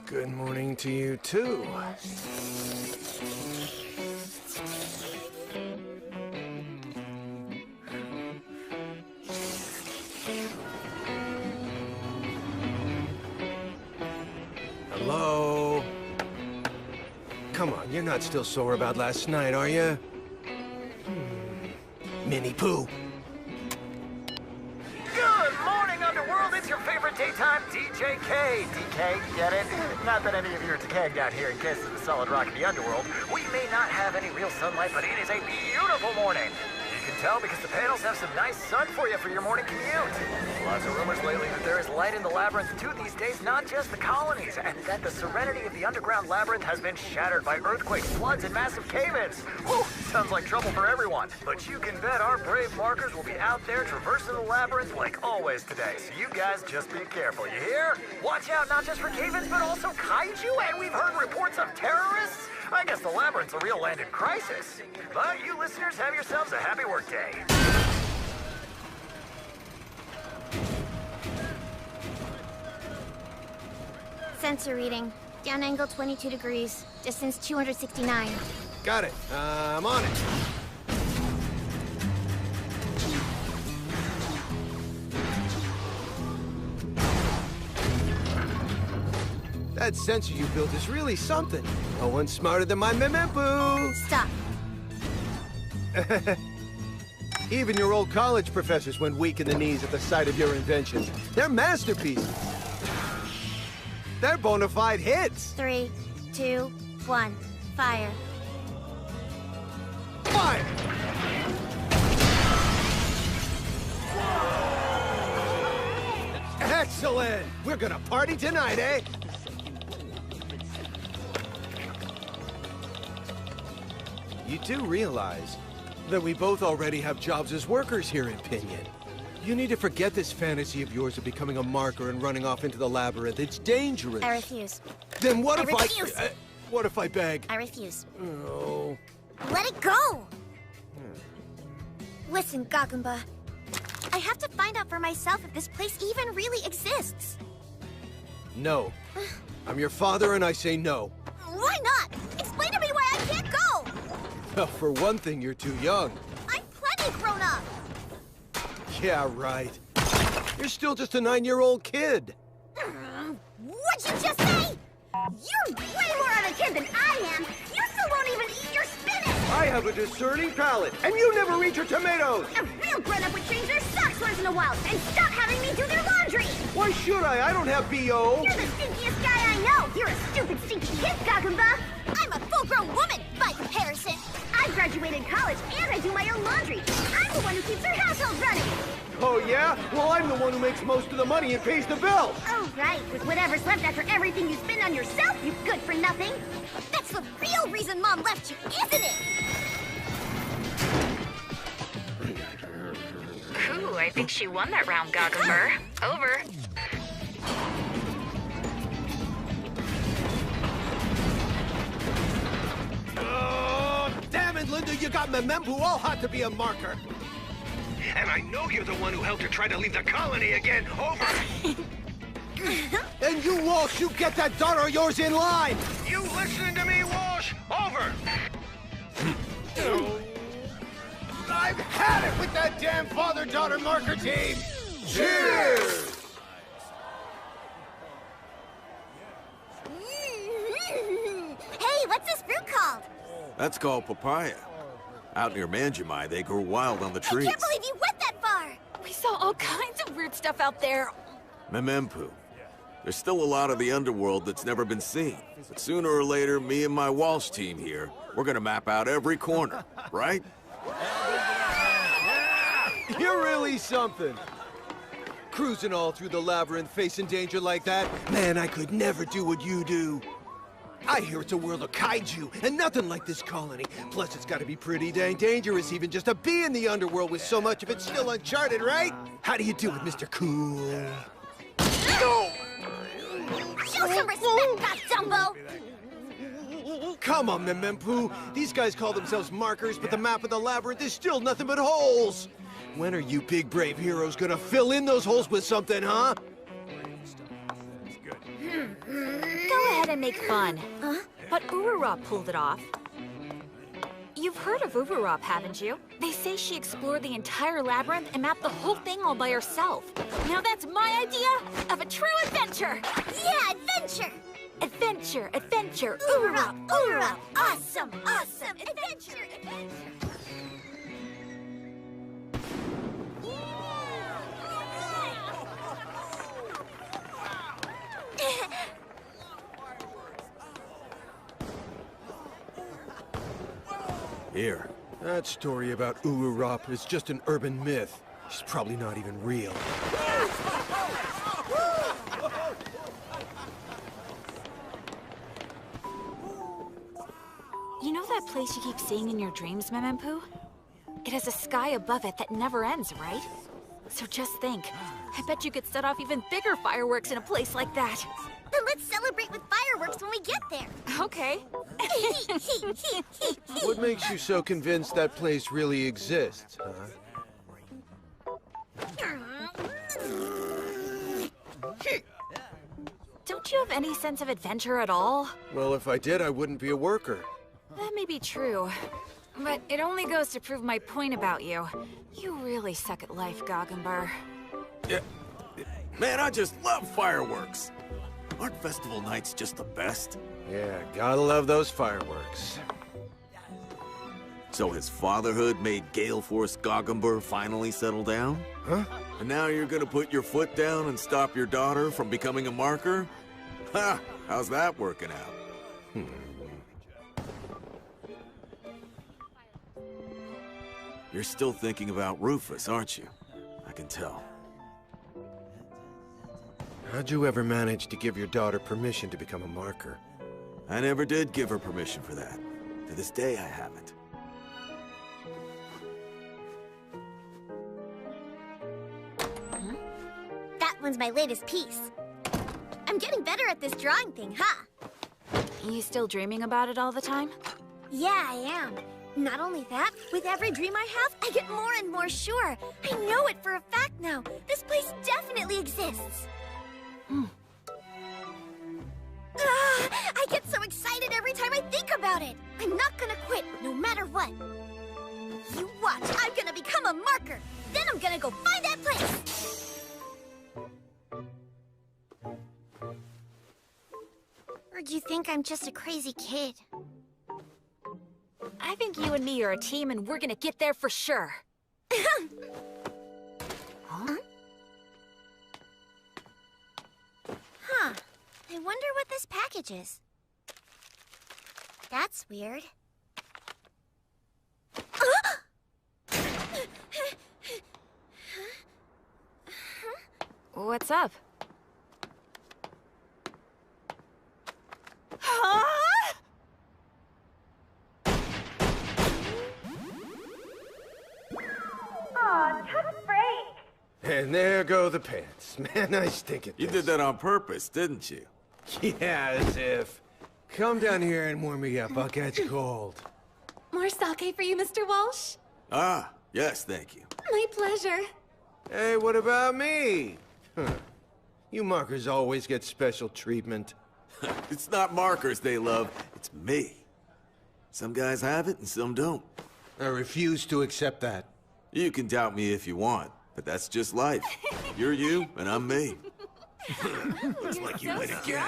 Good morning to you, too. Hello? Come on, you're not still sore about last night, are you? Minnie Pooh. Good morning, Underworld. It's your favorite daytime DJ K. DK, get it? Not that any of you are tagged out here in case of the solid rock of the Underworld. We may not have any real sunlight, but it is a beautiful morning. You can tell because the panels have some nice sun for you for your morning commute. Lots of rumors lately that there is light in the labyrinth too these days, not just the colonies, and that the serenity of the underground labyrinth has been shattered by earthquakes, floods, and massive cave-ins. Whew, sounds like trouble for everyone. But you can bet our brave markers will be out there traversing the labyrinth like always today. So you guys just be careful, you hear? Watch out not just for cave-ins, but also kaiju, and we've heard reports of terrorists. I guess the labyrinth's a real land in crisis. But you listeners have yourselves a happy workday. Sensor reading. Down angle 22 degrees. Distance 269. Got it. I'm on it. That sensor you built is really something. No one's smarter than my Memempu. Stop. Even your old college professors went weak in the knees at the sight of your inventions. They're masterpieces. They're bona fide hits. 3, 2, 1. Fire. Fire! Excellent! We're gonna party tonight, eh? You do realize that we both already have jobs as workers here in Pinion. You need to forget this fantasy of yours of becoming a marker and running off into the labyrinth. It's dangerous. I refuse. Then what if refuse. what if I beg? I refuse. Oh. Let it go! Listen, Gagumba. I have to find out for myself if this place even really exists. No. I'm your father and I say no. Why not? Explain to me why I can't go! Well, for one thing, you're too young. I'm plenty grown up! Yeah, right. You're still just a 9-year-old kid. What'd you just say? You're way more of a kid than I am! You still won't even eat your spinach! I have a discerning palate, and you never eat your tomatoes! A real grown-up would change their socks once in a while and stop having me do their laundry! Why should I? I don't have B.O. You're the stinkiest guy I know! You're a stupid, stinky kid, Gagumba! I'm a full-grown woman, by comparison! I graduated college and I do my own laundry! I'm the one who keeps our household running! Oh, yeah? Well, I'm the one who makes most of the money and pays the bills! Oh, right, with whatever's left after everything you spend on yourself, you good for nothing! That's the real reason Mom left you, isn't it? Ooh, I think she won that round, Gagumber. Over. Oh, damn it, Linda, you got Memempu all hot to be a marker. And I know you're the one who helped her try to leave the colony again. Over. And you, Walsh, you get that daughter of yours in line. You listening to me, Walsh? Over. I've had it with that damn father-daughter marker team. Cheers! Hey, what's this fruit called? That's called papaya. Out near Manjimai, they grow wild on the trees. I can't believe you went that far! We saw all kinds of weird stuff out there. Memempu. There's still a lot of the underworld that's never been seen. But sooner or later, me and my Walsh team here, we're gonna map out every corner, right? You're really something. Cruising all through the labyrinth, facing danger like that. Man, I could never do what you do. I hear it's a world of kaiju, and nothing like this colony. Plus, it's gotta be pretty dang dangerous even just to be in the underworld with so much of it still uncharted, right? How do you do it, Mr. Cool? Show some respect, God Dumbo! Come on, Memempu. These guys call themselves markers, but the map of the labyrinth is still nothing but holes. When are you big brave heroes gonna fill in those holes with something, huh? Go ahead and make fun. But Urarop pulled it off. You've heard of Urarop, haven't you? They say she explored the entire labyrinth and mapped the whole thing all by herself. Now that's my idea of a true adventure! Yeah, adventure! Adventure, adventure, Urarop, Urarop, Urarop, Urarop! awesome, awesome, adventure, adventure! Here. That story about Urarop is just an urban myth. She's probably not even real. You know that place you keep seeing in your dreams, Memempu? It has a sky above it that never ends, right? So just think, I bet you could set off even bigger fireworks in a place like that. Then let's celebrate with fireworks when we get there. Okay. What makes you so convinced that place really exists, huh? Don't you have any sense of adventure at all? Well, if I did, I wouldn't be a worker. That may be true, but it only goes to prove my point about you. You really suck at life, Goggenburr. Yeah. Man, I just love fireworks. Aren't festival nights just the best? Yeah, gotta love those fireworks. So his fatherhood made Gale Force Goggenburr finally settle down? Huh? And now you're gonna put your foot down and stop your daughter from becoming a marker? Ha! How's that working out? You're still thinking about Rufus, aren't you? I can tell. How'd you ever manage to give your daughter permission to become a marker? I never did give her permission for that. To this day, I haven't. That one's my latest piece. I'm getting better at this drawing thing, huh? You still dreaming about it all the time? Yeah, I am. Not only that, with every dream I have, I get more and more sure. I know it for a fact now. This place definitely exists. I get so excited every time I think about it. I'm not gonna quit, no matter what. You watch, I'm gonna become a marker. Then I'm gonna go find that place. Or do you think I'm just a crazy kid? I think you and me are a team and we're gonna get there for sure. Huh. I wonder what this package is. That's weird. What's up? And there go the pants. Man, I stink at this. You did that on purpose, didn't you? Yeah, as if. Come down here and warm me up. I'll catch cold. More sake for you, Mr. Walsh? Ah, yes, thank you. My pleasure. Hey, what about me? Huh. You markers always get special treatment. It's not markers they love, it's me. Some guys have it and some don't. I refuse to accept that. You can doubt me if you want, but that's just life. You're you, and I'm me. Looks like you win again.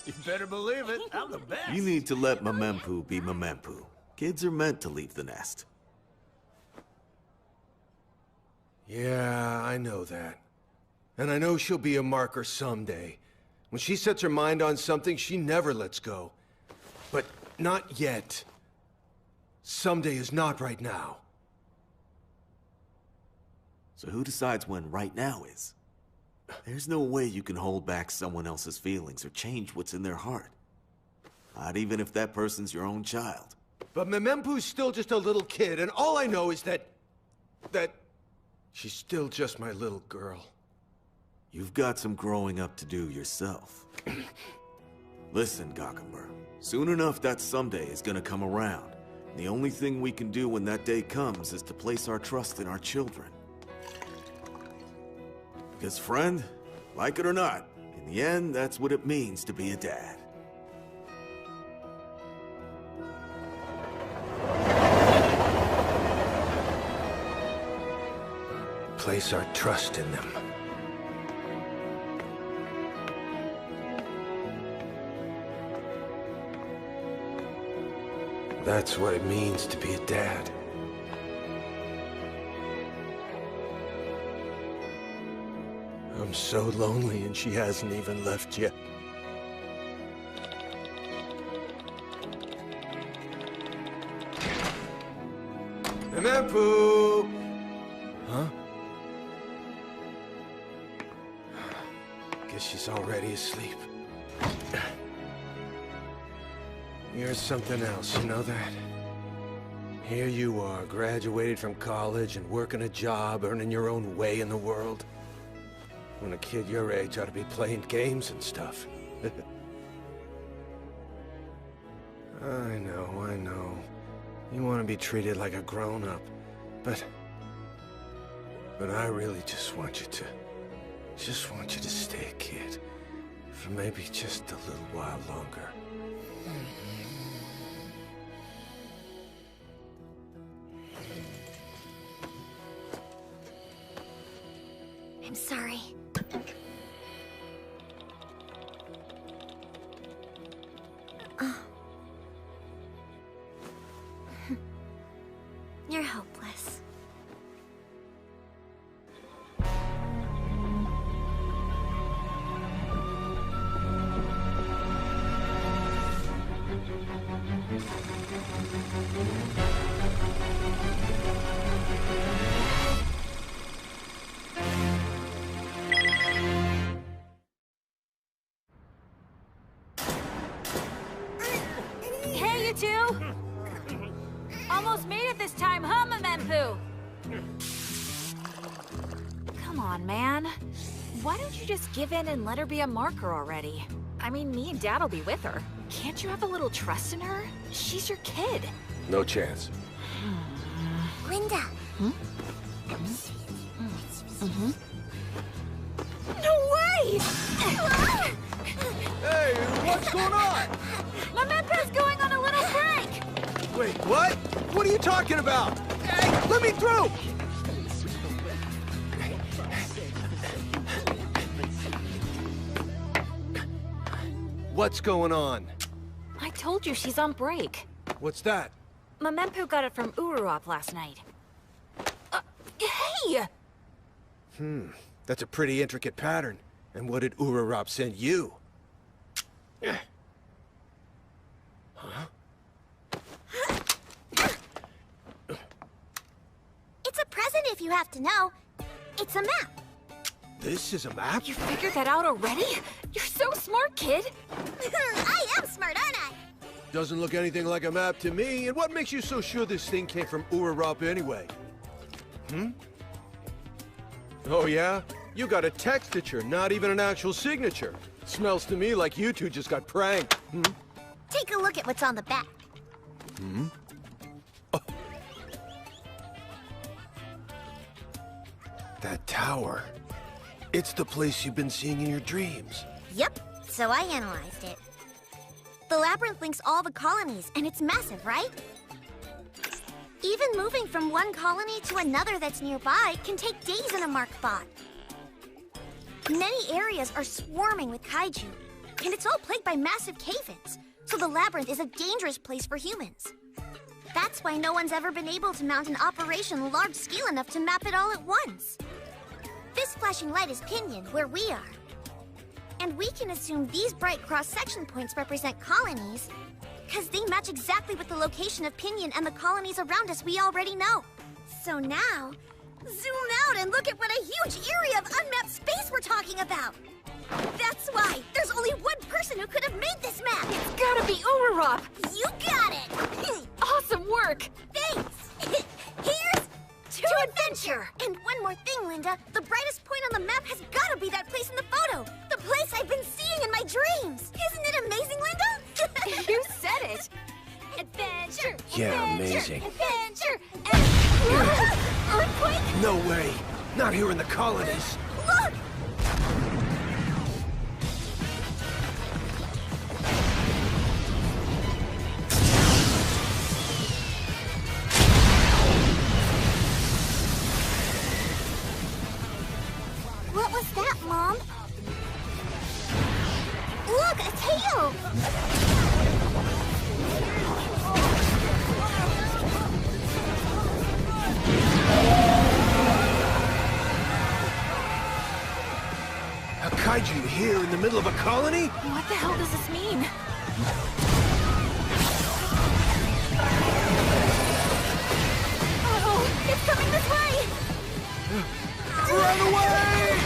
You better believe it. I'm the best. You need to let Memempu be Memempu. Kids are meant to leave the nest. Yeah, I know that. And I know she'll be a marker someday. When she sets her mind on something, she never lets go. But not yet. Someday is not right now. So who decides when right now is? There's no way you can hold back someone else's feelings or change what's in their heart. Not even if that person's your own child. But Memempu's still just a little kid, and all I know is that she's still just my little girl. You've got some growing up to do yourself. Listen, Goggenburr. Soon enough, that someday is gonna come around. The only thing we can do when that day comes is to place our trust in our children. Because, friend, like it or not, in the end, that's what it means to be a dad. Place our trust in them. That's what it means to be a dad. I'm so lonely and she hasn't even left yet. Mempu! Huh? Guess she's already asleep. You're something else, you know that? Here you are, graduated from college and working a job, earning your own way in the world. When a kid your age ought to be playing games and stuff. I know. You want to be treated like a grown-up, but I really just want you to stay a kid. For maybe just a little while longer. I'm sorry. You're hopeless. Hey, you two! Almost made it this time, huh, Mempu? Come on, man. Why don't you just give in and let her be a marker already? I mean, me and Dad'll be with her. Can't you have a little trust in her? She's your kid. No chance. Linda. No way! Hey, what's going on? Mempu's going on a little break! Wait, what? What are you talking about? Hey, let me through! What's going on? I told you she's on break. What's that? Mempu got it from Urarop last night. Hey! That's a pretty intricate pattern. And what did Urarop send you? Huh? It's a present if you have to know. It's a map. This is a map? You figured that out already? You're so smart, kid! I am smart, aren't I? Doesn't look anything like a map to me. And what makes you so sure this thing came from Urarop anyway? Oh yeah? You got a textature, not even an actual signature. Smells to me like you two just got pranked. Take a look at what's on the back. That tower. It's the place you've been seeing in your dreams. Yep, so I analyzed it. The labyrinth links all the colonies, and it's massive, right? Even moving from one colony to another that's nearby can take days in a mark bot. Many areas are swarming with kaiju, and it's all plagued by massive cave-ins, so the labyrinth is a dangerous place for humans. That's why no one's ever been able to mount an operation large-scale enough to map it all at once. This flashing light is Pinion, where we are. And we can assume these bright cross-section points represent colonies, because they match exactly with the location of Pinion and the colonies around us we already know. So now, zoom out and look at what a huge area of unmapped space we're talking about. That's why there's only one person who could have made this map. It's gotta be Urarop! You got it! Awesome work! Thanks! Here's to adventure! And one more thing, Linda. The brightest point on the map has gotta be that place in the photo. The place I've been seeing in my dreams. Isn't it amazing, Linda? You Yeah, amazing. Adventure! And... Earthquake? No way. Not here in the colonies. Look! What was that, Mom? Look, a tail! A kaiju here in the middle of a colony? What the hell does this mean? Uh-oh, it's coming this way! Run away!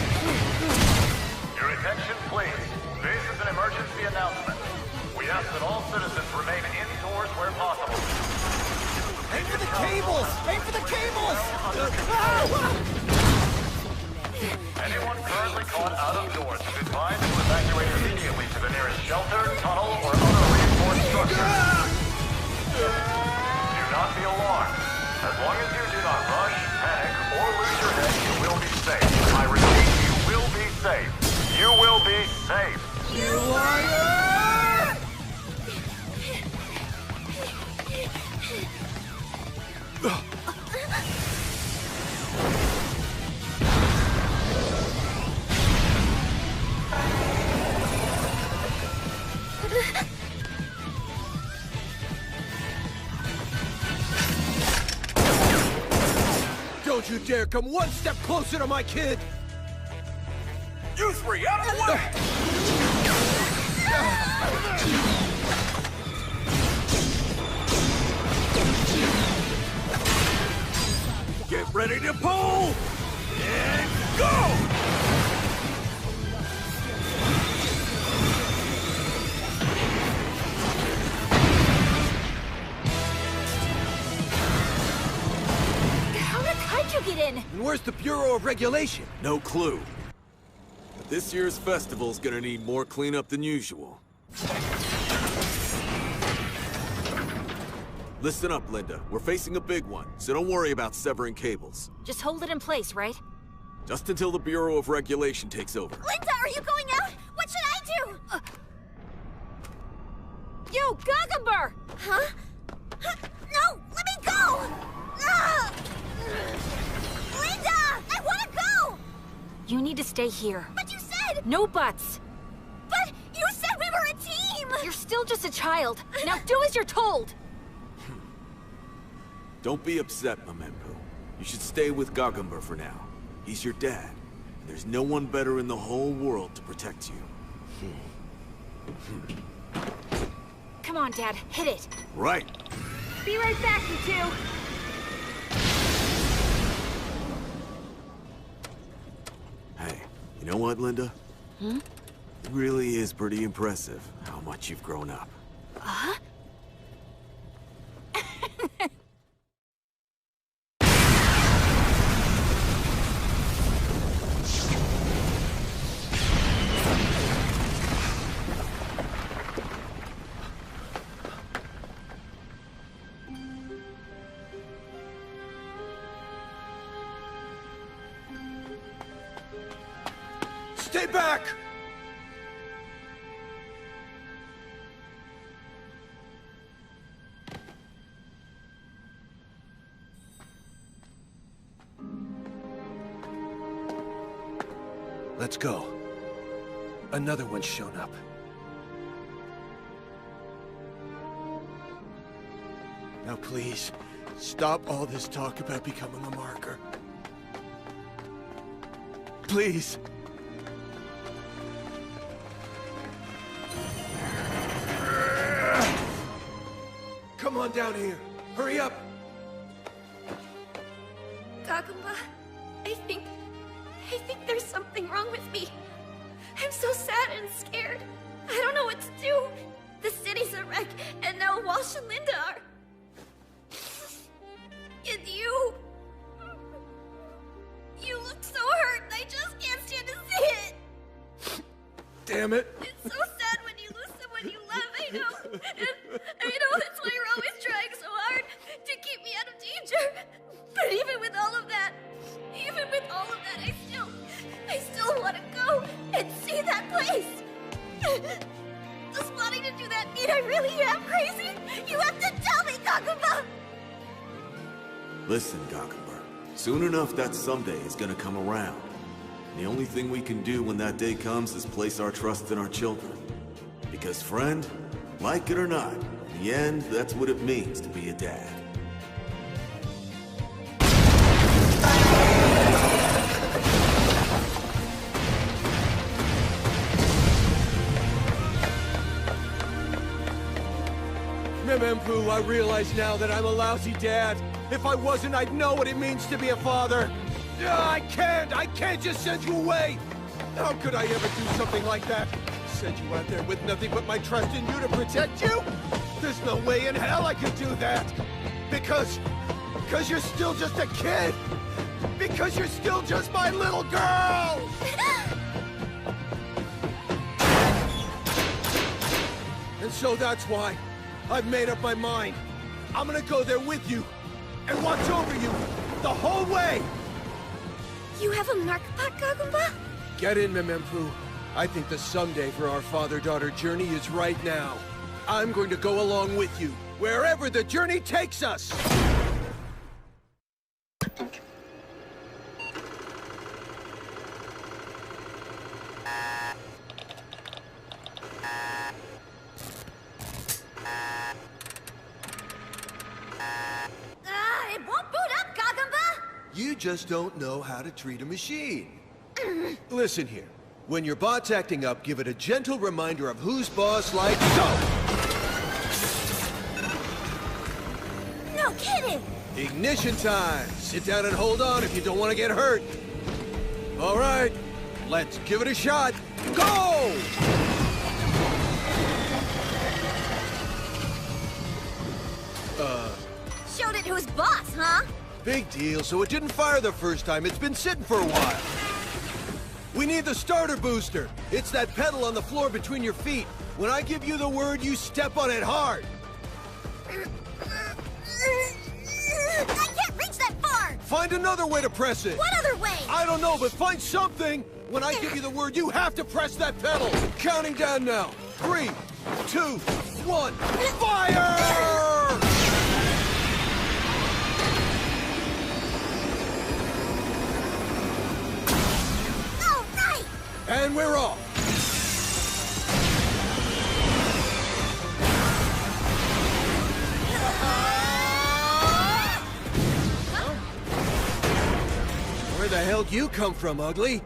Your attention, please. This is an emergency announcement. We ask that all citizens remain indoors where possible. Aim for the cables! Aim for the cables! Anyone currently caught out of doors is advised to evacuate immediately to the nearest shelter, tunnel, or other reinforced structure. Do not be alarmed. As long as you do not rush, panic, or lose your head, you will be safe. I repeat, you will be safe. You will be safe. You liar! Don't you dare come one step closer to my kid! You three, out of the way! Get ready to pull! And go! How did Kaiju get in? And where's the Bureau of Regulation? No clue. But this year's festival's gonna need more cleanup than usual. Listen up, Linda. We're facing a big one, so don't worry about severing cables. Just hold it in place, right? Just until the Bureau of Regulation takes over. Linda, are you going out? What should I do? You, Gogumber! Huh? No! Let me go! Ah! Linda! I want to go! You need to stay here. But you said... No buts! But you said we were a team! You're still just a child. Now do as you're told! Don't be upset, Memento. You should stay with Gogumber for now. He's your dad. And there's no one better in the whole world to protect you. Come on, Dad. Hit it. Right. Be right back, you two. Hey, you know what, Linda? Hmm? It really is pretty impressive how much you've grown up. Huh? Stay back! Let's go. Another one's shown up. Now please, stop all this talk about becoming a marker. Please. Come on down here. Hurry up. Kaguma, I think there's something wrong with me. I'm so sad and scared. I don't know what to do. The city's a wreck, and now Walsh and Linda are... And you... You look so hurt, and I just can't stand to see it. Damn it. It's so sad when you lose someone you love, I know. And I know that's why you're always trying so hard. I'm crazy? You have to tell me, Kaguma! Listen, Goggenberg. Soon enough, that someday is gonna come around. The only thing we can do when that day comes is place our trust in our children. Because, friend, like it or not, in the end, that's what it means to be a dad. Memempu, I realize now that I'm a lousy dad. If I wasn't, I'd know what it means to be a father. I can't just send you away! How could I ever do something like that? Send you out there with nothing but my trust in you to protect you? There's no way in hell I could do that! Because you're still just a kid! Because you're still just my little girl! And so that's why I've made up my mind. I'm gonna go there with you and watch over you the whole way! You have a Narkpot, Kaguma? Get in, Memempu. I think the someday for our father-daughter journey is right now. I'm going to go along with you, wherever the journey takes us! It won't boot up, Kaguma! You just don't know how to treat a machine. Listen here. When your bot's acting up, give it a gentle reminder of who's boss like so! No kidding! Ignition time! Sit down and hold on if you don't want to get hurt. All right, let's give it a shot. Go! Showed it who's boss, huh? Big deal, so it didn't fire the first time. It's been sitting for a while. We need the starter booster. It's that pedal on the floor between your feet. When I give you the word, you step on it hard. I can't reach that far! Find another way to press it. What other way? I don't know, but find something. When I give you the word, you have to press that pedal. Counting down now. 3, 2, 1, fire! And we're off! Where the hell do you come from, ugly?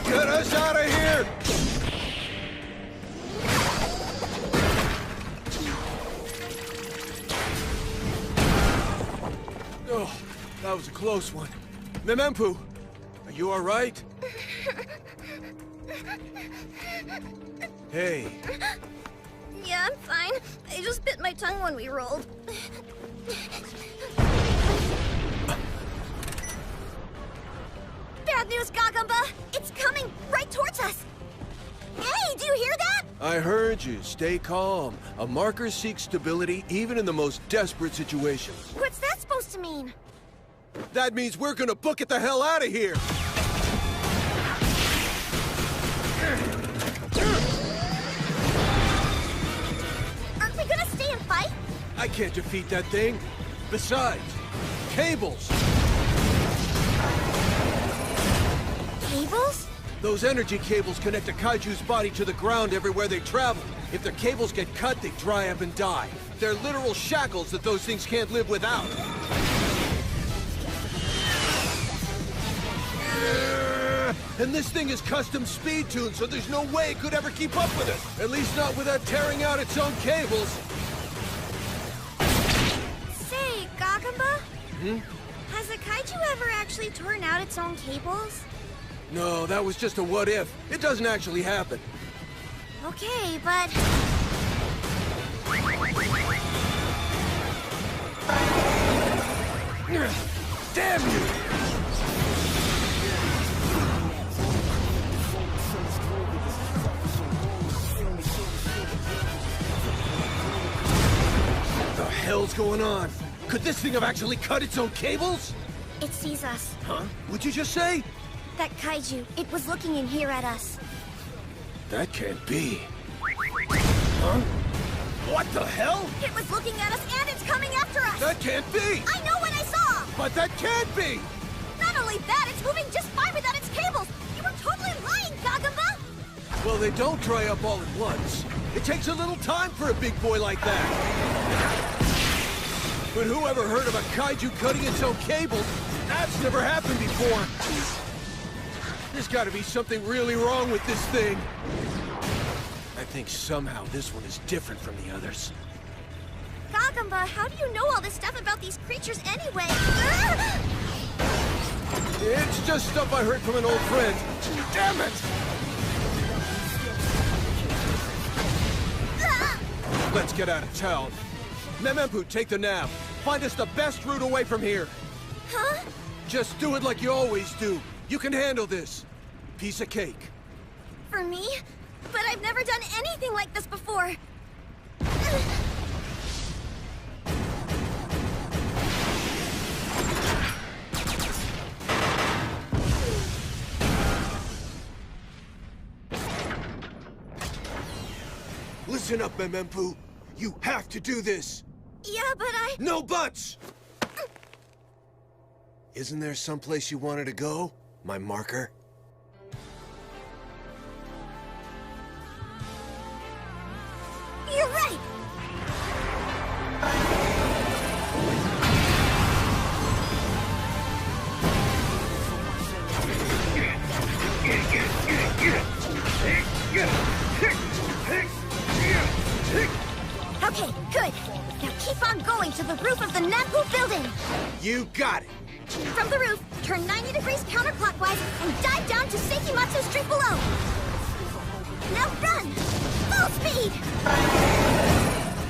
Get us out of here! Oh, that was a close one. Memempu, are you all right? Hey. Yeah, I'm fine. I just bit my tongue when we rolled. Bad news, Gagamba! It's coming right towards us! Hey, do you hear that? I heard you. Stay calm. A marker seeks stability even in the most desperate situations. What's that supposed to mean? That means we're gonna book it the hell out of here! Aren't we gonna stay and fight? I can't defeat that thing. Besides, cables! Cables? Those energy cables connect a kaiju's body to the ground everywhere they travel. If their cables get cut, they dry up and die. They're literal shackles that those things can't live without. And this thing is custom speed tuned, so there's no way it could ever keep up with it. At least not without tearing out its own cables. Say, Gagamba? Has a kaiju ever actually torn out its own cables? No, that was just a what if. It doesn't actually happen. Okay, but... Damn you! What the hell's going on? Could this thing have actually cut its own cables? It sees us. Huh? What'd you just say? That kaiju, it was looking in here at us. That can't be. Huh? What the hell? It was looking at us and it's coming after us! That can't be! I know what I saw! But that can't be! Not only that, it's moving just fine without its cables! You were totally lying, Gagamba! Well, they don't dry up all at once. It takes a little time for a big boy like that. But who ever heard of a kaiju cutting its own cables? That's never happened before. There's got to be something really wrong with this thing. I think somehow this one is different from the others. Gagamba, how do you know all this stuff about these creatures anyway? It's just stuff I heard from an old friend. Damn it! Let's get out of town. Memempu, take the nav. Find us the best route away from here. Huh? Just do it like you always do. You can handle this. Piece of cake. For me? But I've never done anything like this before. Listen up, Memempu. You have to do this. Yeah, but I... No buts! Isn't there someplace you wanted to go, my marker? You're right! Okay, good. Now keep on going to the roof of the Napu building. You got it. From the roof, turn 90 degrees counterclockwise and dive down to Seikimatsu Street below. Now run! Full speed!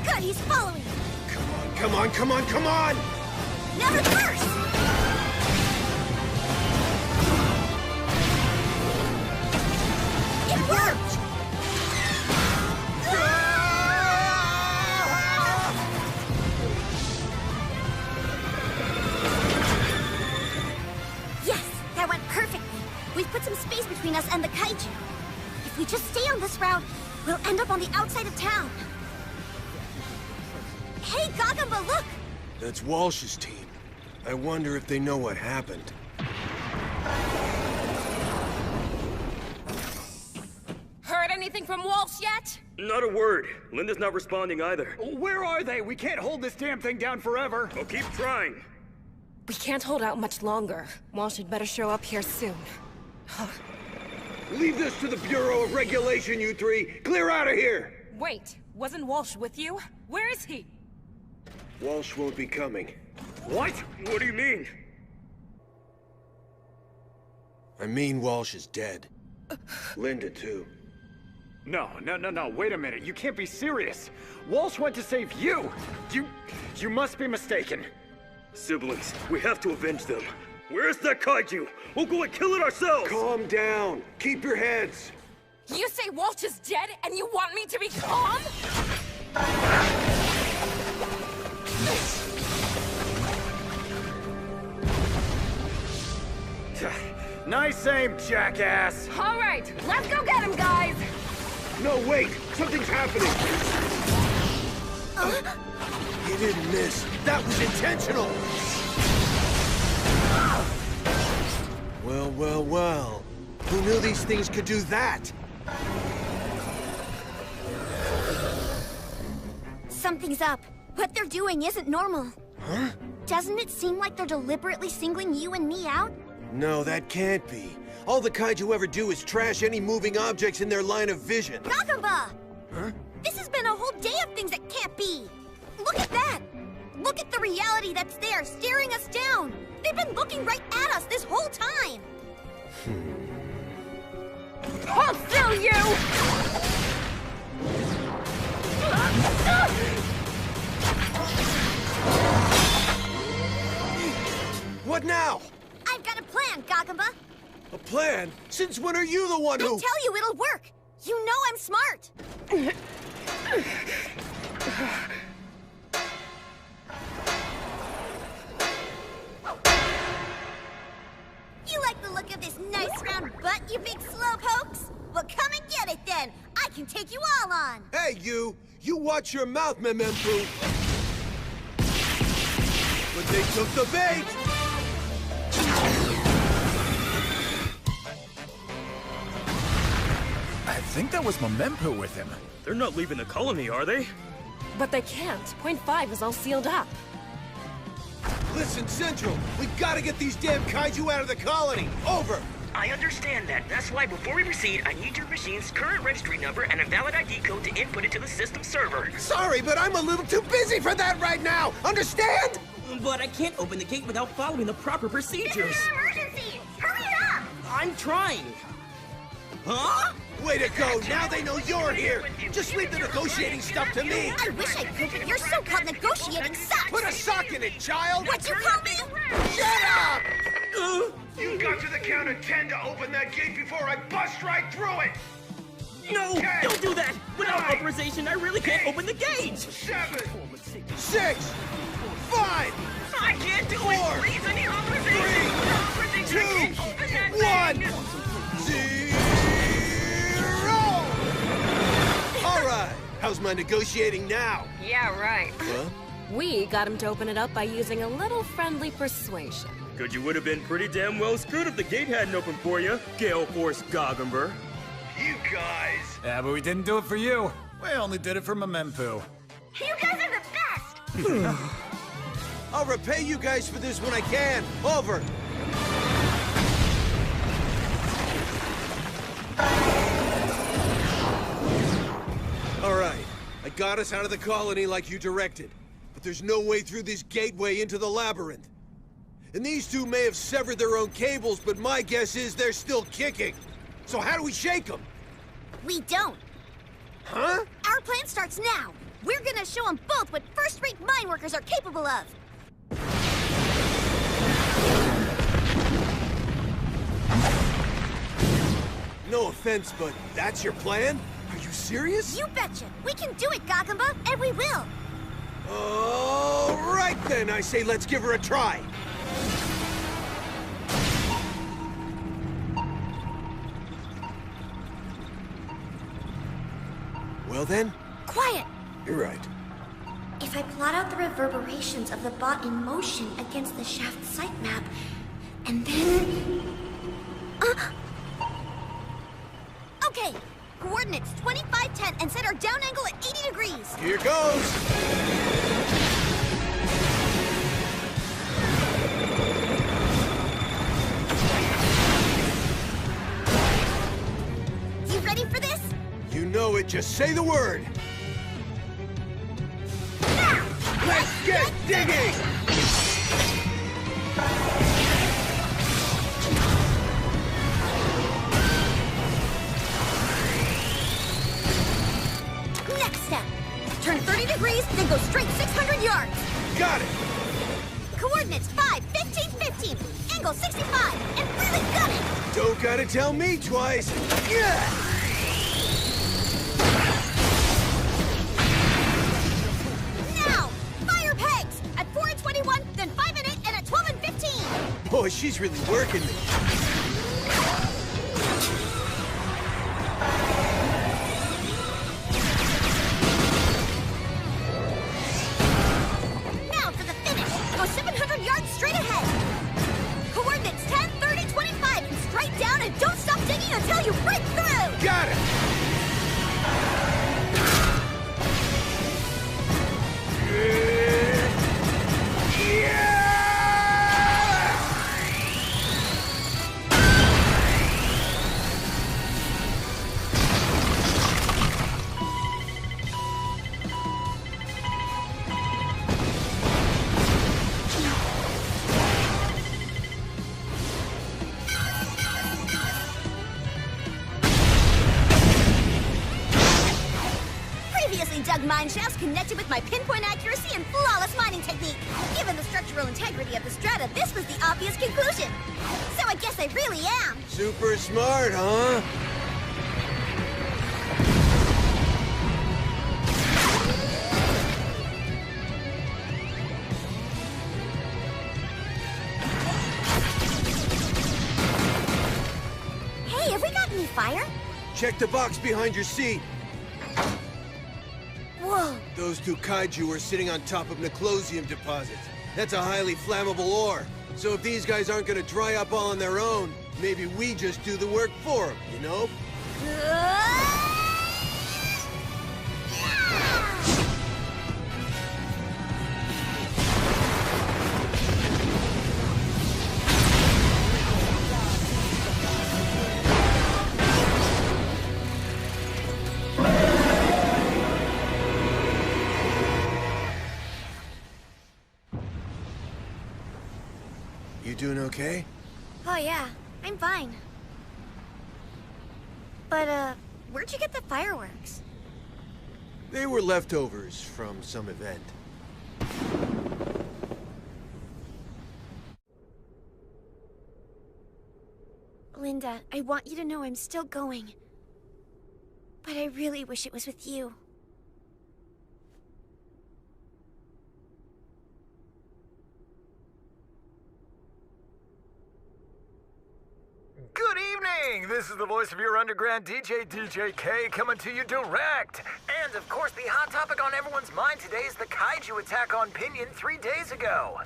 Good, he's following. Come on, come on, come on! Now reverse! It worked! Yes, that went perfectly. We've put some space between us and the kaiju. If we just stay on this route, we'll end up on the outside of town. Hey, Gagamba, look! That's Walsh's team. I wonder if they know what happened. Heard anything from Walsh yet? Not a word. Linda's not responding either. Where are they? We can't hold this damn thing down forever. I'll keep trying. We can't hold out much longer. Walsh had better show up here soon. Leave this to the Bureau of Regulation, you three! Clear out of here! Wait, wasn't Walsh with you? Where is he? Walsh won't be coming. What? What do you mean? I mean Walsh is dead. Linda, too. No, wait a minute. You can't be serious. Walsh went to save you. You must be mistaken. Siblings, we have to avenge them. Where's that kaiju? We'll go and kill it ourselves! Calm down. Keep your heads. You say Walsh is dead and you want me to be calm? Nice aim, jackass. All right, let's go get him, guys! No, wait! Something's happening! He didn't miss. That was intentional! Well, well, well. Who knew these things could do that? Something's up. What they're doing isn't normal. Huh? Doesn't it seem like they're deliberately singling you and me out? No, that can't be. All the kaiju ever do is trash any moving objects in their line of vision. Gagamba! Huh? This has been a whole day of things that can't be! Look at that! Look at the reality that's there, staring us down! They've been looking right at us this whole time! Hold still, you! What now? I've got a plan, Gagamba! A plan? Since when are you the one I who— tell you it'll work! You know I'm smart! look of this nice round butt, you big slowpokes? Well, come and get it then. I can take you all on. Hey, you! You watch your mouth, Memempu! But they took the bait! I think that was Memempu with him. They're not leaving the colony, are they? But they can't. Point 5 is all sealed up. Listen, Central, we gotta get these damn kaiju out of the colony! Over! I understand that. That's why before we proceed, I need your machine's current registry number and a valid ID code to input it to the system server. Sorry, but I'm a little too busy for that right now! Understand? But I can't open the gate without following the proper procedures. This is an emergency! Hurry up! I'm trying. Huh? Way to go! Now they know you're here! Just leave the negotiating stuff to me! I wish I could, but your so-called negotiating sucks! Put a sock in it, child! What you call me? Shut up! You got to the count of 10 to open that gate before I bust right through it! No! 10, Don't do that! Without 9, authorization, I really can't open the gate! 7, 6, 5, I can't do 4, it! Please, I need authorization! 3, 2, I can't open that 1, thing! 0! Alright, how's my negotiating now? Yeah, right. Huh? We got him to open it up by using a little friendly persuasion. Good, you would have been pretty damn well screwed if the gate hadn't opened for you, Gale Force Goggenber. you guys! Yeah, but we didn't do it for you. We only did it for Memempu. You guys are the best! I'll repay you guys for this when I can. Over. Alright, I got us out of the colony like you directed. But there's no way through this gateway into the labyrinth. And these two may have severed their own cables, but my guess is they're still kicking. So how do we shake them? We don't. Huh? Our plan starts now. We're gonna show them both what first-rate mine workers are capable of. No offense, but that's your plan? Are you serious? You betcha. We can do it, Gagamba, and we will. All right then, I say let's give her a try. Well then? Quiet. You're right. If I plot out the reverberations of the bot in motion against the shaft sitemap, and then... Okay. Coordinates 2510 and set our down angle at 80 degrees. Here goes. You ready for this? You know it, just say the word. Now! Let's get digging! Next step. Turn 30 degrees, then go straight 600 yards. Got it! Coordinates 5, 15, 15. Angle 65. And really gun it! Don't gotta tell me twice. Yeah! Now! Fire pegs! At 4 and 21, then 5 and 8, and at 12 and 15! Boy, she's really working me. Now for the finish! Go 700 yards straight ahead! Coordinates 10, 30, 25, and straight down and don't stop digging until you break through! Got it! Previously dug mine shafts connected with my pinpoint accuracy and flawless mining technique. Given the structural integrity of the strata, this was the obvious conclusion. So I guess I really am. Super smart, huh? Any fire? Check the box behind your seat. Whoa. Those two kaiju are sitting on top of Niclosium deposits. That's a highly flammable ore. So if these guys aren't gonna dry up all on their own, maybe we just do the work for them, you know? You doing okay? Oh yeah, I'm fine. But, where'd you get the fireworks? They were leftovers from some event. Linda, I want you to know I'm still going. But I really wish it was with you. Good evening! This is the voice of your underground DJ, DJ K, coming to you direct. And of course, the hot topic on everyone's mind today is the kaiju attack on Pinion 3 days ago.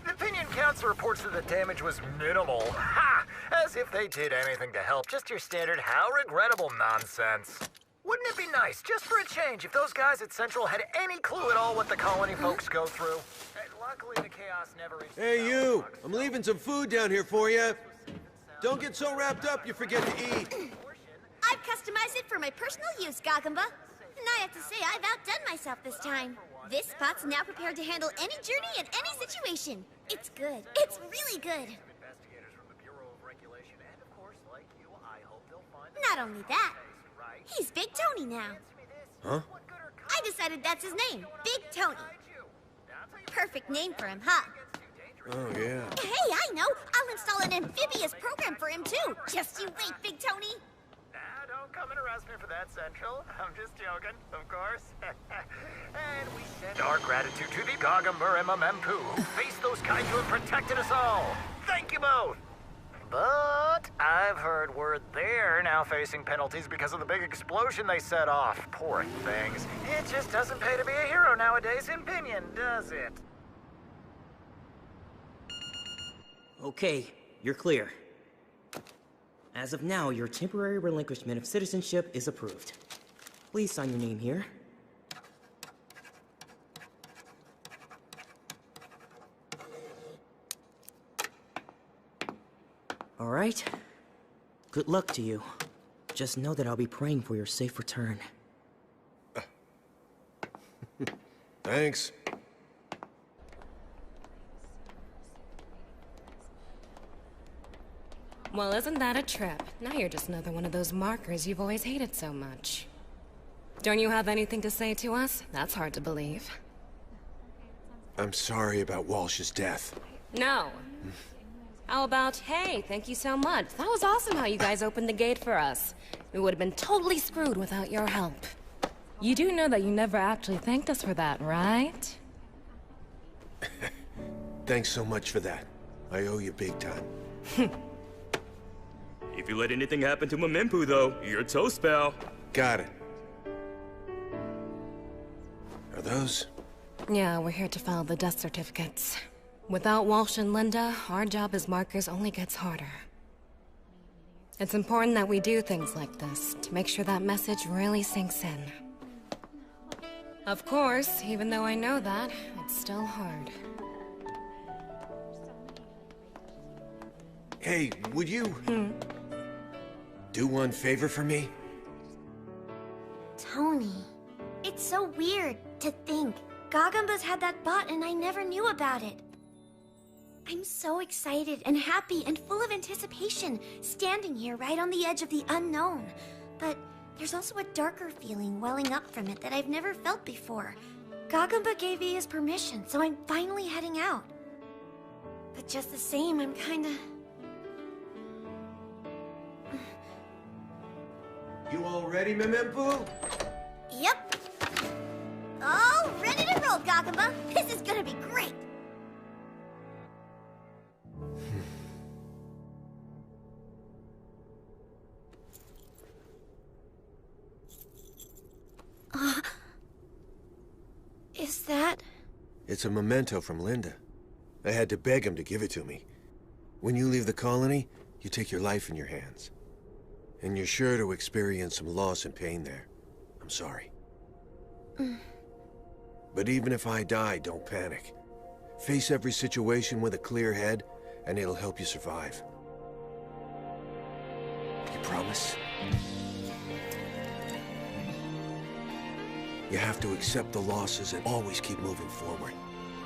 The Pinion Council reports that the damage was minimal. Ha! As if they did anything to help. Just your standard how regrettable nonsense. Wouldn't it be nice, just for a change, if those guys at Central had any clue at all what the colony folks go through? And luckily, the chaos never reached. Hey, you! I'm leaving some food down here for you. Don't get so wrapped up you forget to eat. I've customized it for my personal use, Gagamba. And I have to say, I've outdone myself this time. This spot's now prepared to handle any journey and any situation. It's good. It's really good. Not only that, he's Big Tony now. Huh? I decided that's his name, Big Tony. Perfect name for him, huh? Oh, yeah. Hey, I know. I'll install an amphibious program for him, too. Just you wait, Big Tony. Don't come and arrest me for that, Central. I'm just joking, of course. And we send our gratitude to the Gogumber and Mamempu, who faced those kaiju and protected us all. Thank you both. But I've heard word they're now facing penalties because of the big explosion they set off. Poor things. It just doesn't pay to be a hero nowadays in Pinion, does it? Okay, you're clear. As of now, your temporary relinquishment of citizenship is approved. Please sign your name here. All right. Good luck to you. Just know that I'll be praying for your safe return. Thanks. Well, isn't that a trip? Now you're just another one of those markers you've always hated so much. Don't you have anything to say to us? That's hard to believe. I'm sorry about Walsh's death. No. How about, hey, thank you so much. That was awesome how you guys opened the gate for us. We would have been totally screwed without your help. You do know that you never actually thanked us for that, right? Thanks so much for that. I owe you big time. If you let anything happen to Mamempu, though, you're toast, pal. Got it. Are those? Yeah, we're here to file the death certificates. Without Walsh and Linda, our job as markers only gets harder. It's important that we do things like this, to make sure that message really sinks in. Of course, even though I know that, it's still hard. Hey, would you... do one favor for me? Tony, it's so weird to think Gagumba's had that bot and I never knew about it. I'm so excited and happy and full of anticipation, standing here right on the edge of the unknown. But there's also a darker feeling welling up from it that I've never felt before. Gagumba gave me his permission, so I'm finally heading out. But just the same, I'm kinda... You all ready, Mamempu? Yep. All ready to roll, Gagumba. This is gonna be great. is that? It's a memento from Linda. I had to beg him to give it to me. When you leave the colony, you take your life in your hands. And you're sure to experience some loss and pain there. I'm sorry. But even if I die, don't panic. Face every situation with a clear head, and it'll help you survive. You promise? You have to accept the losses and always keep moving forward.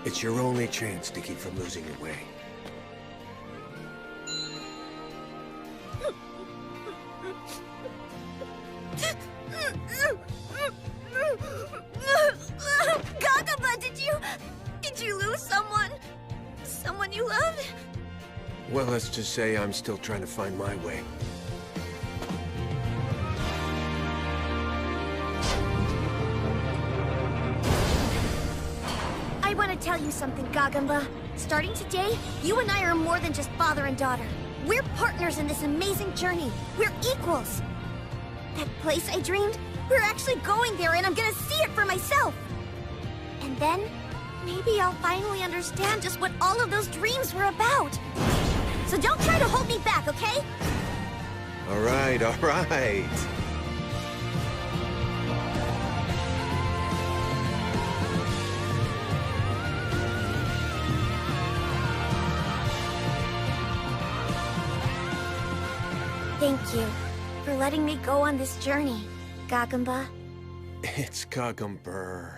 It's your only chance to keep from losing your way. Gagaba, did you lose someone? Someone you loved? Well, let's just say I'm still trying to find my way. I want to tell you something, Gagamba. Starting today, you and I are more than just father and daughter. We're partners in this amazing journey. We're equals. That place I dreamed, we're actually going there and I'm gonna see it for myself. And then, maybe I'll finally understand just what all of those dreams were about. So don't try to hold me back, okay? All right, all right. Thank you for letting me go on this journey, Gagamba. It's Gagumber.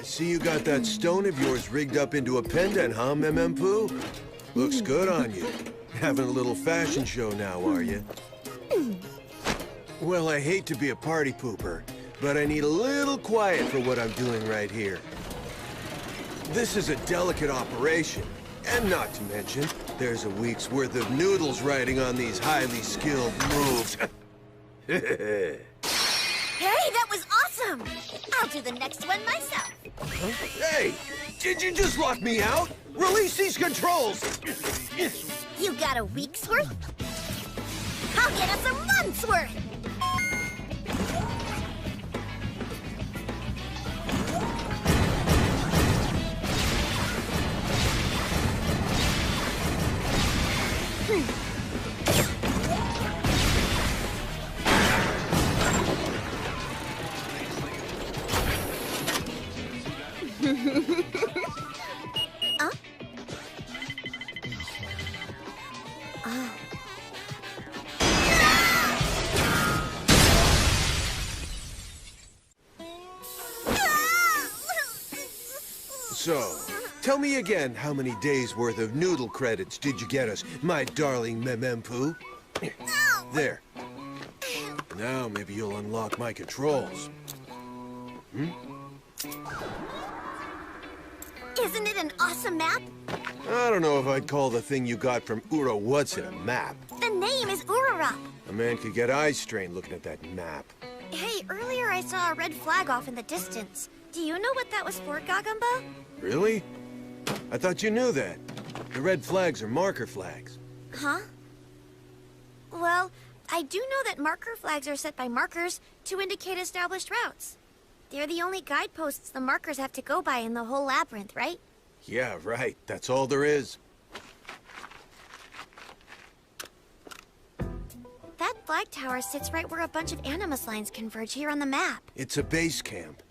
See, you got that stone of yours rigged up into a pendant, huh, Memempoo? Looks good on you. Having a little fashion show now, are you? Well, I hate to be a party pooper, but I need a little quiet for what I'm doing right here. This is a delicate operation, and not to mention, there's a week's worth of noodles riding on these highly skilled moves. Hey, that was awesome! I'll do the next one myself. Hey! Did you just lock me out? Release these controls! You got a week's worth? I'll get us a month's worth! Huh? Oh. So, tell me again, how many days worth of noodle credits did you get us, my darling Memempoo? There. Now maybe you'll unlock my controls. Isn't it an awesome map? I don't know if I'd call the thing you got from Uro What's-It a map. The name is Urarop. A man could get eye strain looking at that map. Hey, earlier I saw a red flag off in the distance. Do you know what that was for, Gagamba? Really? I thought you knew that. The red flags are marker flags. Huh? Well, I do know that marker flags are set by markers to indicate established routes. They're the only guideposts the markers have to go by in the whole labyrinth, right? Yeah, right. That's all there is. That flag tower sits right where a bunch of Animus lines converge here on the map. It's a base camp.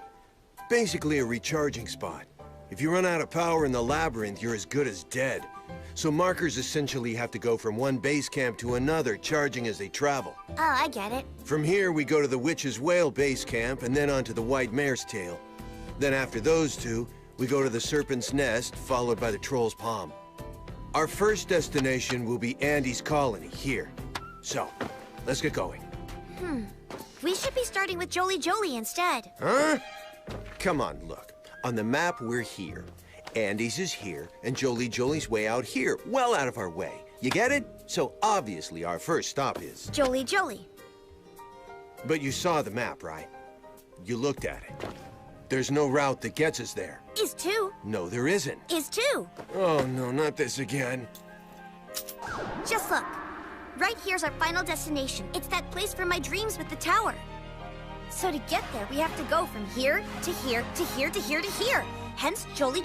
Basically a recharging spot. If you run out of power in the labyrinth, you're as good as dead. So markers essentially have to go from one base camp to another, charging as they travel. Oh, I get it. From here, we go to the Witch's Whale base camp and then on to the White Mare's Tail. Then after those two, we go to the Serpent's Nest, followed by the Troll's Palm. Our first destination will be Andy's colony, here. So, let's get going. We should be starting with Jolie Jolie instead. Huh? Come on, look. On the map, we're here. Andy's is here, and Jolie's way out here, well out of our way. You get it? So obviously our first stop is... Jolie. But you saw the map, right? You looked at it. There's no route that gets us there. Is 2. No, there isn't. Is 2. Oh, no, not this again. Just look. Right here's our final destination. It's that place from my dreams with the tower. So to get there, we have to go from here to here to here to here to here. Hence, Jolie.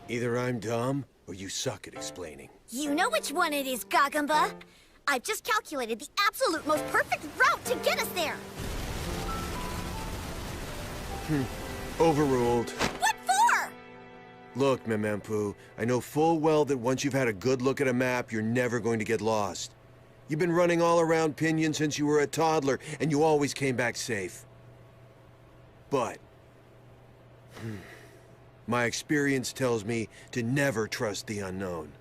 Either I'm dumb, or you suck at explaining. You know which one it is, Gagamba. I've just calculated the absolute most perfect route to get us there. Overruled. What for? Look, Memempu, I know full well that once you've had a good look at a map, you're never going to get lost. You've been running all around Pinion since you were a toddler, and you always came back safe. But... my experience tells me to never trust the unknown.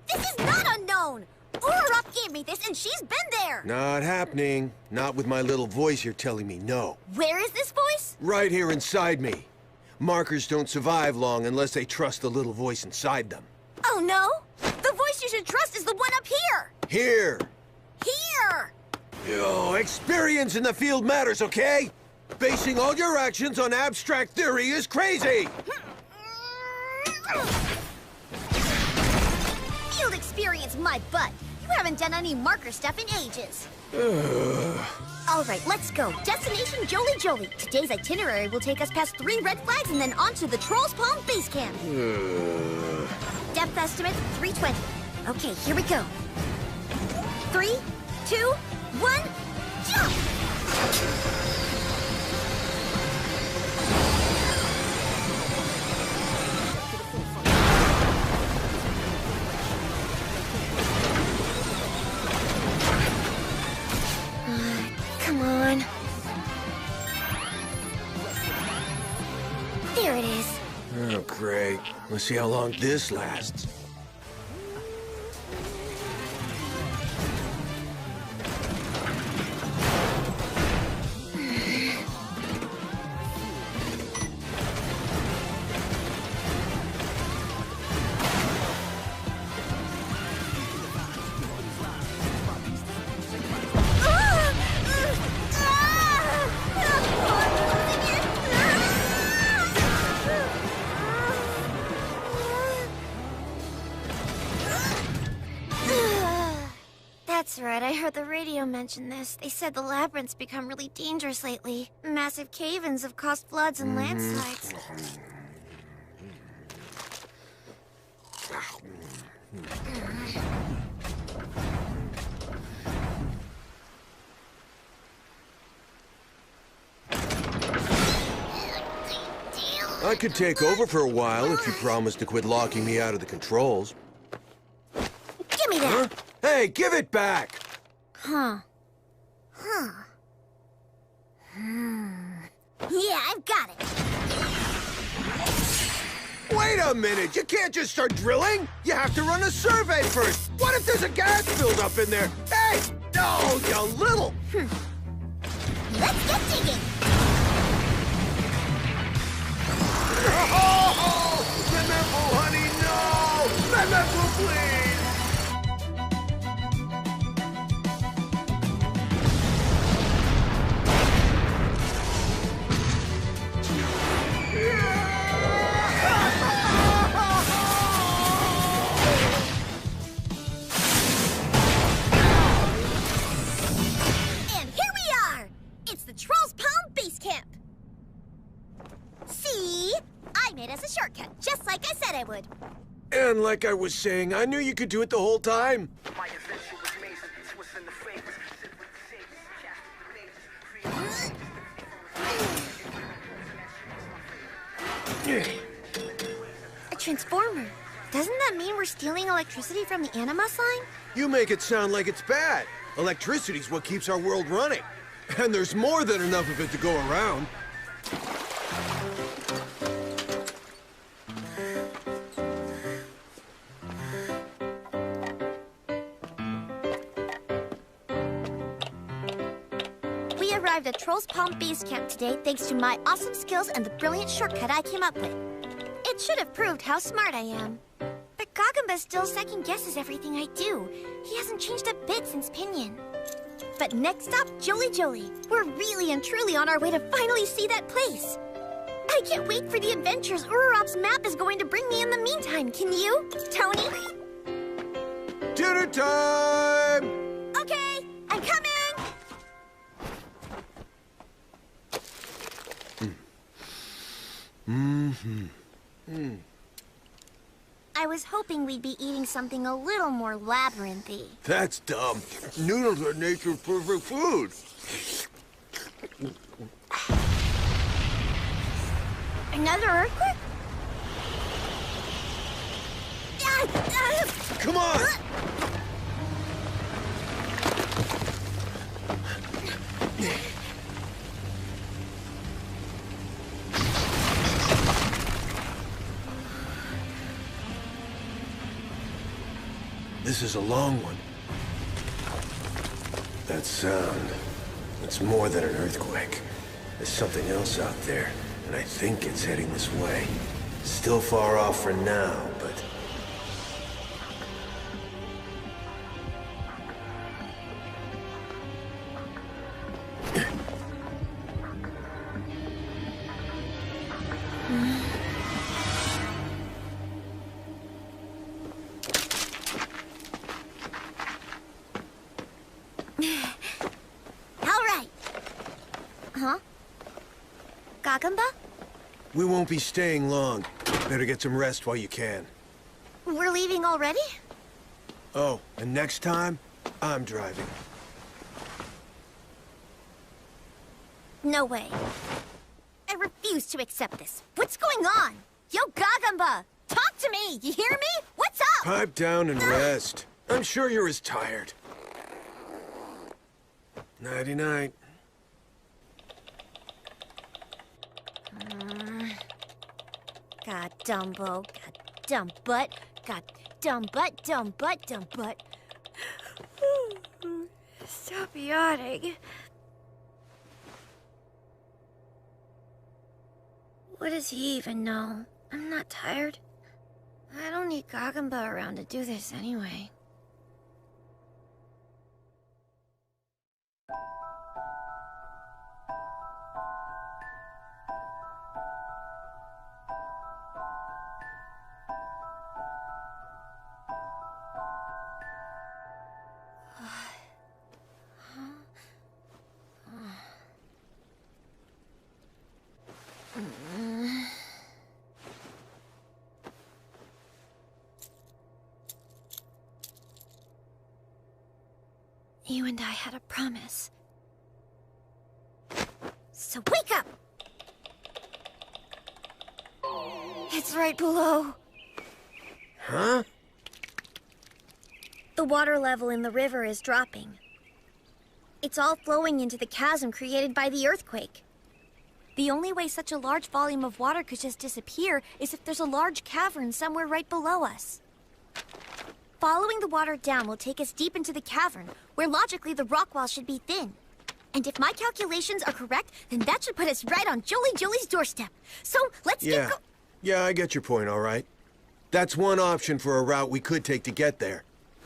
This is not unknown! Urarop gave me this, and she's been there! Not happening. Not with my little voice you're telling me no. Where is this voice? Right here inside me. Markers don't survive long unless they trust the little voice inside them. Oh, no? The voice you should trust is the one up here! Here! Here! Yo, experience in the field matters, okay? Basing all your actions on abstract theory is crazy! Field experience, my butt! You haven't done any marker stuff in ages. All right, let's go. Destination Jolie. Today's itinerary will take us past 3 red flags and then on to the Troll's Palm base camp. Depth estimate, 320. Okay, here we go. 3, 2, 1, jump! Come on. There it is. Oh, great. Let's see how long this lasts. That's right, I heard the radio mention this. They said the labyrinth's become really dangerous lately. Massive cave-ins have caused floods and landslides. I could take over for a while if you promise to quit locking me out of the controls. Give me that! Huh? Hey, give it back! Yeah, I've got it. Wait a minute! You can't just start drilling! You have to run a survey first! What if there's a gas buildup in there? Hey! No, you little... Let's get digging! Oh! Memempu, honey, no! Memempu, please! And here we are! It's the Troll's Palm base camp! See? I made us a shortcut, just like I said I would. And like I was saying, I knew you could do it the whole time. A transformer. Doesn't that mean we're stealing electricity from the Animus line? You make it sound like it's bad. Electricity's what keeps our world running. And there's more than enough of it to go around. We arrived at Troll's Palm base camp today thanks to my awesome skills and the brilliant shortcut I came up with. It's That should have proved how smart I am. But Gagamba still second-guesses everything I do. He hasn't changed a bit since Pinion. But next stop, Jolly Jolly. We're really and truly on our way to finally see that place. I can't wait for the adventures Ururop's map is going to bring me in the meantime. Can you, Tony? Dinner time! Okay, I'm coming! I was hoping we'd be eating something a little more labyrinthy. That's dumb. Noodles are nature's perfect food. Another earthquake? Come on! This is a long one. That sound, it's more than an earthquake. There's something else out there, and I think it's heading this way. Still far off for now, but... Gagamba? We won't be staying long. Better get some rest while you can. We're leaving already? Oh, and next time, I'm driving. No way. I refuse to accept this. What's going on? Yo, Gagamba! Talk to me! You hear me? What's up? Pipe down and rest. I'm sure you're as tired. Nighty-night. God, Dumbo. God, dumb butt. God, dumb butt, dumb butt, dumb butt. Stop yawning. What does he even know? I'm not tired. I don't need Gagamba around to do this anyway. You and I had a promise. So wake up! It's right below. Huh? The water level in the river is dropping. It's all flowing into the chasm created by the earthquake. The only way such a large volume of water could just disappear is if there's a large cavern somewhere right below us. Following the water down will take us deep into the cavern, where logically the rock wall should be thin. And if my calculations are correct, then that should put us right on Jolly Jolly's doorstep. So let's get go- Yeah, I get your point, all right. That's one option for a route we could take to get there.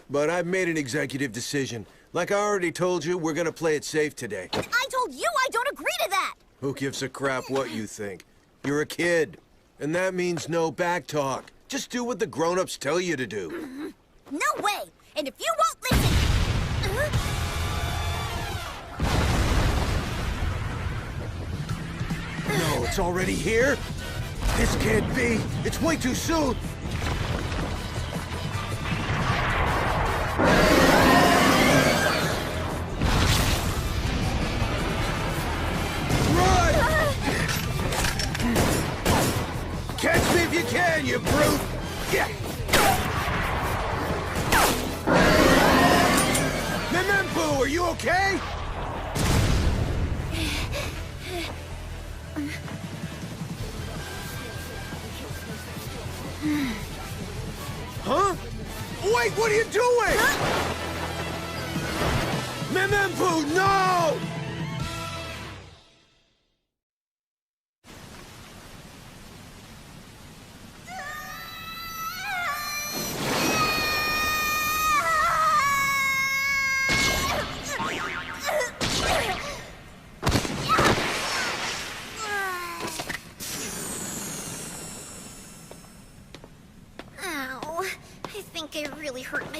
But I've made an executive decision. Like I already told you, we're gonna play it safe today. I told you I don't agree to that! Who gives a crap what you think? You're a kid. And that means no back talk. Just do what the grown-ups tell you to do. No way! And if you won't listen... No, it's already here? This can't be. It's way too soon. Run! Catch me if you can, you brute! Yeah. Memempu, are you okay? Huh? Wait, what are you doing? Memempu, no!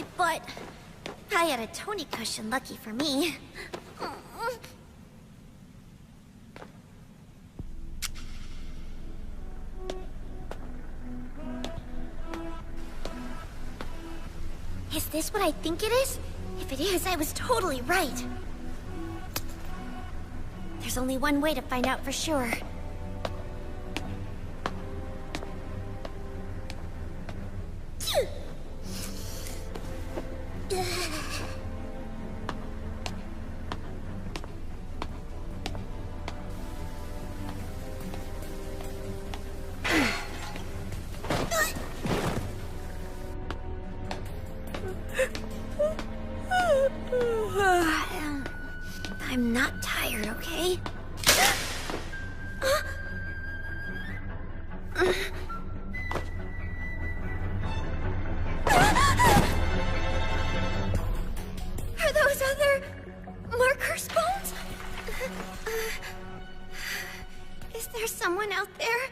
my butt. I had a Tony cushion, lucky for me. Is this what I think it is? If it is, I was totally right. There's only one way to find out for sure. I'm not tired, okay? Are those other marker bones? Is there someone out there?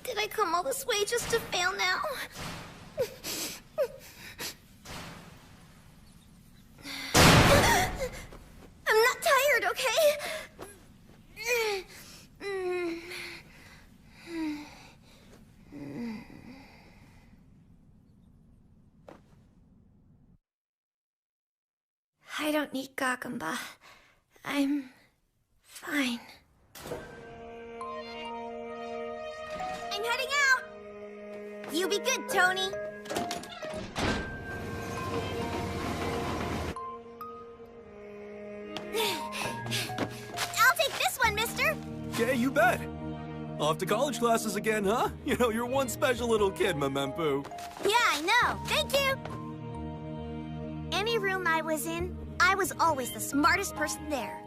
Did I come all this way just to fail now? I'm not tired, okay? I don't need Gagamba. I'm fine. I'm heading out! You be good, Tony. I'll take this one, mister. Yeah, you bet. Off to college classes again, huh? You know, you're one special little kid, Memempu. Yeah, I know. Thank you. Any room I was in, I was always the smartest person there.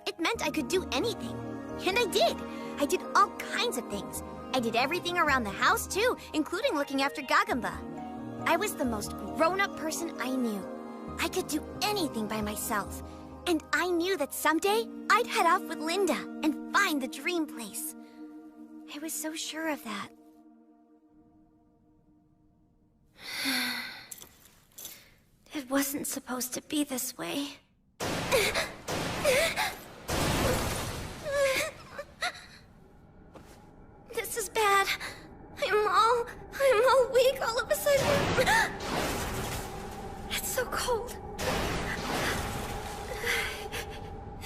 It meant I could do anything. And I did. I did all kinds of things. I did everything around the house, too, including looking after Gagamba. I was the most grown-up person I knew. I could do anything by myself. And I knew that someday I'd head off with Linda and find the dream place. I was so sure of that. It wasn't supposed to be this way. This is bad. I'm all weak all of a sudden. It's so cold.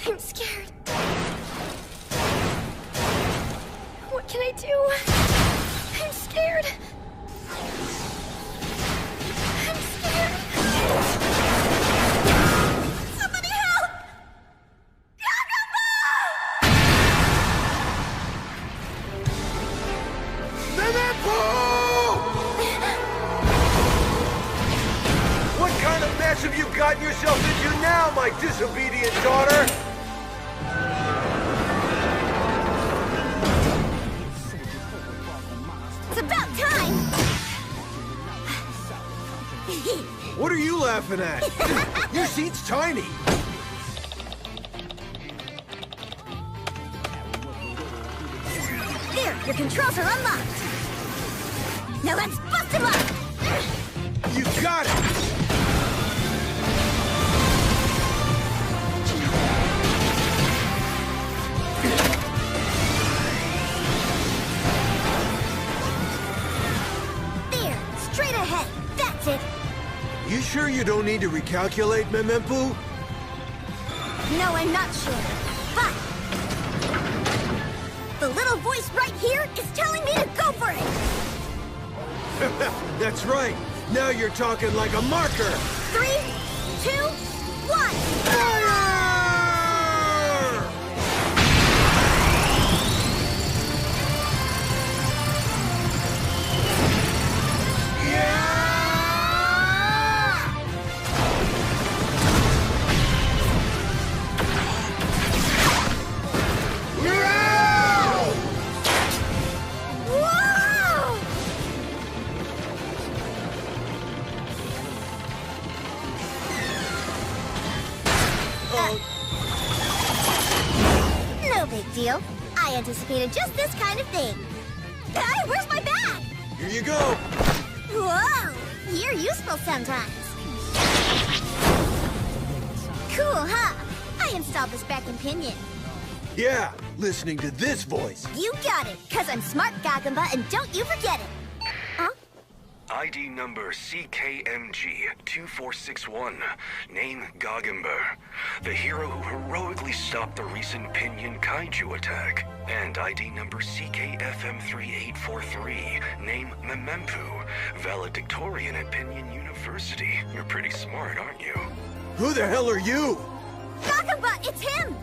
I'm scared. What can I do? I'm scared. I'm scared. Somebody help! What kind of mess have you gotten yourself into now, my disobedient daughter? It's about time! What are you laughing at? Your seat's tiny. There, your controls are unlocked. Now let's bust him up! You got it! There, straight ahead. That's it. You sure you don't need to recalculate, Memempu? No, I'm not sure. But the little voice right here is telling me to go for it. That's right. Now you're talking like a marker. 3, 2, 1. Fire! No big deal. I anticipated just this kind of thing. Hey, where's my bag? Here you go. Whoa! You're useful sometimes. Cool, huh? I installed this back in Pinion. Yeah, listening to this voice. You got it, because I'm smart, Gagamba, and don't you forget it. Huh? ID number CKMG-2461. Name Gaggenber. The hero who heroically stopped the recent Pinion Kaiju attack. And ID number CKFM3843. Name Memempu. Valedictorian at Pinion University. You're pretty smart, aren't you? Who the hell are you? Gagamba, it's him!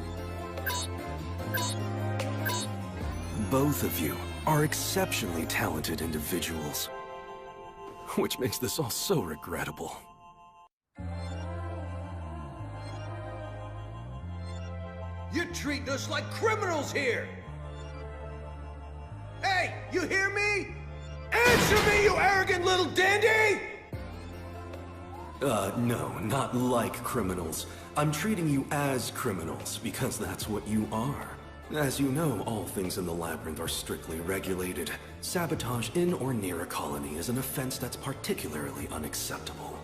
Both of you are exceptionally talented individuals. Which makes this all so regrettable. You're treating us like criminals here! Hey, you hear me? Answer me, you arrogant little dandy! No, not like criminals. I'm treating you as criminals, because that's what you are. As you know, all things in the labyrinth are strictly regulated. Sabotage in or near a colony is an offense that's particularly unacceptable.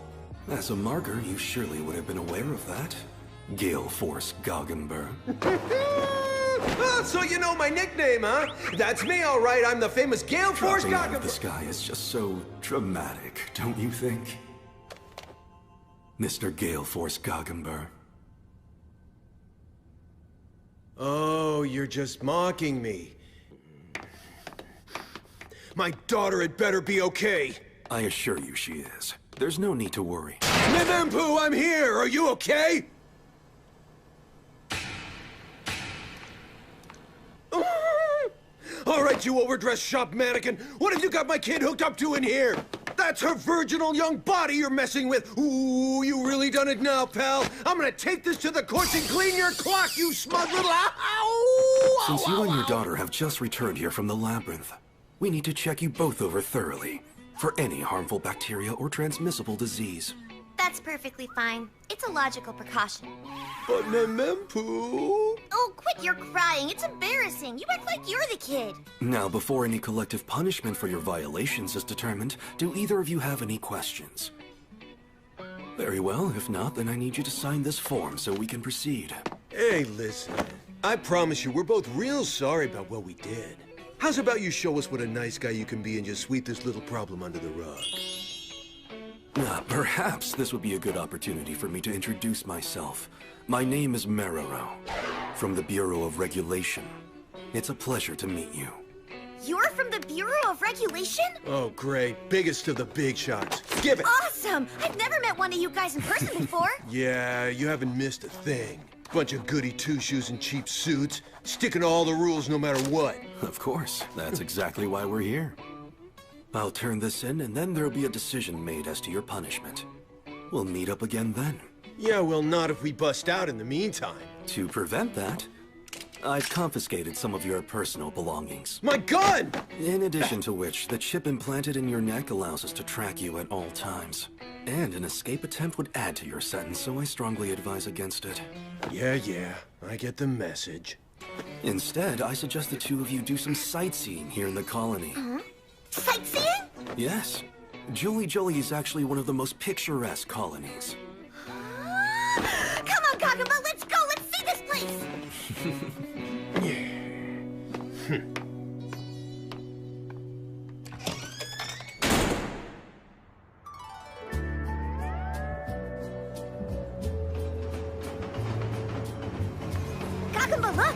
As a marker, you surely would have been aware of that. Gale Force Gaggenber. Oh, so you know my nickname, huh? That's me, all right. I'm the famous Gale Force Dropping out of Gaggenber. the sky is just so dramatic, don't you think? Mr. Gale Force Gaggenber. Oh, you're just mocking me. My daughter had better be okay. I assure you she is. There's no need to worry. Memempu, I'm here! Are you okay? All right, you overdressed shop mannequin. What have you got my kid hooked up to in here? That's her virginal young body you're messing with. Ooh, you really done it now, pal. I'm gonna take this to the courts and clean your clock, you smug little... Ow! Since you and your daughter have just returned here from the labyrinth, we need to check you both over thoroughly for any harmful bacteria or transmissible disease. That's perfectly fine. It's a logical precaution. But Memempu... Oh, quit your crying. It's embarrassing. You act like you're the kid. Now, before any collective punishment for your violations is determined, do either of you have any questions? Very well. If not, then I need you to sign this form so we can proceed. Hey, listen. I promise you, we're both real sorry about what we did. How's about you show us what a nice guy you can be and just sweep this little problem under the rug? Perhaps this would be a good opportunity for me to introduce myself. My name is Marrow, from the Bureau of Regulation. It's a pleasure to meet you. You're from the Bureau of Regulation? Oh, great. Biggest of the big shots. Give it! Awesome! I've never met one of you guys in person before. Yeah, you haven't missed a thing. Bunch of goody two-shoes and cheap suits, sticking to all the rules no matter what. Of course. That's exactly why we're here. I'll turn this in, and then there'll be a decision made as to your punishment. We'll meet up again then. Yeah, well, not if we bust out in the meantime. To prevent that, I've confiscated some of your personal belongings. My gun! In addition to which, the chip implanted in your neck allows us to track you at all times. And an escape attempt would add to your sentence, so I strongly advise against it. Yeah, I get the message. Instead, I suggest the two of you do some sightseeing here in the colony. Sightseeing? Yes. Jolly is actually one of the most picturesque colonies. Come on, Kaguma, let's go! Let's see this place! Kaguma, look!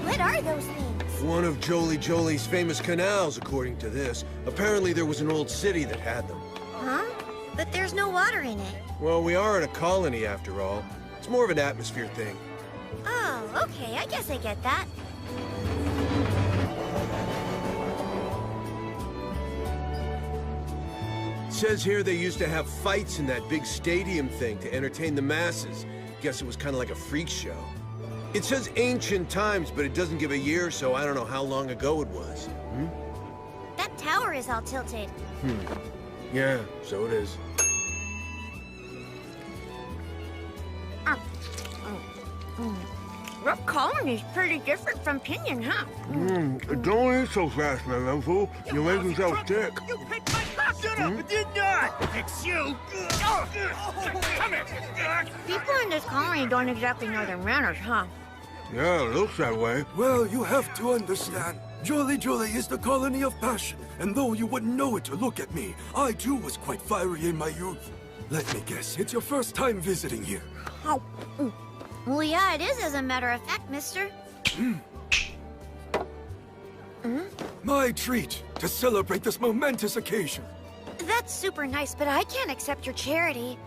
What are those things? One of Jolly's famous canals, according to this. Apparently there was an old city that had them. Huh? But there's no water in it. Well, we are in a colony after all. It's more of an atmosphere thing. Oh, okay, I guess I get that. Says here they used to have fights in that big stadium thing to entertain the masses. Guess it was kind of like a freak show. It says ancient times, but it doesn't give a year, so I don't know how long ago it was. That tower is all tilted. Yeah, so it is. Rough colony's pretty different from Pinyon, huh? Don't eat so fast, my young fool. You'll make yourself sick. You picked my pocket up, it did not! It's you! Come here! People in this colony don't exactly know their manners, huh? Yeah, it looks that way. Well, you have to understand. Jolly is the colony of passion, and though you wouldn't know it to look at me, I too was quite fiery in my youth. Let me guess, it's your first time visiting here. Oh. Well, yeah, it is, as a matter of fact, mister. My treat to celebrate this momentous occasion. That's super nice, but I can't accept your charity.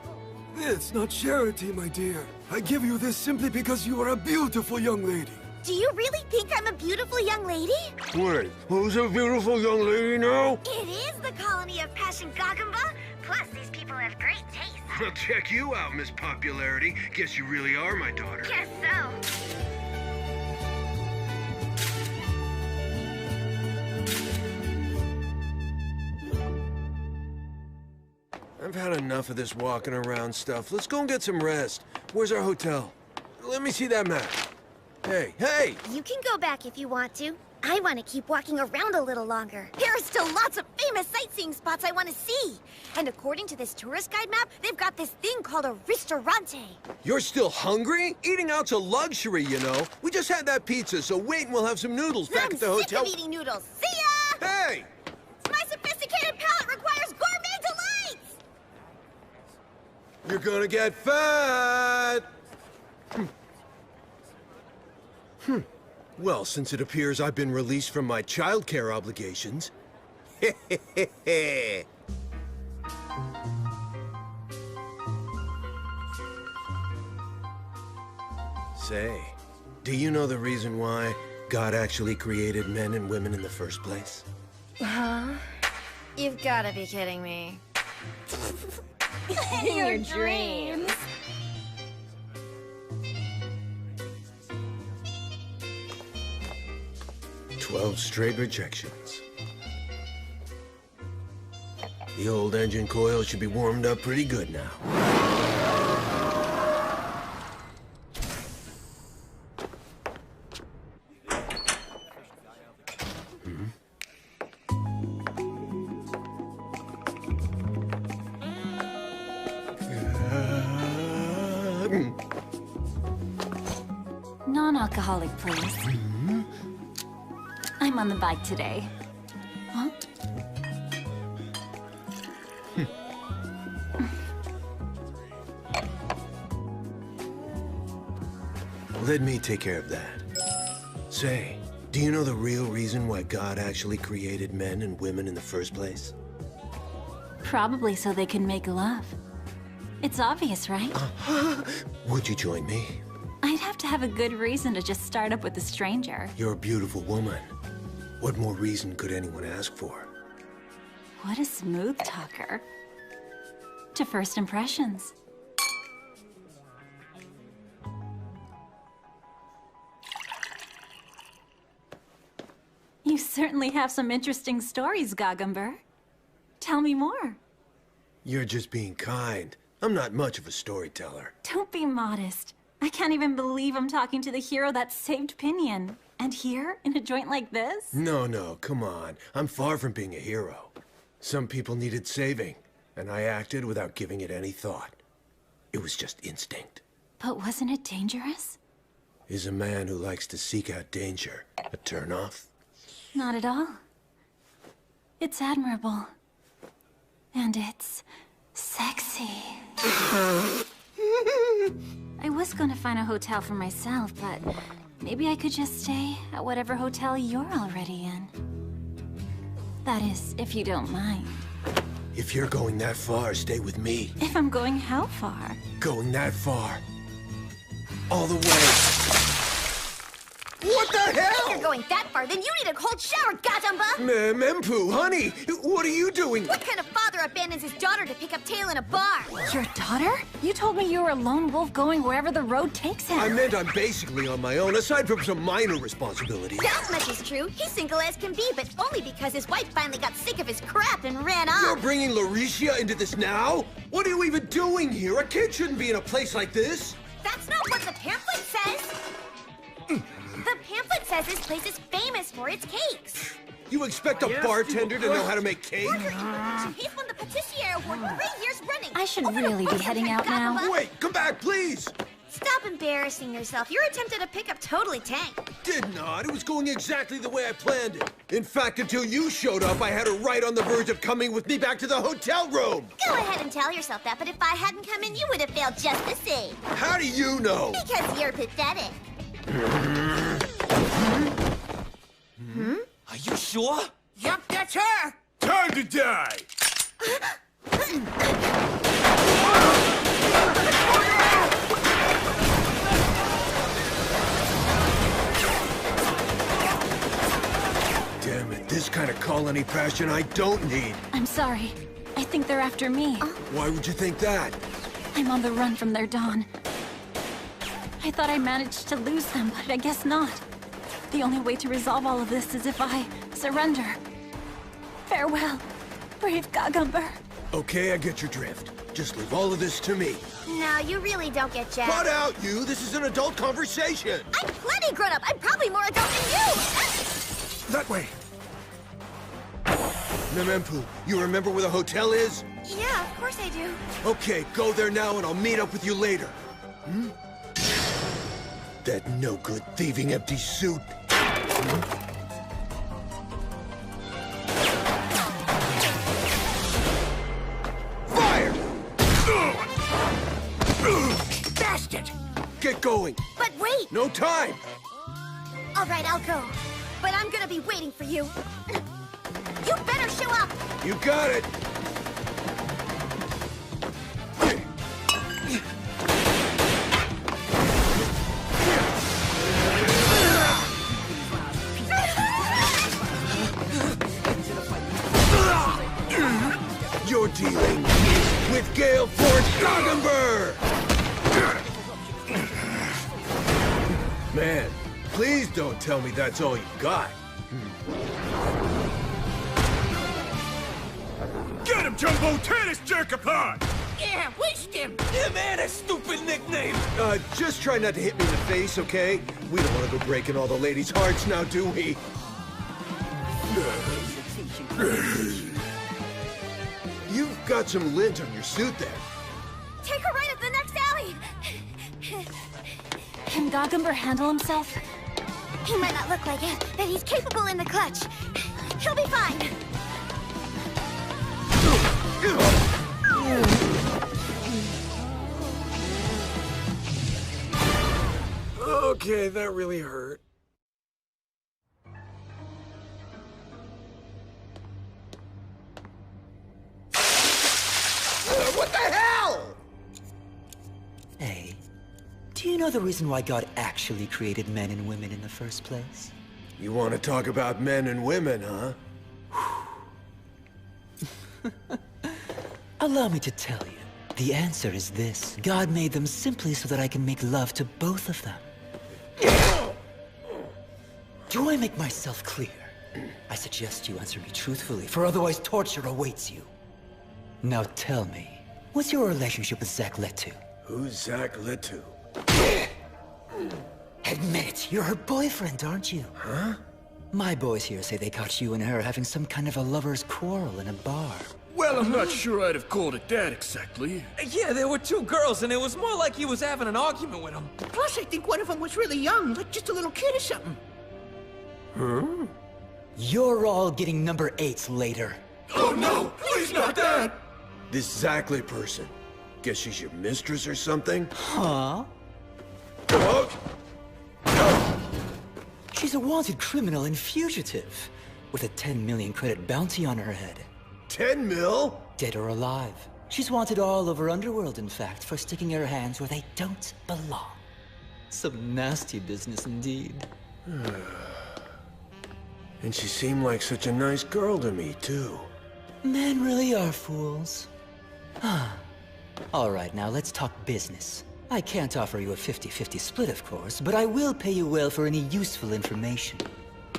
It's not charity, my dear. I give you this simply because you are a beautiful young lady. Do you really think I'm a beautiful young lady? Wait, who's a beautiful young lady now? It is the colony of Passion Gagamba. Plus, these people have great taste. Well, check you out, Miss Popularity. Guess you really are my daughter. Guess so. I've had enough of this walking around stuff. Let's go and get some rest. Where's our hotel? Let me see that map. Hey! You can go back if you want to. I want to keep walking around a little longer. There are still lots of famous sightseeing spots I want to see. And according to this tourist guide map, they've got this thing called a ristorante. You're still hungry? Eating out's a luxury, you know. We just had that pizza, so wait and we'll have some noodles back at the hotel. I'm sick of eating noodles. See ya! Hey! My sophisticated palate requires gourmet delights! You're gonna get fat! Well, since it appears I've been released from my childcare obligations... Say, do you know the reason why God actually created men and women in the first place? Huh? You've got to be kidding me. In your dreams. 12 straight rejections. The old engine coil should be warmed up pretty good now. Non-alcoholic, please. I'm on the bike today. Huh? Let me take care of that. Say, do you know the real reason why God actually created men and women in the first place? Probably so they can make love. It's obvious, right? Would you join me? I'd have to have a good reason to just start up with a stranger. You're a beautiful woman. What more reason could anyone ask for? What a smooth talker. To first impressions. You certainly have some interesting stories, Gagumber. Tell me more. You're just being kind. I'm not much of a storyteller. Don't be modest. I can't even believe I'm talking to the hero that saved Pinion. And here, in a joint like this? No, come on. I'm far from being a hero. Some people needed saving, and I acted without giving it any thought. It was just instinct. But wasn't it dangerous? Is a man who likes to seek out danger a turnoff? Not at all. It's admirable. And it's sexy. I was gonna find a hotel for myself, but maybe I could just stay at whatever hotel you're already in. That is, if you don't mind. If you're going that far, stay with me. If I'm going how far? Going that far. All the way. What the hell? If you're going that far, then you need a cold shower, Gadamba! Mempu, honey, what are you doing? What kind of father abandons his daughter to pick up tail in a bar? Your daughter? You told me you were a lone wolf going wherever the road takes him. I meant I'm basically on my own, aside from some minor responsibilities. That much is true. He's single as can be, but only because his wife finally got sick of his crap and ran off. You're bringing Lauricia into this now? What are you even doing here? A kid shouldn't be in a place like this. That's not what the pamphlet says. The pamphlet says this place is famous for its cakes. You expect a bartender to know how to make cake? He's won the Patissier Award 3 years running. I should really be heading out now. Wait, come back, please! Stop embarrassing yourself. Your attempt at a pickup totally tanked. Did not. It was going exactly the way I planned it. In fact, until you showed up, I had her right on the verge of coming with me back to the hotel room. Go ahead and tell yourself that, but if I hadn't come in, you would have failed just the same. How do you know? Because you're pathetic. Are you sure? Yup, that's her! Time to die! Damn it, this kind of colony passion I don't need. I'm sorry. I think they're after me. Why would you think that? I'm on the run from their dawn. I thought I managed to lose them, but I guess not. The only way to resolve all of this is if I surrender. Farewell, brave Gagumber. Okay, I get your drift. Just leave all of this to me. No, you really don't get jacked. Cut out, you! This is an adult conversation! I'm plenty grown up. I'm probably more adult than you! That way! Mempu, you remember where the hotel is? Yeah, of course I do. Okay, go there now and I'll meet up with you later. That no-good thieving empty suit. Fire! Bastard! Get going! But wait! No time! All right, I'll go. But I'm gonna be waiting for you. You better show up! You got it! You're dealing with Gale Force Gagumber! Man, please don't tell me that's all you got. Get him, Jumbo! Tennis jerk apart! Yeah, whisked him! Yeah, man, a stupid nickname! Just try not to hit me in the face, okay? We don't want to go breaking all the ladies' hearts now, do we? You've got some lint on your suit there. Take her right up the next alley! Can Gagumber handle himself? He might not look like it, but he's capable in the clutch. He'll be fine. Okay, that really hurt. What the hell? Hey, do you know the reason why God actually created men and women in the first place? You want to talk about men and women, huh? Allow me to tell you. The answer is this. God made them simply so that I can make love to both of them. Do I make myself clear? I suggest you answer me truthfully, for otherwise torture awaits you. Now tell me, what's your relationship with Zach Letu? Who's Zach Letu? Admit it, you're her boyfriend, aren't you? Huh? My boys here say they caught you and her having some kind of a lover's quarrel in a bar. Well, I'm not sure I'd have called it that exactly. Yeah, there were two girls, and it was more like he was having an argument with them. Plus, I think one of them was really young, like just a little kid or something. Huh? You're all getting number 8s later. Oh no! Please not that! This Zackley person. Guess she's your mistress or something? Huh? She's a wanted criminal and fugitive, with a 10 million credit bounty on her head. 10 mil? Dead or alive. She's wanted all over Underworld, in fact, for sticking her hands where they don't belong. Some nasty business indeed. And she seemed like such a nice girl to me, too. Men really are fools. All right, now let's talk business. I can't offer you a 50-50 split, of course, but I will pay you well for any useful information.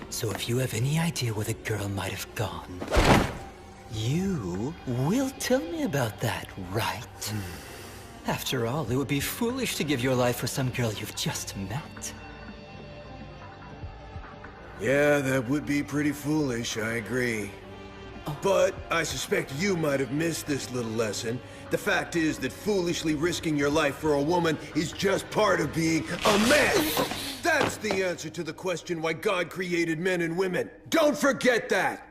So if you have any idea where the girl might have gone, you will tell me about that, right? After all, it would be foolish to give your life for some girl you've just met. Yeah, that would be pretty foolish, I agree. But I suspect you might have missed this little lesson. The fact is that foolishly risking your life for a woman is just part of being a man. That's the answer to the question why God created men and women. Don't forget that!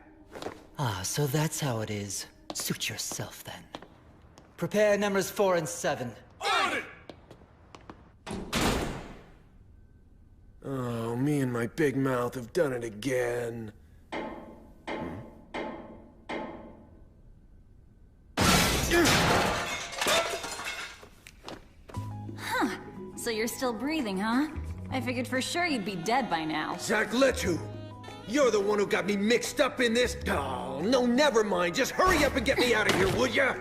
Ah, so that's how it is. Suit yourself, then. Prepare numbers 4 and 7. On it! Oh, me and my big mouth have done it again. Huh. So you're still breathing, huh? I figured for sure you'd be dead by now. Zackley, you're the one who got me mixed up in this. Oh, no, never mind. Just hurry up and get me out of here, would ya?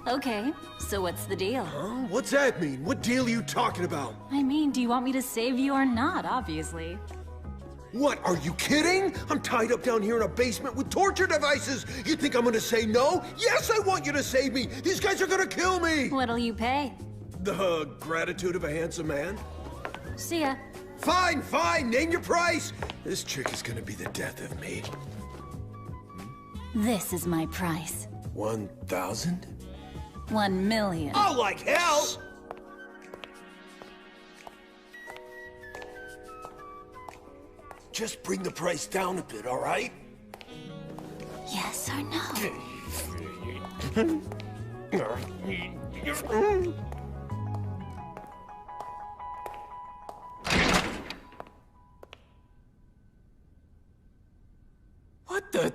Okay, so what's the deal? Huh? What's that mean? What deal are you talking about? I mean, do you want me to save you or not, obviously? What, are you kidding? I'm tied up down here in a basement with torture devices. You think I'm gonna say no? Yes, I want you to save me. These guys are gonna kill me. What'll you pay? The gratitude of a handsome man. See ya. Fine, fine, name your price. This chick is gonna be the death of me. This is my price. 1,000? 1 million. Oh, like hell! Just bring the price down a bit, all right? Yes or no? What the?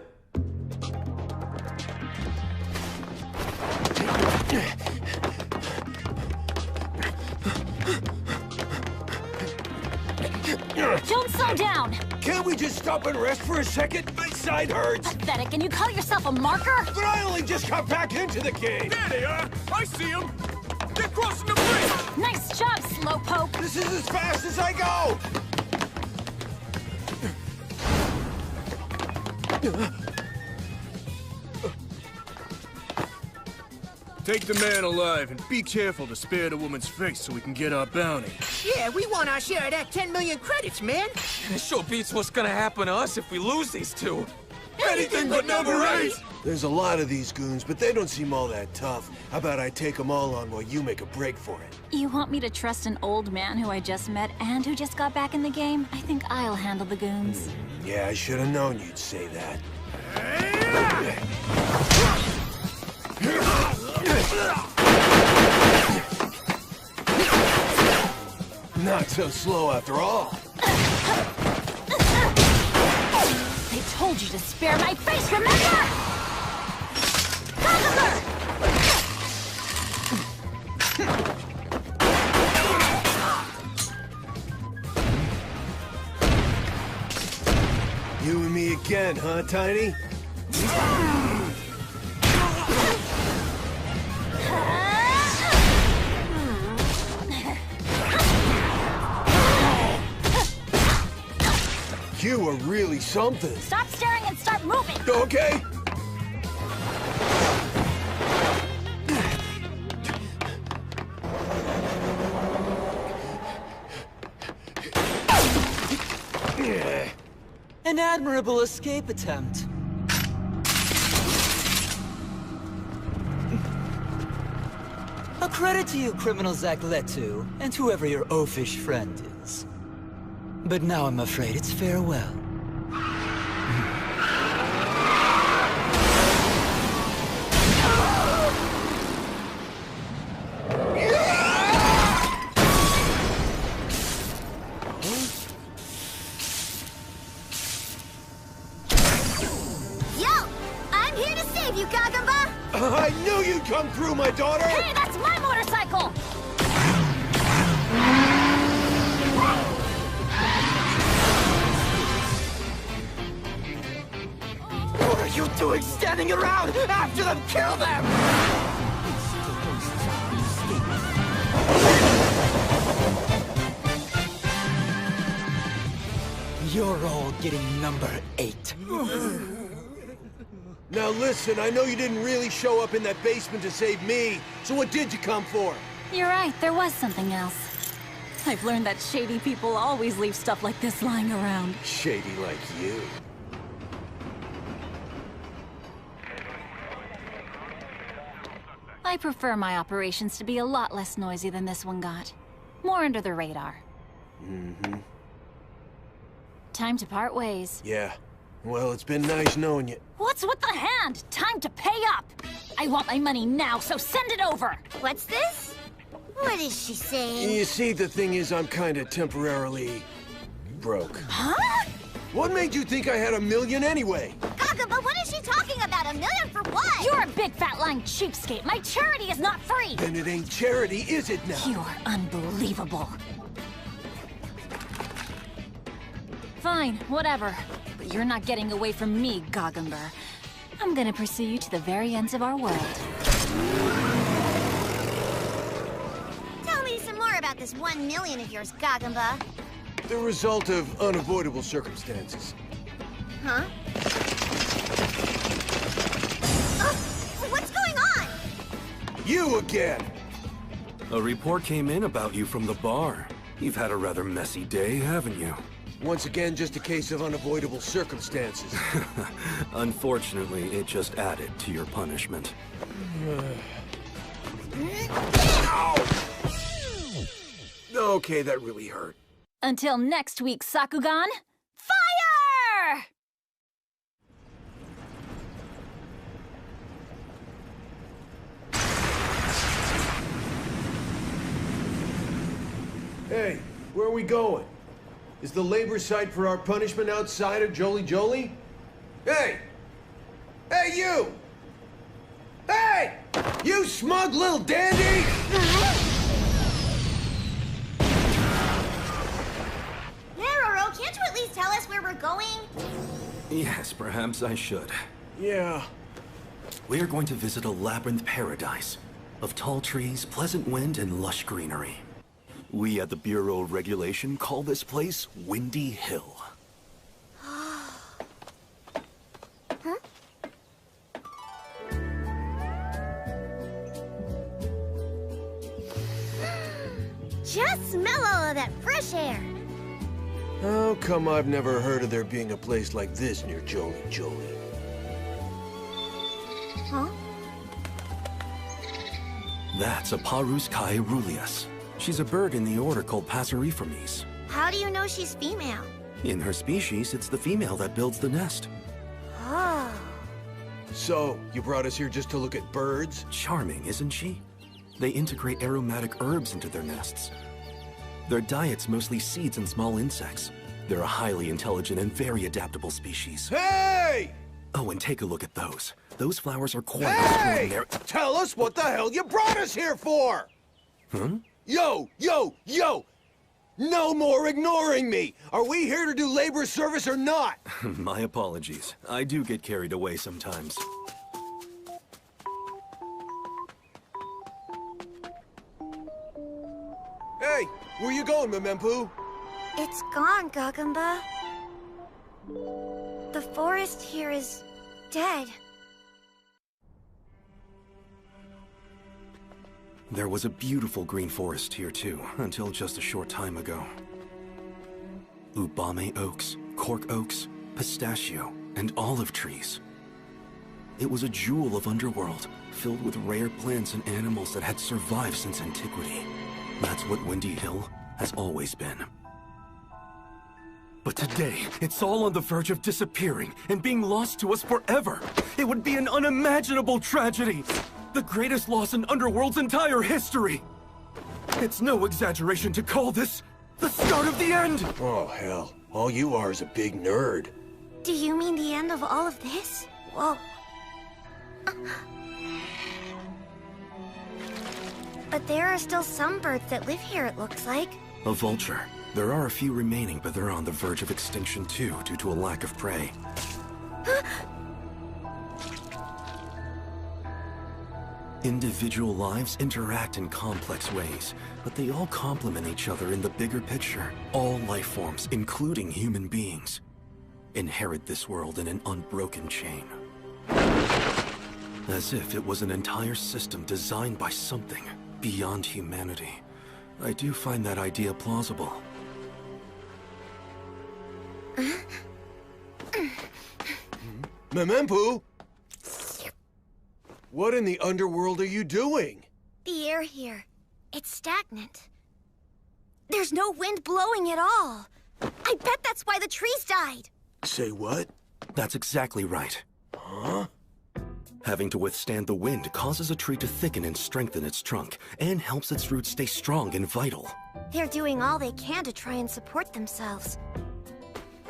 Don't slow down! Can't we just stop and rest for a second? My side hurts. Pathetic, and you call yourself a marker? But I only just got back into the game. There they are! I see them! They're crossing the bridge! Nice job, slowpoke! This is as fast as I go! Take the man alive and be careful to spare the woman's face so we can get our bounty. Yeah, we want our share of that 10 million credits, man. It sure beats what's gonna happen to us if we lose these two. Anything but number 8! There's a lot of these goons, but they don't seem all that tough. How about I take them all on while you make a break for it? You want me to trust an old man who I just met and who just got back in the game? I think I'll handle the goons. Yeah, I should have known you'd say that. Not so slow after all. They told you to spare my face, remember? You and me again, huh, Tiny? You are really something. Stop staring and start moving! Okay. An admirable escape attempt. A credit to you, Criminal Zakletu, and whoever your oafish friend is. But now I'm afraid it's farewell. I knew you'd come through, my daughter! Hey, that's my motorcycle! What are you doing standing around? After them, kill them! You're all getting number 8. Now listen, I know you didn't really show up in that basement to save me, so what did you come for? You're right, there was something else. I've learned that shady people always leave stuff like this lying around. Shady like you. I prefer my operations to be a lot less noisy than this one got. More under the radar. Mm-hmm. Time to part ways. Yeah. Well, it's been nice knowing you. What's with the hand? Time to pay up! I want my money now, so send it over! What's this? What is she saying? You see, the thing is, I'm kinda temporarily... broke. Huh? What made you think I had $1 million anyway? Gagamba, what is she talking about? $1 million for what? You're a big fat lying cheapskate! My charity is not free! Then it ain't charity, is it now? You're unbelievable. Fine, whatever. But you're not getting away from me, Gagamba. I'm gonna pursue you to the very ends of our world. Tell me some more about this $1 million of yours, Gagamba. The result of unavoidable circumstances. Huh? What's going on? You again! A report came in about you from the bar. You've had a rather messy day, haven't you? Once again, just a case of unavoidable circumstances. Unfortunately, it just added to your punishment. Okay, that really hurt. Until next week, Sakugan, fire! Hey, where are we going? Is the labor site for our punishment outside of Jolie Jolie? Hey! Hey, you! Hey! You smug little dandy! Naroro, can't you at least tell us where we're going? Yes, perhaps I should. Yeah. We are going to visit a labyrinth paradise of tall trees, pleasant wind, and lush greenery. We at the Bureau of Regulation call this place Windy Hill. Huh? Just smell all of that fresh air. How come I've never heard of there being a place like this near Jolie Jolie? Huh? That's a Parus caeruleus. She's a bird in the order called Passeriformes. How do you know she's female? In her species, it's the female that builds the nest. Oh. So, you brought us here just to look at birds? Charming, isn't she? They integrate aromatic herbs into their nests. Their diet's mostly seeds and small insects. They're a highly intelligent and very adaptable species. Hey! Oh, and take a look at those. Those flowers are quite Hey! Tell us what the hell you brought us here for! Huh? Yo! Yo! Yo! No more ignoring me! Are we here to do labor service or not? My apologies. I do get carried away sometimes. Hey! Where you going, Memempu? It's gone, Gagamba. The forest here is dead. There was a beautiful green forest here too, until just a short time ago. Ubame oaks, cork oaks, pistachio, and olive trees. It was a jewel of underworld, filled with rare plants and animals that had survived since antiquity. That's what Windy Hill has always been. But today, it's all on the verge of disappearing and being lost to us forever. It would be an unimaginable tragedy. The greatest loss in Underworld's entire history. It's no exaggeration to call this the start of the end. Oh, hell. All you are is a big nerd. Do you mean the end of all of this? Whoa. But there are still some birds that live here, it looks like. A vulture. There are a few remaining, but they're on the verge of extinction too, due to a lack of prey. Individual lives interact in complex ways, but they all complement each other in the bigger picture. All life forms, including human beings, inherit this world in an unbroken chain. As if it was an entire system designed by something beyond humanity. I do find that idea plausible. Memempu? What in the underworld are you doing? The air here, it's stagnant. There's no wind blowing at all. I bet that's why the trees died. Say what? That's exactly right. Huh? Having to withstand the wind causes a tree to thicken and strengthen its trunk, and helps its roots stay strong and vital. They're doing all they can to try and support themselves.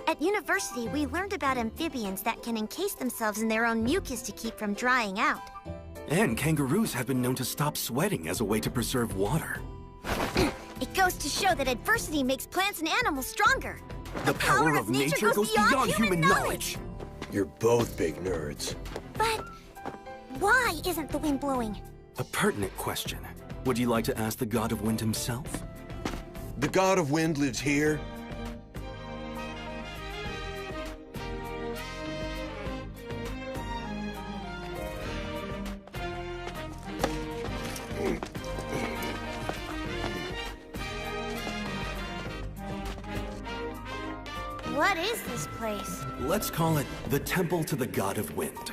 At university, we learned about amphibians that can encase themselves in their own mucus to keep from drying out. And kangaroos have been known to stop sweating as a way to preserve water. It goes to show that adversity makes plants and animals stronger. The power of nature goes beyond human knowledge. You're both big nerds. But why isn't the wind blowing? A pertinent question. Would you like to ask the God of Wind himself? The God of Wind lives here? What is this place? Let's call it the Temple to the God of Wind.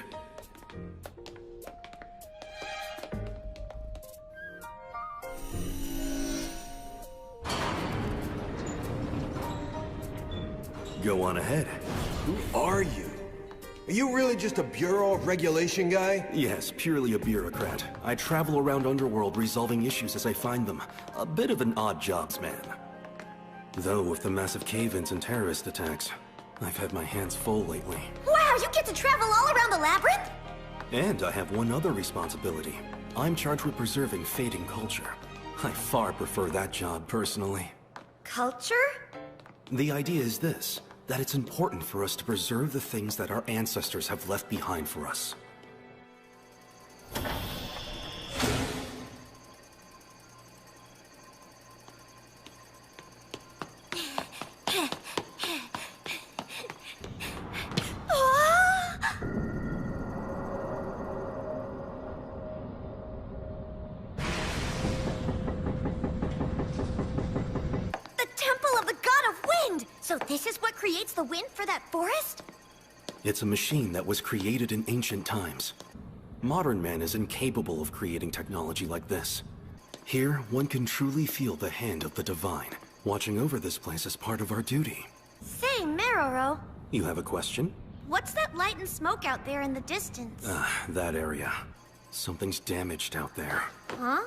Go on ahead. Who are you? Are you really just a Bureau of Regulation guy? Yes, purely a bureaucrat. I travel around Underworld resolving issues as I find them. A bit of an odd jobs man. Though with the massive cave-ins and terrorist attacks, I've had my hands full lately. Wow, you get to travel all around the labyrinth? And I have one other responsibility. I'm charged with preserving fading culture. I far prefer that job, personally. Culture? The idea is this, that it's important for us to preserve the things that our ancestors have left behind for us. So this is what creates the wind for that forest? It's a machine that was created in ancient times. Modern man is incapable of creating technology like this. Here, one can truly feel the hand of the divine. Watching over this place is part of our duty. Say, Maroro. You have a question? What's that light and smoke out there in the distance? That area. Something's damaged out there. Huh?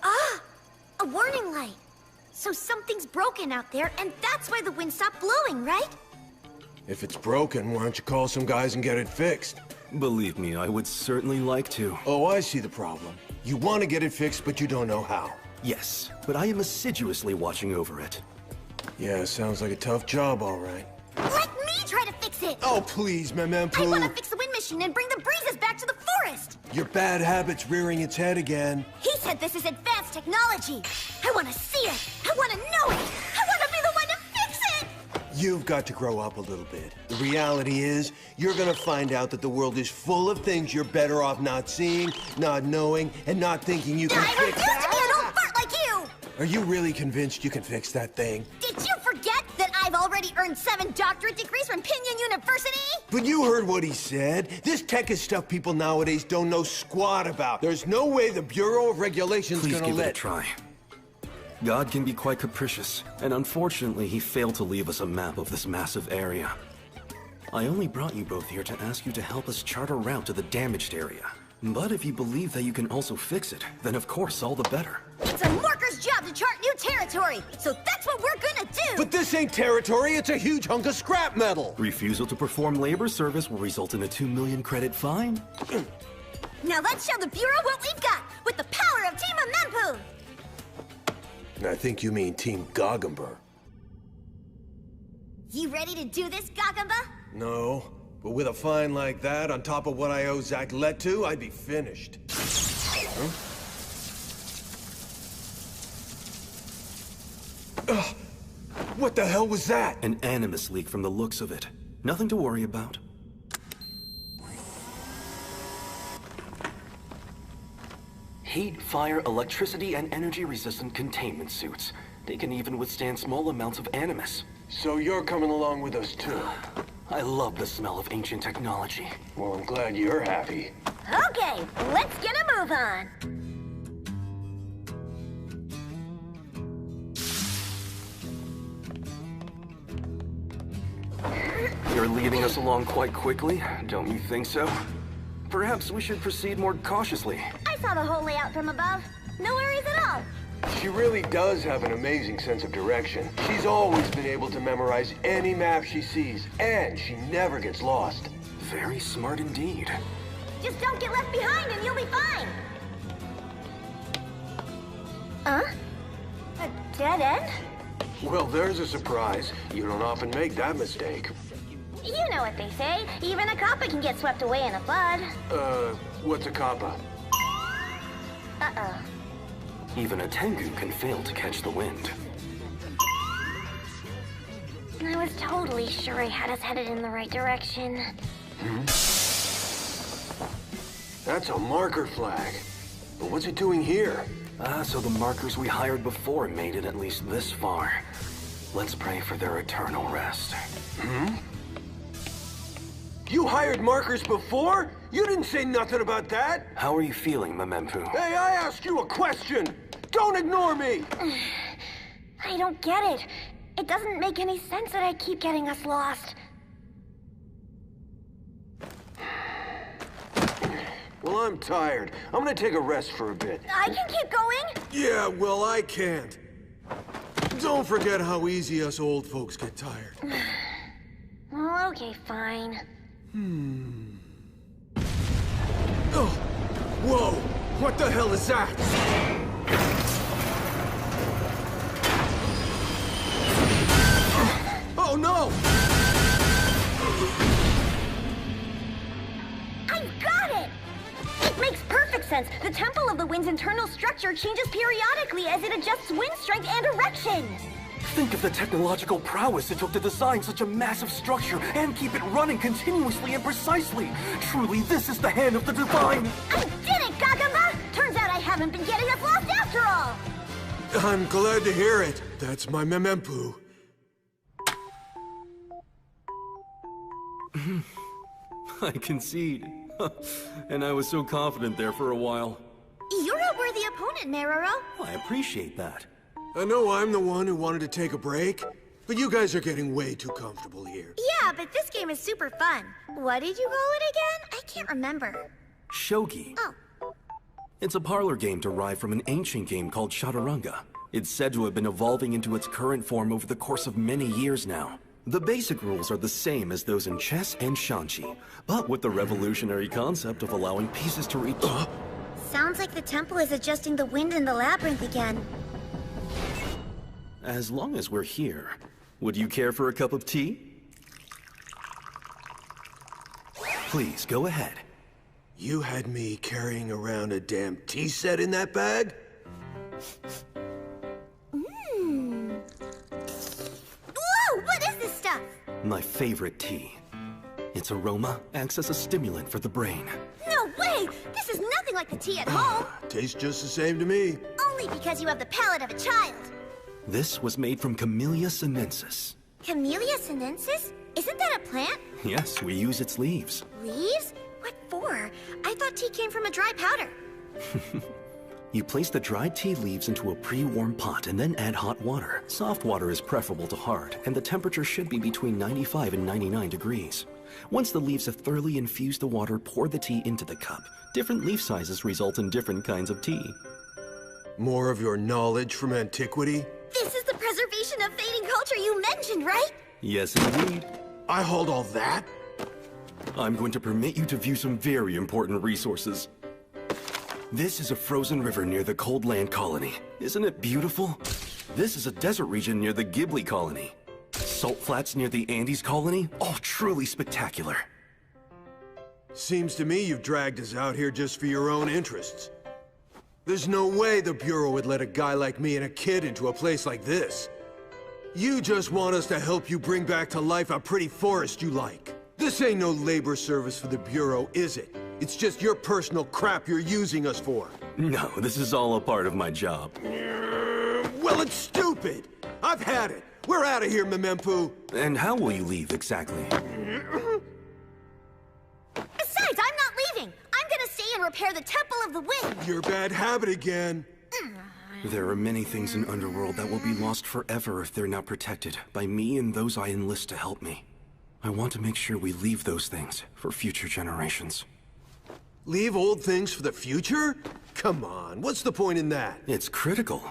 Ah! A warning light! So something's broken out there, and that's why the wind stopped blowing, right? If it's broken, why don't you call some guys and get it fixed? Believe me, I would certainly like to. Oh, I see the problem. You want to get it fixed, but you don't know how. Yes, but I am assiduously watching over it. Yeah, sounds like a tough job, all right. Let me try to fix it! Oh, please, Memempu. I want to fix the wind machine and bring the breezes back to the forest! Your bad habit's rearing its head again. He said this is advanced technology. I want to see it. I want to know it. I want to be the one to fix it! You've got to grow up a little bit. The reality is, you're gonna find out that the world is full of things you're better off not seeing, not knowing, and not thinking you can fix. I refuse to be an old fart like you! Are you really convinced you can fix that thing? Did you forget that I've already earned 7 doctorate degrees from Pinyin University? But you heard what he said. This tech is stuff people nowadays don't know squat about. There's no way the Bureau of Regulation's Please gonna give let... it a try. God can be quite capricious, and unfortunately he failed to leave us a map of this massive area. I only brought you both here to ask you to help us chart a route to the damaged area. But if you believe that you can also fix it, then of course all the better. It's a marker's job to chart new territory, so that's what we're gonna do! But this ain't territory, it's a huge hunk of scrap metal! Refusal to perform labor service will result in a 2 million credit fine. Now let's show the Bureau what we've got, with the power of Team Mempu! I think you mean Team Goggenburg. You ready to do this, Gagamba? No, but with a fine like that, on top of what I owe Zach Letu, I'd be finished. Huh? Ugh. What the hell was that? An animus leak from the looks of it. Nothing to worry about. Heat, fire, electricity, and energy-resistant containment suits. They can even withstand small amounts of animus. So you're coming along with us too? I love the smell of ancient technology. Well, I'm glad you're happy. Okay, let's get a move on! You're leading us along quite quickly, don't you think so? Perhaps we should proceed more cautiously. I saw the whole layout from above. No worries at all. She really does have an amazing sense of direction. She's always been able to memorize any map she sees, and she never gets lost. Very smart indeed. Just don't get left behind and you'll be fine. Huh? A dead end? Well, there's a surprise. You don't often make that mistake. You know what they say. Even a kappa can get swept away in a flood. What's a kappa? Uh-oh. Even a tengu can fail to catch the wind. I was totally sure I had us headed in the right direction. That's a marker flag. But what's it doing here? So the markers we hired before made it at least this far. Let's pray for their eternal rest. You hired markers before? You didn't say nothing about that! How are you feeling, Mempu? Hey, I asked you a question! Don't ignore me! I don't get it. It doesn't make any sense that I keep getting us lost. Well, I'm tired. I'm gonna take a rest for a bit. I can keep going? Yeah, well, I can't. Don't forget how easy us old folks get tired. Well, okay, fine. Oh! Whoa! What the hell is that? Oh no! I've got it! It makes perfect sense. The Temple of the Wind's internal structure changes periodically as it adjusts wind strength and direction. Think of the technological prowess it took to design such a massive structure and keep it running continuously and precisely. Truly, this is the hand of the divine. I did it, Gagamba! Turns out I haven't been getting us lost after all! I'm glad to hear it. That's my Mempu. I concede. And I was so confident there for a while. You're a worthy opponent, Maroro. I appreciate that. I know I'm the one who wanted to take a break, but you guys are getting way too comfortable here. Yeah, but this game is super fun. What did you call it again? I can't remember. Shogi. Oh. It's a parlor game derived from an ancient game called Chaturanga. It's said to have been evolving into its current form over the course of many years now. The basic rules are the same as those in chess and shanchi, but with the revolutionary concept of allowing pieces to reach... Sounds like the temple is adjusting the wind in the labyrinth again. As long as we're here, would you care for a cup of tea? Please, go ahead. You had me carrying around a damn tea set in that bag? Whoa, what is this stuff? My favorite tea. Its aroma acts as a stimulant for the brain. No way! This is nothing like the tea at home! Tastes just the same to me. Only because you have the palate of a child. This was made from Camellia sinensis. Camellia sinensis? Isn't that a plant? Yes, we use its leaves. Leaves? What for? I thought tea came from a dry powder. You place the dried tea leaves into a pre-warmed pot and then add hot water. Soft water is preferable to hard, and the temperature should be between 95 and 99 degrees. Once the leaves have thoroughly infused the water, pour the tea into the cup. Different leaf sizes result in different kinds of tea. More of your knowledge from antiquity? This is the preservation of fading culture you mentioned, right? Yes, indeed. I hold all that? I'm going to permit you to view some very important resources. This is a frozen river near the Cold Land Colony. Isn't it beautiful? This is a desert region near the Ghibli Colony. Salt flats near the Andes Colony? All truly spectacular. Seems to me you've dragged us out here just for your own interests. There's no way the Bureau would let a guy like me and a kid into a place like this. You just want us to help you bring back to life a pretty forest you like. This ain't no labor service for the Bureau, is it? It's just your personal crap you're using us for. No, this is all a part of my job. Well, it's stupid! I've had it! We're out of here, Memempu! And how will you leave, exactly? Besides, I'm not leaving! I'm gonna stay and repair the Temple of the Wind! Your bad habit again. There are many things in Underworld that will be lost forever if they're not protected by me and those I enlist to help me. I want to make sure we leave those things for future generations. Leave old things for the future? Come on, what's the point in that? It's critical.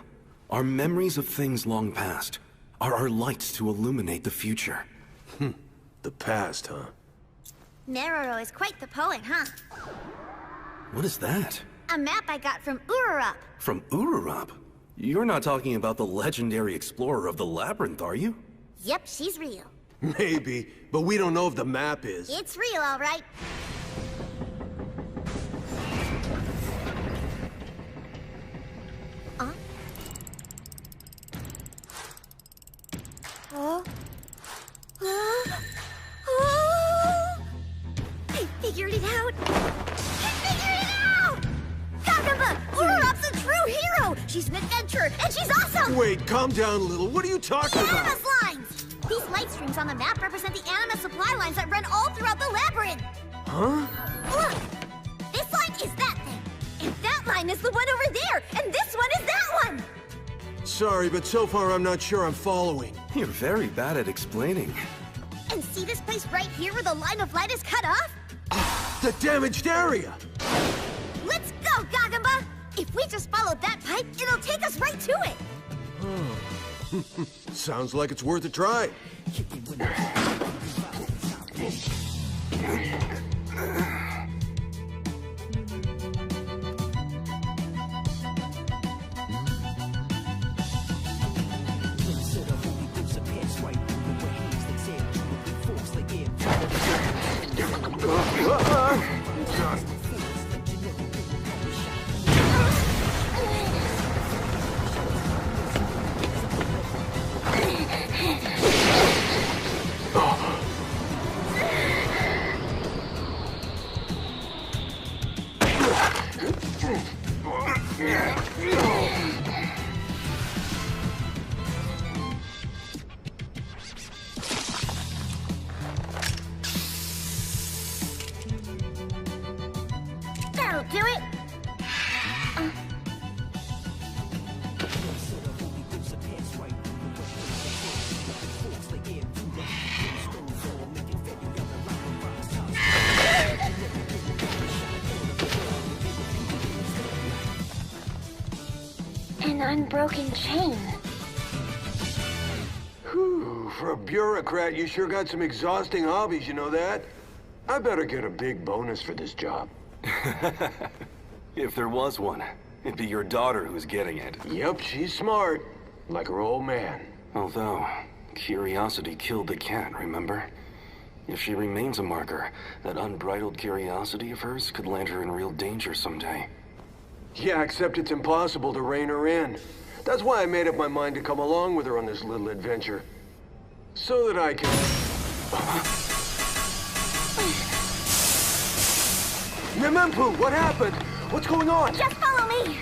Our memories of things long past are our lights to illuminate the future. The past, huh? Meroro is quite the poet, huh? What is that? A map I got from Urup. From Urup? You're not talking about the legendary explorer of the Labyrinth, are you? Yep, she's real. Maybe, but we don't know if the map is. It's real, all right. I figured it out! I figured it out! Sakaguna! Urup's a true hero! She's an adventurer, and she's awesome! Wait, calm down a little. What are you talking about? Animus lines! These light streams on the map represent the Animus supply lines that run all throughout the labyrinth! Huh? Look! This line is that thing! And that line is the one over there! And this one is that one! Sorry, but so far I'm not sure I'm following. You're very bad at explaining. And see this place right here where the line of light is cut off? The damaged area! Let's go, Gagamba! If we just follow that pipe, it'll take us right to it! Sounds like it's worth a try. That'll do it! An unbroken chain. Whew, for a bureaucrat, you sure got some exhausting hobbies, you know that? I better get a big bonus for this job. If there was one, it'd be your daughter who's getting it. Yep, she's smart. Like her old man. Although, curiosity killed the cat, remember? If she remains a marker, that unbridled curiosity of hers could land her in real danger someday. Yeah, except it's impossible to rein her in. That's why I made up my mind to come along with her on this little adventure. So that I can... Memempu, what happened? What's going on? Just follow me!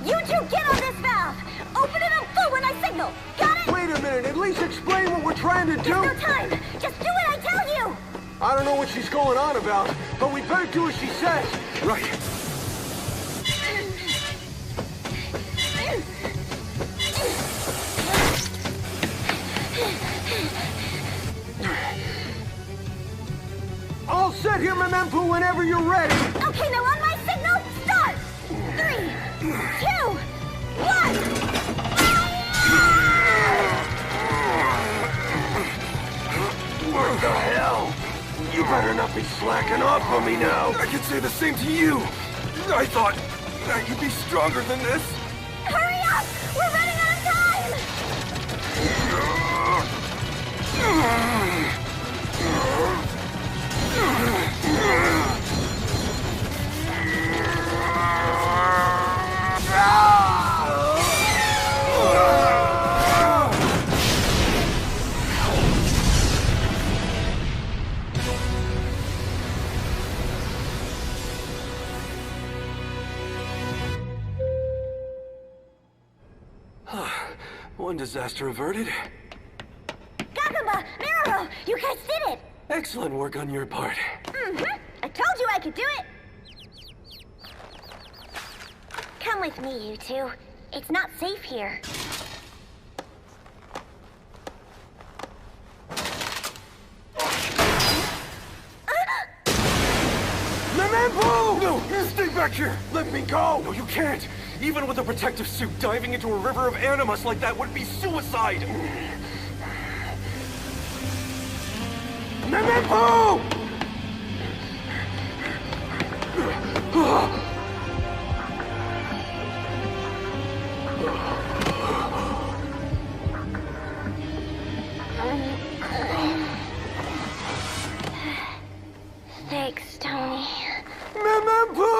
You two get on this valve! Open it up full when I signal! Got it? Wait a minute, at least explain what we're trying to do? There's no time! Just do what I tell you! I don't know what she's going on about, but we better do as she says. Right. All set here, Memempu, whenever you're ready. Okay, now on my signal, start! 3, 2, 1! What the hell? You better not be slacking off on me now. I can say the same to you. I thought I could be stronger than this. Hurry up! We're running out of One disaster averted. Gagamba! Miraro! You guys did it! Excellent work on your part. I told you I could do it! Come with me, you two. It's not safe here. Memempu! No! Stay back here! Let me go! No, you can't! Even with a protective suit, diving into a river of animus like that would be suicide! Memempu! Thanks, Tony. Memempu!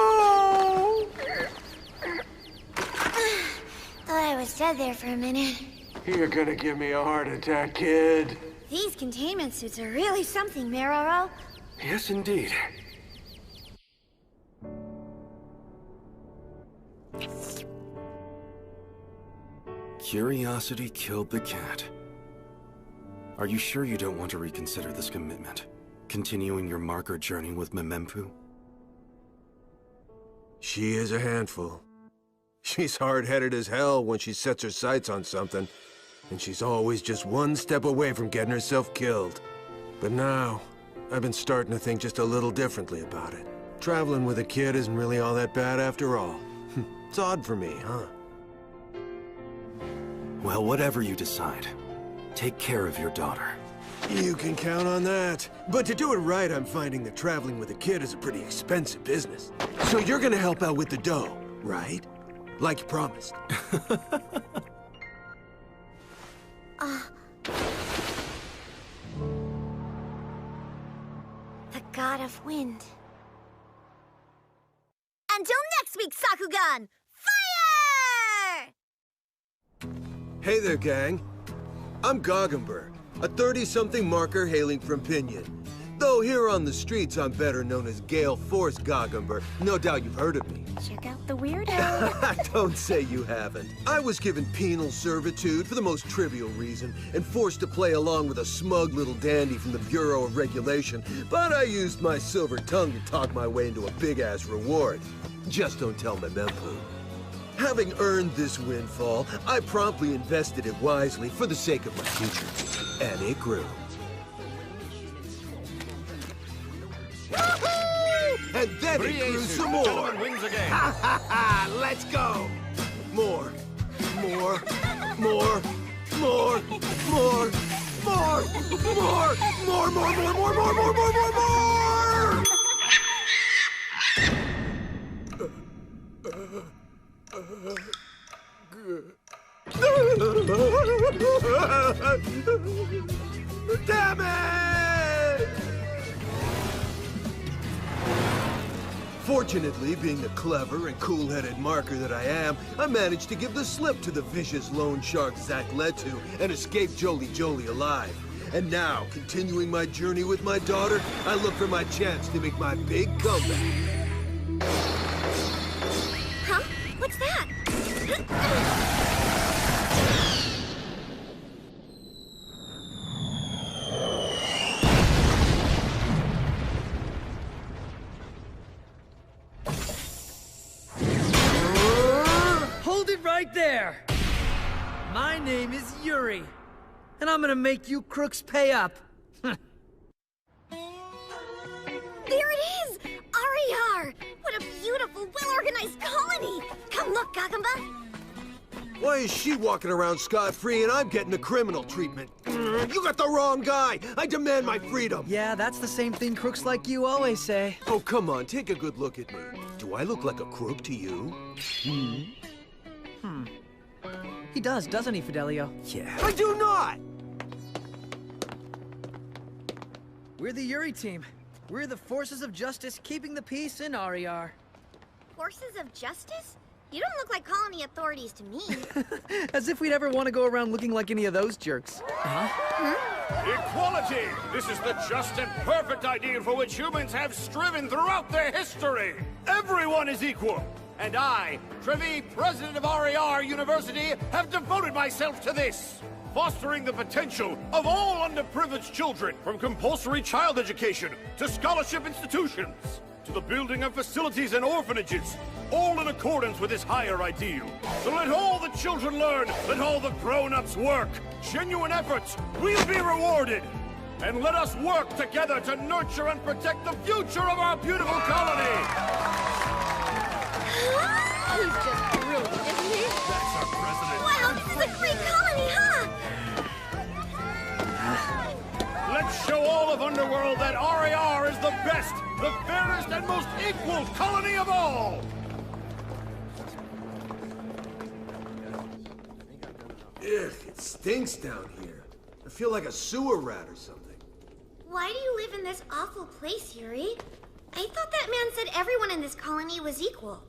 Thought I was dead there for a minute. You're gonna give me a heart attack, kid. These containment suits are really something, Miraro. Yes, indeed. Curiosity killed the cat. Are you sure you don't want to reconsider this commitment? Continuing your marker journey with Memempu? She is a handful. She's hard-headed as hell when she sets her sights on something. And she's always just one step away from getting herself killed. But now, I've been starting to think just a little differently about it. Traveling with a kid isn't really all that bad after all. It's odd for me, huh? Well, whatever you decide, take care of your daughter. You can count on that. But to do it right, I'm finding that traveling with a kid is a pretty expensive business. So you're gonna help out with the dough, right? Like you promised. The god of wind. Until next week, Sakugan! Fire! Hey there, gang. I'm Goggenburg, a 30-something marker hailing from Pinyon. Though here on the streets, I'm better known as Gale Force Goggenburg. No doubt you've heard of me. Check out the weirdo. Don't say you haven't. I was given penal servitude for the most trivial reason and forced to play along with a smug little dandy from the Bureau of Regulation, but I used my silver tongue to talk my way into a big-ass reward. Just don't tell Memempu. Having earned this windfall, I promptly invested it wisely for the sake of my future. And it grew. And then it grew some more. Wins again. Ha ha ha! Let's go. More, more, more, more, more, more, more, more. Damn it! Fortunately, being the clever and cool-headed marker that I am, I managed to give the slip to the vicious loan shark Zack Letu and escape Jolie Jolie alive. And now, continuing my journey with my daughter, I look for my chance to make my big comeback. Huh? What's that? Yuri. And I'm gonna make you crooks pay up. There it is! Ariar! What a beautiful, well-organized colony! Come look, Gagamba! Why is she walking around scot-free and I'm getting the criminal treatment? You got the wrong guy! I demand my freedom! Yeah, that's the same thing crooks like you always say. Oh, come on, take a good look at me. Do I look like a crook to you? He does, doesn't he, Fidelio? Yeah. I do not! We're the Yuri team. We're the forces of justice keeping the peace in Ariar. Forces of justice? You don't look like colony authorities to me. As if we'd ever want to go around looking like any of those jerks. Equality! This is the just and perfect ideal for which humans have striven throughout their history! Everyone is equal! And I, Trevi, president of RAR University, have devoted myself to this! Fostering the potential of all underprivileged children, from compulsory child education to scholarship institutions, to the building of facilities and orphanages, all in accordance with this higher ideal. So let all the children learn, let all the grown-ups work. Genuine efforts will be rewarded. And let us work together to nurture and protect the future of our beautiful colony. He's just brilliant, isn't he? That's our president. Wow, this is a great colony, huh? Let's show all of Underworld that RAR is the best, the fairest, and most equal colony of all! Ugh, it stinks down here. I feel like a sewer rat or something. Why do you live in this awful place, Yuri? I thought that man said everyone in this colony was equal.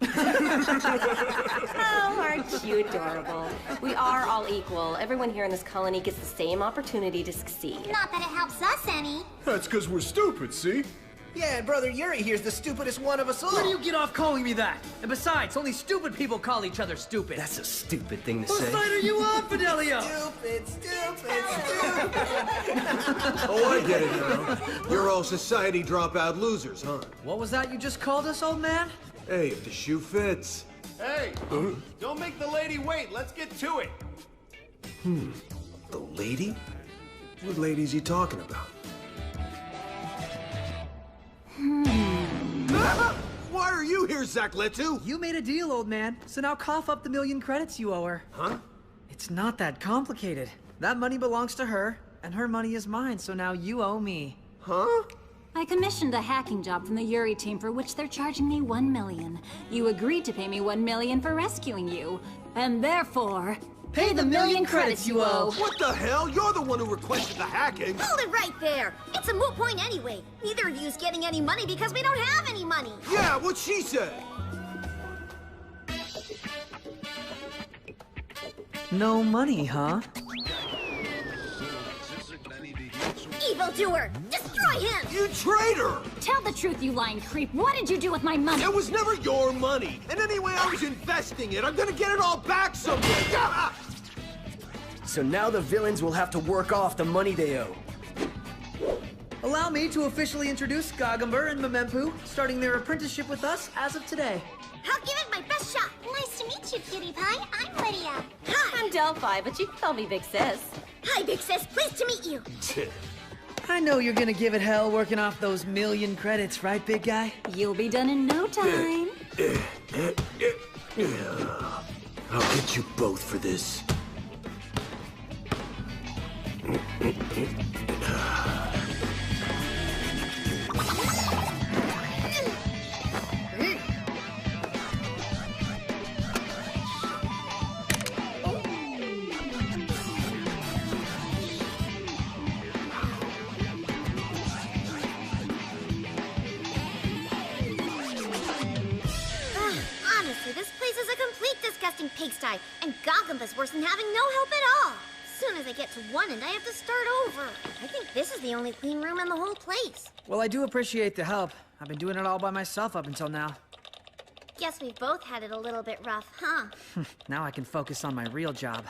Oh, aren't you adorable? We are all equal. Everyone here in this colony gets the same opportunity to succeed. Not that it helps us any. That's because we're stupid, see? Yeah, Brother Yuri here's the stupidest one of us all. Where do you get off calling me that? And besides, only stupid people call each other stupid. That's a stupid thing to Whose say. side are you on, Fidelio? Stupid. Oh, I get it now. You're all society dropout losers, huh? What was that you just called us, old man? Hey, if the shoe fits. Hey, don't make the lady wait. Let's get to it. The lady? What lady is he talking about? Why are you here, Zakletu? You made a deal, old man. So now cough up the 1,000,000 credits you owe her. Huh? It's not that complicated. That money belongs to her, and her money is mine, so now you owe me. Huh? I commissioned a hacking job from the Yuri team for which they're charging me 1 million. You agreed to pay me 1 million for rescuing you, and therefore, pay the 1,000,000 credits you owe. What the hell? You're the one who requested the hacking. Hold it right there. It's a moot point anyway. Neither of you's getting any money because we don't have any money. Yeah, what she said. No money, huh? Evildoer! Destroy him! You traitor! Tell the truth, you lying creep. What did you do with my money? It was never your money. And anyway, I was investing it. I'm gonna get it all back someday. Ah! So now the villains will have to work off the money they owe. Allow me to officially introduce Gagumber and Memempu, starting their apprenticeship with us as of today. I'll give it my best shot. Nice to meet you, Cutie Pie. I'm Lydia. Hi. I'm Delphi, but you can call me Big Sis. Hi, Big Sis. Pleased to meet you. I know you're gonna give it hell working off those 1,000,000 credits, right, big guy? You'll be done in no time. I'll get you both for this. Honestly, this place is a complete disgusting pigsty, and Gagumba's worse than having no help at all. As soon as I get to one end, I have to start over. I think this is the only clean room in the whole place. Well, I do appreciate the help. I've been doing it all by myself up until now. Guess we both had it a little bit rough, huh? Now I can focus on my real job.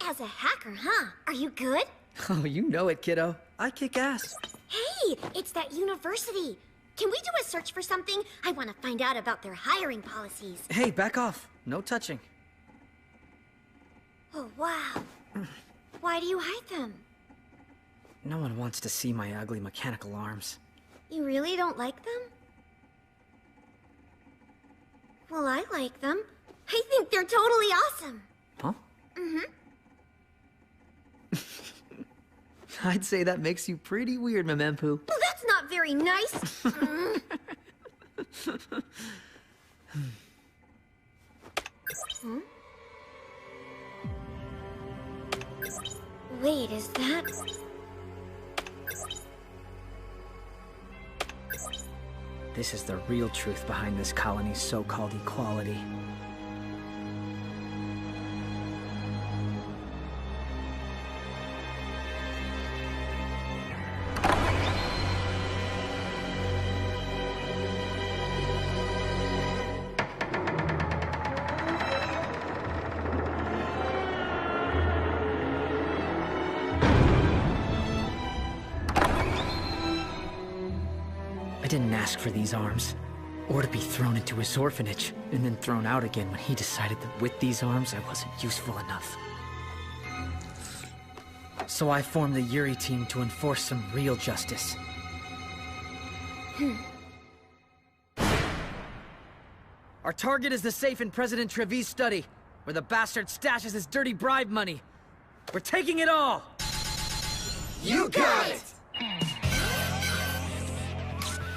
As a hacker, huh? Are you good? Oh, you know it, kiddo. I kick ass. Hey, it's that university. Can we do a search for something? I want to find out about their hiring policies. Hey, back off. No touching. Oh, wow. Why do you hide them? No one wants to see my ugly mechanical arms. You really don't like them? Well, I like them. I think they're totally awesome. Huh? Mm-hmm. I'd say that makes you pretty weird, Memempu. Well, that's not very nice. Hmm? Wait, is that... This is the real truth behind this colony's so-called equality. I didn't ask for these arms, or to be thrown into his orphanage, and then thrown out again when he decided that with these arms I wasn't useful enough. So I formed the Yuri team to enforce some real justice. Our target is the safe in President Trevi's study, where the bastard stashes his dirty bribe money. We're taking it all! You got it!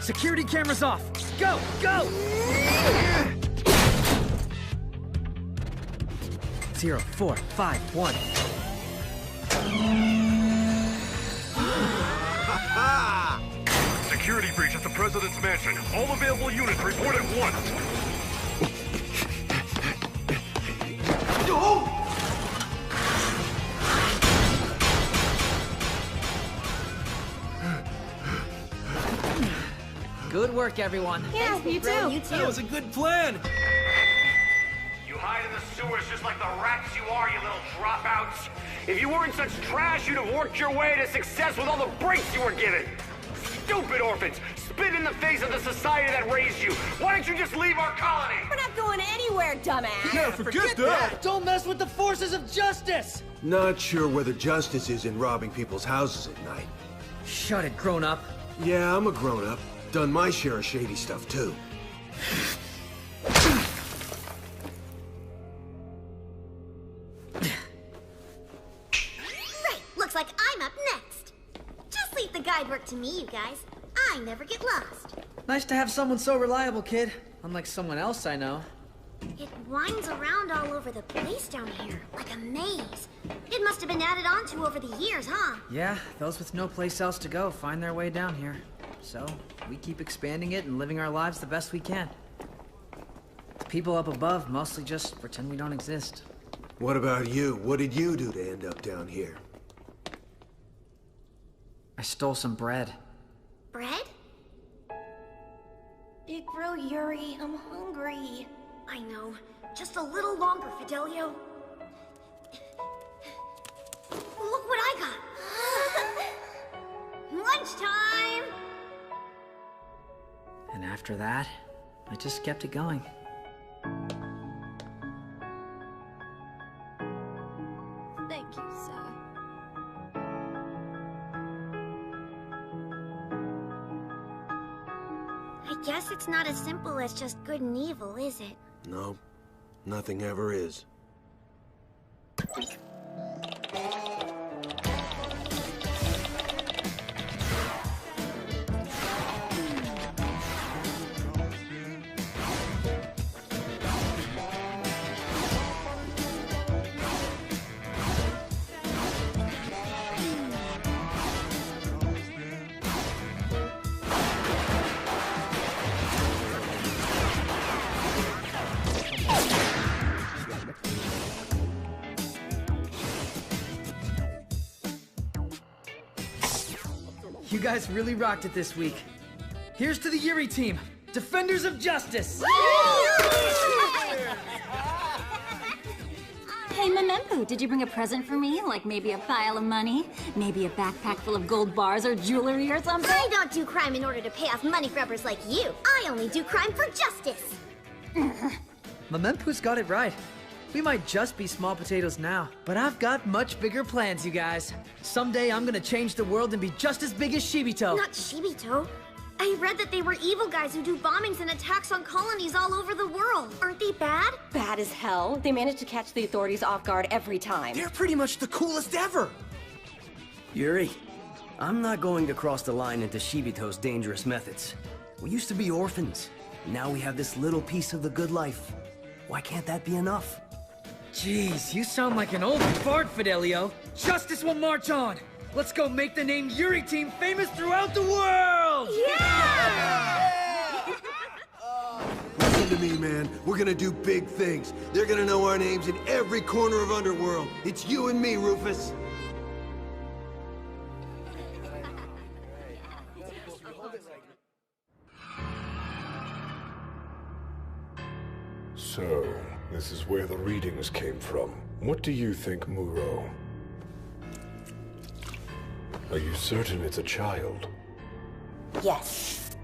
Security cameras off! Go! Go! 0, 4, 5, 1. Security breach at the President's mansion. All available units report at once. Good work, everyone. Yeah, you too. That was a good plan. You hide in the sewers just like the rats you are, you little dropouts. If you weren't such trash, you'd have worked your way to success with all the breaks you were given. Stupid orphans! Spit in the face of the society that raised you! Why don't you just leave our colony? We're not going anywhere, dumbass! Yeah, forget that! Don't mess with the forces of justice! Not sure where the justice is in robbing people's houses at night. Shut it, grown-up. Yeah, I'm a grown-up. Done my share of shady stuff, too. Right, looks like I'm up next. Just leave the guide work to me, you guys. I never get lost. Nice to have someone so reliable, kid. Unlike someone else I know. It winds around all over the place down here, like a maze. It must have been added on to over the years, huh? Yeah, those with no place else to go find their way down here. So, we keep expanding it and living our lives the best we can. The people up above mostly just pretend we don't exist. What about you? What did you do to end up down here? I stole some bread. Bread? Big bro Yuri, I'm hungry. I know. Just a little longer, Fidelio. Look what I got! Lunchtime! And after that, I just kept it going. Thank you, sir. I guess it's not as simple as just good and evil, is it? No, nothing ever is. You guys really rocked it this week. Here's to the Yuri team, Defenders of Justice! Hey, Memempu, did you bring a present for me? Like maybe a pile of money? Maybe a backpack full of gold bars or jewelry or something? I don't do crime in order to pay off money grubbers like you. I only do crime for justice. Memempu's got it right. We might just be small potatoes now, but I've got much bigger plans, you guys. Someday I'm gonna change the world and be just as big as Shibito. Not Shibito. I read that they were evil guys who do bombings and attacks on colonies all over the world. Aren't they bad? Bad as hell. They manage to catch the authorities off guard every time. They're pretty much the coolest ever! Yuri, I'm not going to cross the line into Shibito's dangerous methods. We used to be orphans. Now we have this little piece of the good life. Why can't that be enough? Jeez, you sound like an old fart, Fidelio. Justice will march on! Let's go make the name Yuri Team famous throughout the world! Yeah! Listen to me, man. We're gonna do big things. They're gonna know our names in every corner of Underworld. It's you and me, Rufus. So, this is where the readings came from. What do you think, Muro? Are you certain it's a child? Yes.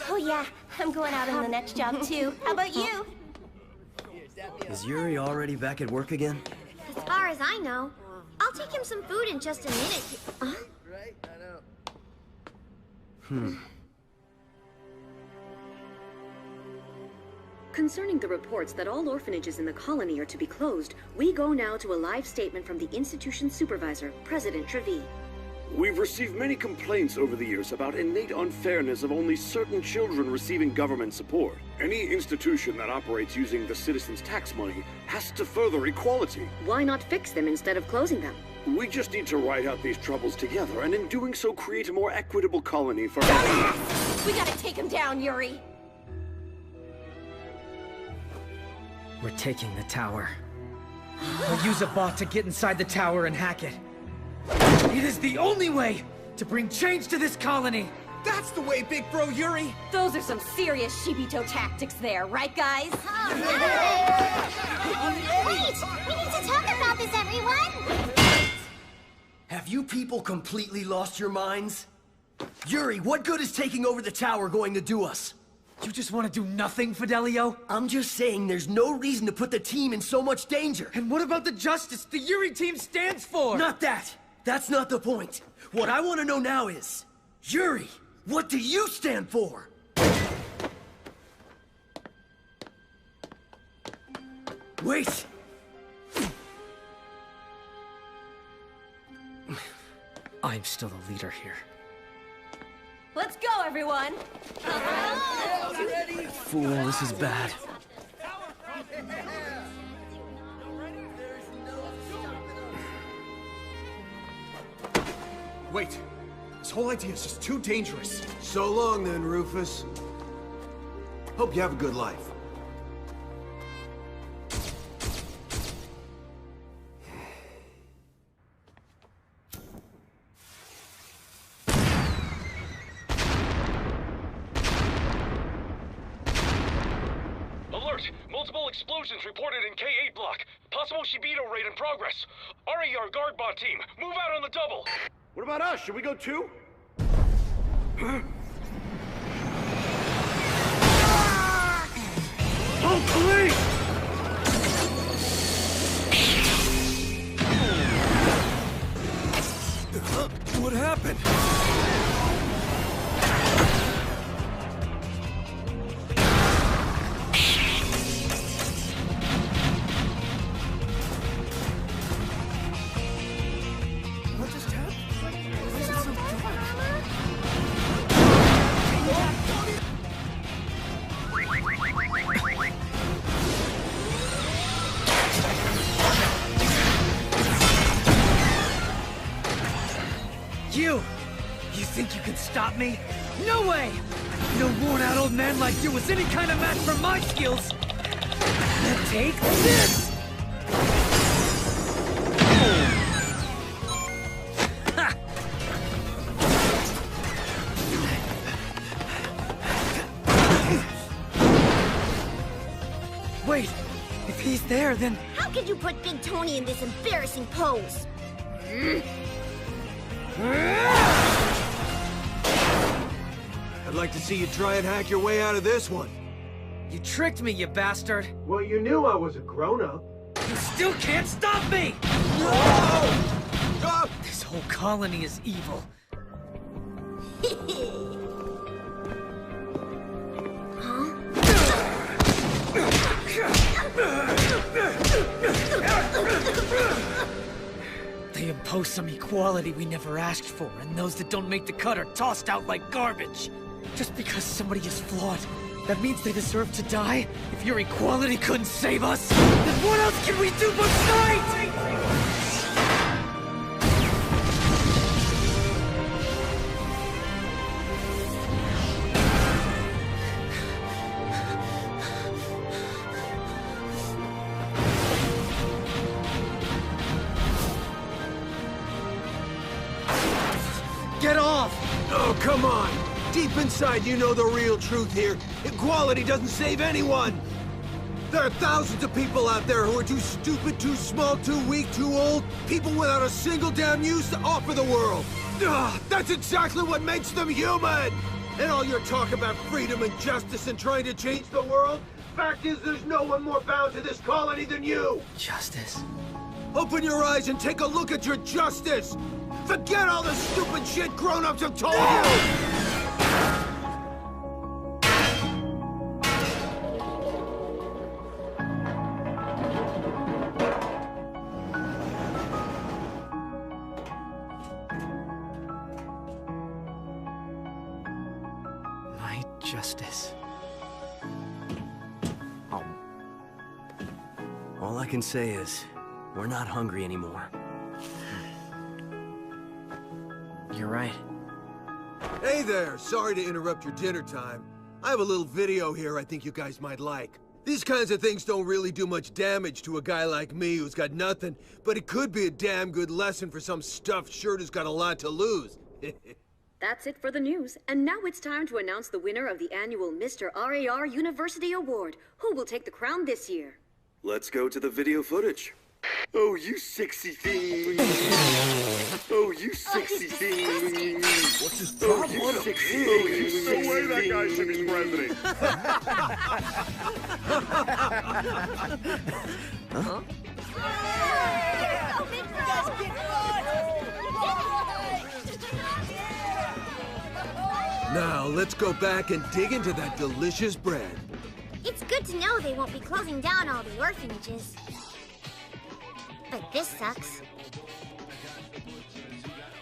Oh yeah, I'm going out on the next job too. How about you? Is Yuri already back at work again? As far as I know. I'll take him some food in just a minute. Huh? Right? I know. Concerning the reports that all orphanages in the colony are to be closed, we go now to a live statement from the institution's supervisor, President Trevi. We've received many complaints over the years about innate unfairness of only certain children receiving government support. Any institution that operates using the citizens' tax money has to further equality. Why not fix them instead of closing them? We just need to ride out these troubles together, and in doing so create a more equitable colony for— We gotta take him down, Yuri! We're taking the tower. We'll use a bot to get inside the tower and hack it. It is the only way to bring change to this colony! That's the way, big bro Yuri! Those are some serious Shibito tactics there, right guys? Oh, no. Wait! We need to talk about this, everyone! Have you people completely lost your minds? Yuri, what good is taking over the tower going to do us? You just want to do nothing, Fidelio? I'm just saying there's no reason to put the team in so much danger. And what about the justice the Yuri team stands for? Not that! That's not the point. What I want to know now is, Yuri, what do you stand for? Wait! I'm still the leader here. Let's go, everyone! Fool, this is bad. Wait. This whole idea is just too dangerous. So long then, Rufus. Hope you have a good life. Multiple explosions reported in K8 block. Possible Shibito raid in progress. RER guard bot team, move out on the double. What about us? Should we go too? Oh, please! What happened? You think you can stop me? No way! No worn-out old man like you was any kind of match for my skills! Now take this! Ha! Wait, if he's there, then... How could you put Big Tony in this embarrassing pose? I'd like to see you try and hack your way out of this one. You tricked me, you bastard! Well, you knew I was a grown-up. You still can't stop me! This whole colony is evil. They impose some equality we never asked for, and those that don't make the cut are tossed out like garbage. Just because somebody is flawed, that means they deserve to die? If your equality couldn't save us, then what else can we do but fight? Get off! Oh, come on! Deep inside, you know the real truth here. Equality doesn't save anyone! There are thousands of people out there who are too stupid, too small, too weak, too old. People without a single damn use to offer the world. Ugh, that's exactly what makes them human! And all your talk about freedom and justice and trying to change the world? Fact is, there's no one more bound to this colony than you! Justice? Open your eyes and take a look at your justice! Forget all the stupid shit grown-ups have told you! My justice. All I can say is, we're not hungry anymore. You're right. Hey there, sorry to interrupt your dinner time. I have a little video here I think you guys might like. These kinds of things don't really do much damage to a guy like me who's got nothing, but it could be a damn good lesson for some stuffed shirt who's got a lot to lose. That's it for the news, and now it's time to announce the winner of the annual Mr. RAR University Award. Who will take the crown this year? Let's go to the video footage. Oh, you sexy thing. Oh, you sexy thing. What's his problem? Oh, you sexy Oh, thing. there's no way that guy should be president. Huh? Now, let's go back and dig into that delicious bread. It's good to know they won't be closing down all the orphanages. But this sucks.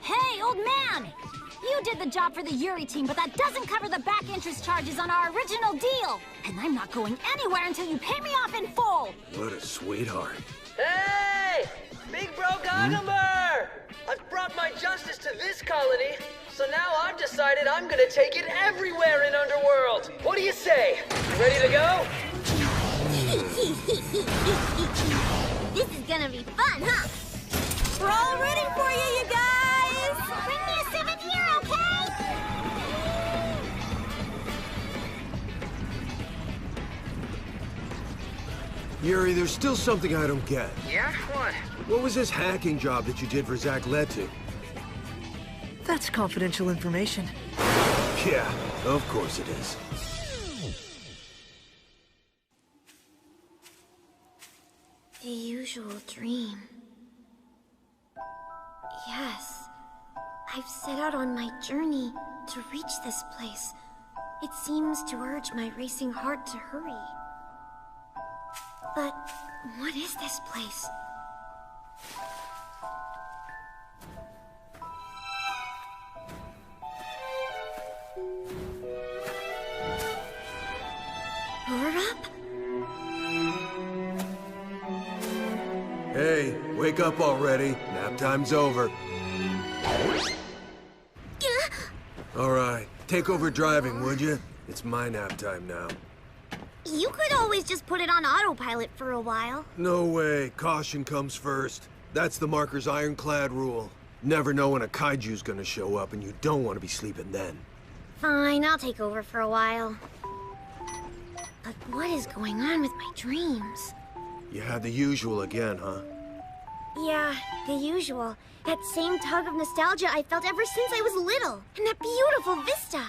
Hey, old man! You did the job for the Yuri team, but that doesn't cover the back interest charges on our original deal. And I'm not going anywhere until you pay me off in full. What a sweetheart. Hey! Big bro Gogglebur! I've brought my justice to this colony, so now I've decided I'm gonna take it everywhere in Underworld. What do you say? You ready to go? This is gonna be fun, huh? We're all rooting for you, you guys! Bring me a 7 here, okay? Yuri, there's still something I don't get. Yeah? What? What was this hacking job that you did for Zach Letu? That's confidential information. Yeah, of course it is. The usual dream. Yes. I've set out on my journey to reach this place. It seems to urge my racing heart to hurry. But what is this place? You're up? Hey, wake up already. Nap time's over. All right, take over driving, would you? It's my nap time now. You could always just put it on autopilot for a while. No way. Caution comes first. That's the Marker's ironclad rule. Never know when a kaiju's gonna show up, and you don't want to be sleeping then. Fine, I'll take over for a while. But what is going on with my dreams? You had the usual again, huh? Yeah, the usual. That same tug of nostalgia I felt ever since I was little. And that beautiful vista.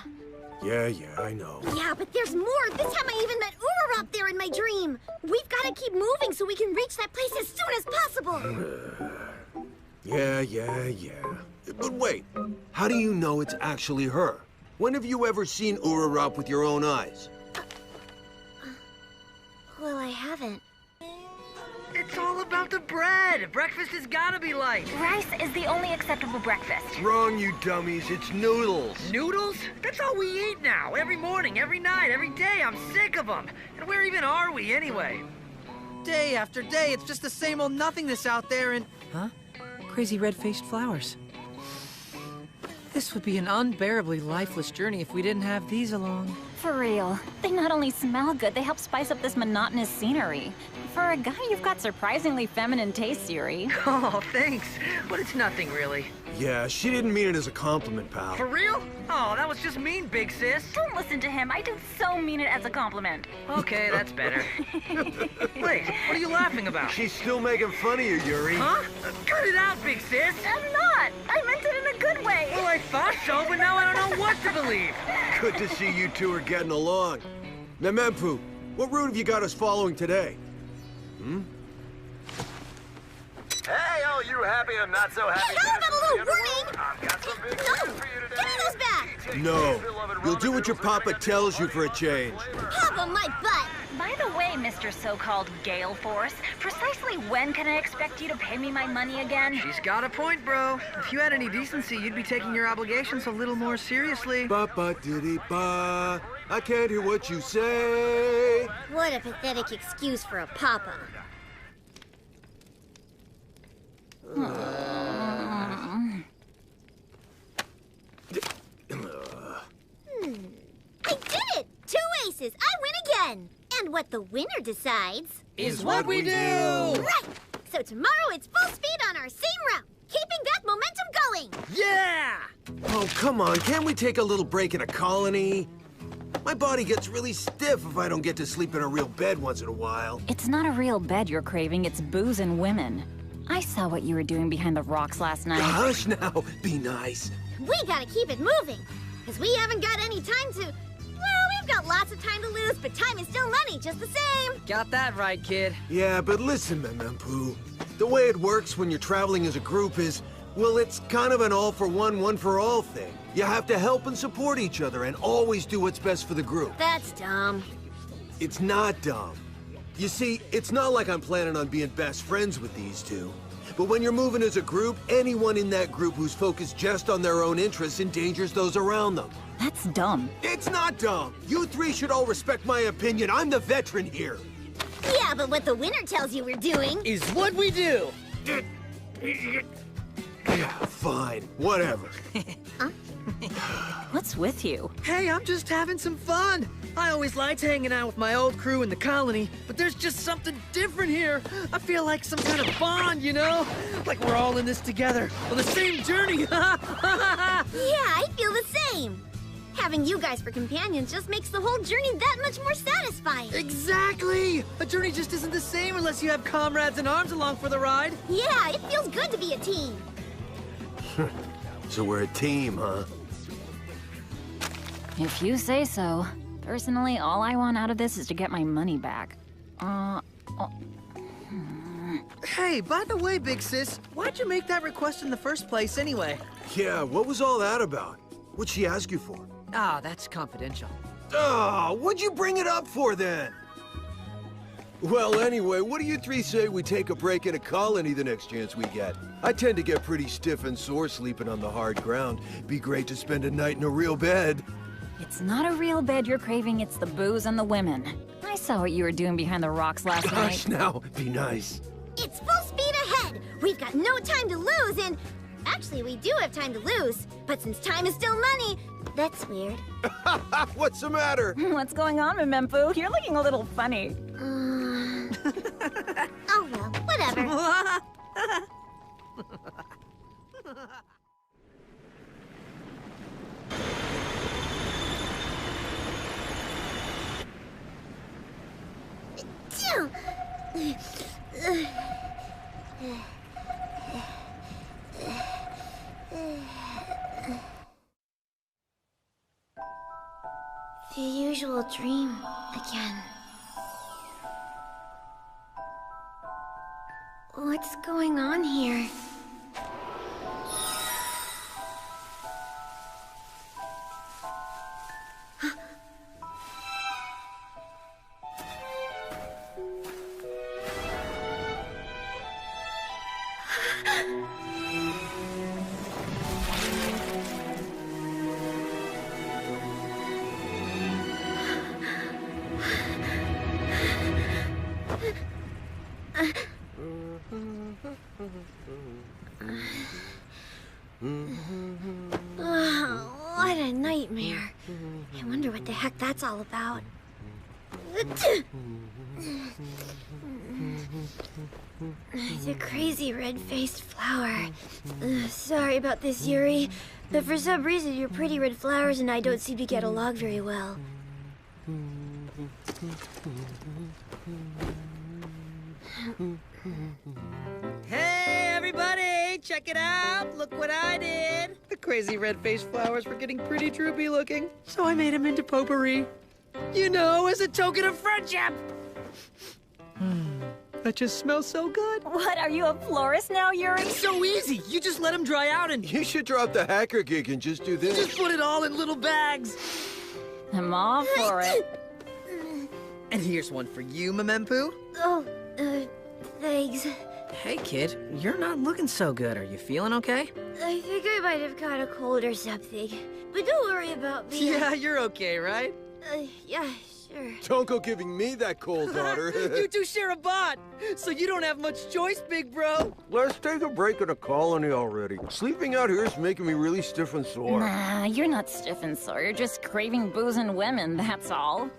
Yeah, I know. Yeah, but there's more. This time I even met Urarop there in my dream. We've got to keep moving so we can reach that place as soon as possible. Yeah. But wait, how do you know it's actually her? When have you ever seen Urarop with your own eyes? Well, I haven't. It's all about the bread. Breakfast has gotta be light. Rice is the only acceptable breakfast. Wrong, you dummies. It's noodles. Noodles? That's all we eat now. Every morning, every night, every day. I'm sick of them. And where even are we anyway? Day after day, it's just the same old nothingness out there and... Huh? Crazy red-faced flowers. This would be an unbearably lifeless journey if we didn't have these along. For real. They not only smell good, they help spice up this monotonous scenery. For a guy, you've got surprisingly feminine tastes, Yuri. Oh, thanks. But it's nothing, really. Yeah, she didn't mean it as a compliment, pal. For real? Oh, that was just mean, big sis. Don't listen to him. I do so mean it as a compliment. Okay, that's better. Wait, what are you laughing about? She's still making fun of you, Yuri. Huh? Cut it out, big sis. I'm not. I meant it in a good way. Well, I thought so, but now I don't know what to believe. Good to see you two are getting along. Memempu, what route have you got us following today? Hey, all you happy and not so happy. Hey, how about a little warning? I've got some big No! news for you today. Give me those back! No. You'll do what your papa tells you for a change. Papa, my butt! By the way, Mr. So-called Gale Force, precisely when can I expect you to pay me my money again? She's got a point, bro. If you had any decency, you'd be taking your obligations a little more seriously. Ba-ba-diddy-ba. I can't hear what you say. What a pathetic excuse for a papa. I did it! 2 aces! I win again! And what the winner decides... is what we do! Right! So tomorrow it's full speed on our same route, keeping that momentum going! Yeah! Oh, come on. Can't we take a little break in a colony? My body gets really stiff if I don't get to sleep in a real bed once in a while. It's not a real bed you're craving, it's booze and women. I saw what you were doing behind the rocks last night. Hush now. Be nice. We gotta keep it moving, because we haven't got any time to... Well, we've got lots of time to lose, but time is still money, just the same. Got that right, kid. Yeah, but listen, Memempu. The way it works when you're traveling as a group is, well, it's kind of an all-for-one, one-for-all thing. You have to help and support each other and always do what's best for the group. That's dumb. It's not dumb. You see, it's not like I'm planning on being best friends with these two. But when you're moving as a group, anyone in that group who's focused just on their own interests endangers those around them. That's dumb. It's not dumb. You three should all respect my opinion. I'm the veteran here. Yeah, but what the winner tells you we're doing... is what we do! Yeah, fine. Whatever. What's with you? Hey, I'm just having some fun. I always liked hanging out with my old crew in the colony, but there's just something different here. I feel like some kind of bond, you know? Like we're all in this together, on the same journey. Yeah, I feel the same. Having you guys for companions just makes the whole journey that much more satisfying. Exactly! A journey just isn't the same unless you have comrades in arms along for the ride. Yeah, it feels good to be a team. So we're a team, huh? If you say so. Personally, all I want out of this is to get my money back. Hey, by the way, big sis, why'd you make that request in the first place anyway? Yeah, what was all that about? What'd she ask you for? Ah, that's confidential. Oh, what'd you bring it up for then? Well, anyway, what do you three say we take a break in a colony the next chance we get? I tend to get pretty stiff and sore sleeping on the hard ground. Be great to spend a night in a real bed. It's not a real bed you're craving, it's the booze and the women. I saw what you were doing behind the rocks last night. Hush now, be nice. It's full speed ahead. We've got no time to lose, and... Actually, we do have time to lose. But since time is still money, that's weird. What's the matter? What's going on, Memempu? You're looking a little funny. Oh well, whatever. unusual dream again. What's going on here? Oh, what a nightmare. I wonder what the heck that's all about. The crazy red-faced flower. Sorry about this, Yuri, but for some reason your pretty red flowers and I don't seem to get along very well. Hey, everybody! Check it out! Look what I did! The crazy red-faced flowers were getting pretty droopy looking, so I made them into potpourri. You know, as a token of friendship! That just smells so good. What, are you a florist now, Yuri? It's so easy! You just let them dry out and... You should drop the hacker gig and just do this. Just put it all in little bags! I'm all for it. And here's one for you, Memempu. Oh, thanks. Hey, kid, you're not looking so good. Are you feeling okay? I think I might have caught a cold or something. But don't worry about me. Yeah, you're okay, right? Yeah, sure. Don't go giving me that cold, daughter. You two share a bot, so you don't have much choice, big bro. Let's take a break in the colony already. Sleeping out here is making me really stiff and sore. Nah, you're not stiff and sore. You're just craving booze and women, that's all.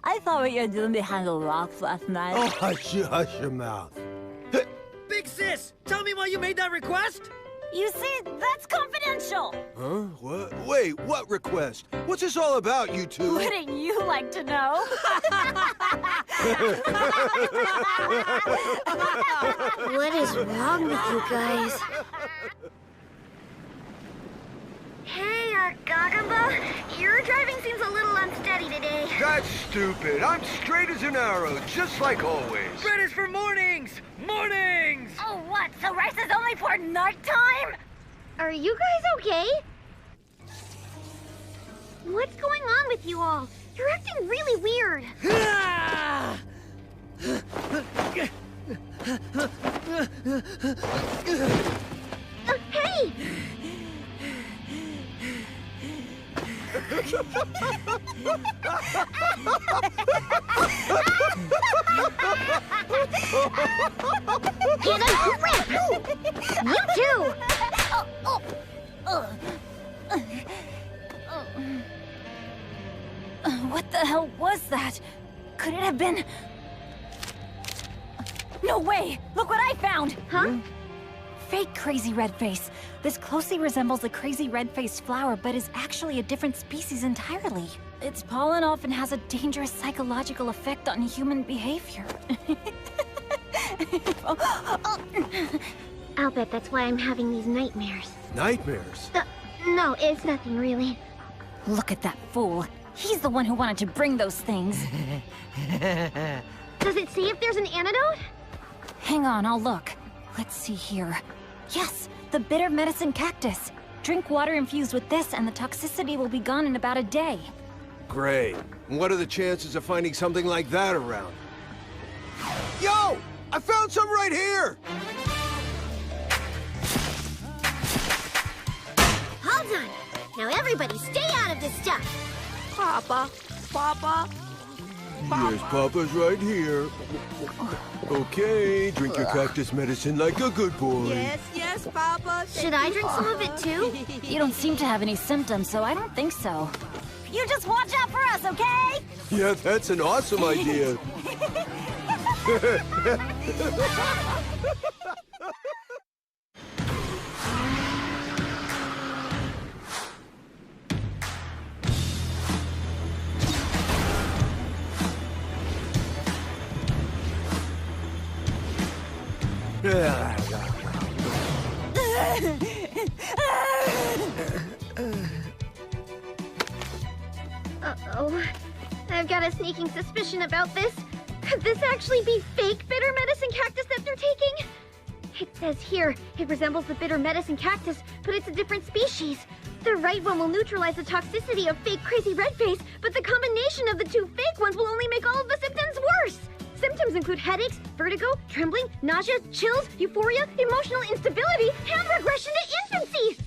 I thought what you were doing behind the rocks last night. Oh, hush your mouth. Big sis, tell me why you made that request. You see, that's confidential. Huh? What? Wait, what request? What's this all about, you two? Wouldn't you like to know? What is wrong with you guys? Hey, Gagamba, your driving seems a little unsteady today. That's stupid. I'm straight as an arrow, just like always. Bread is for mornings! Mornings! Oh, what? So rice is only for nighttime? Are you guys okay? What's going on with you all? You're acting really weird. Hey! Get a grip! You too! What the hell was that? Could it have been... No way! Look what I found! Huh? Fake crazy red face. This closely resembles a crazy red-faced flower, but is actually a different species entirely. Its pollen often has a dangerous psychological effect on human behavior. I'll bet that's why I'm having these nightmares. Nightmares? No, it's nothing really. Look at that fool. He's the one who wanted to bring those things. Does it say if there's an antidote? Hang on, I'll look. Let's see here. Yes, the bitter medicine cactus. Drink water infused with this and the toxicity will be gone in about a day. Great. What are the chances of finding something like that around? Yo! I found some right here! Hold on. Now everybody stay out of this stuff. Papa, Papa. Yes, Papa's right here. Okay, drink your cactus medicine like a good boy. Yes, Papa. Should I drink some of it too? You don't seem to have any symptoms, so I don't think so. You just watch out for us, okay? Yeah, that's an awesome idea. Oh, I've got a sneaking suspicion about this. Could this actually be fake bitter medicine cactus that they're taking? It says here, it resembles the bitter medicine cactus, but it's a different species. The right one will neutralize the toxicity of fake crazy red face, but the combination of the two fake ones will only make all of the symptoms worse. Symptoms include headaches, vertigo, trembling, nausea, chills, euphoria, emotional instability, and regression to infancy.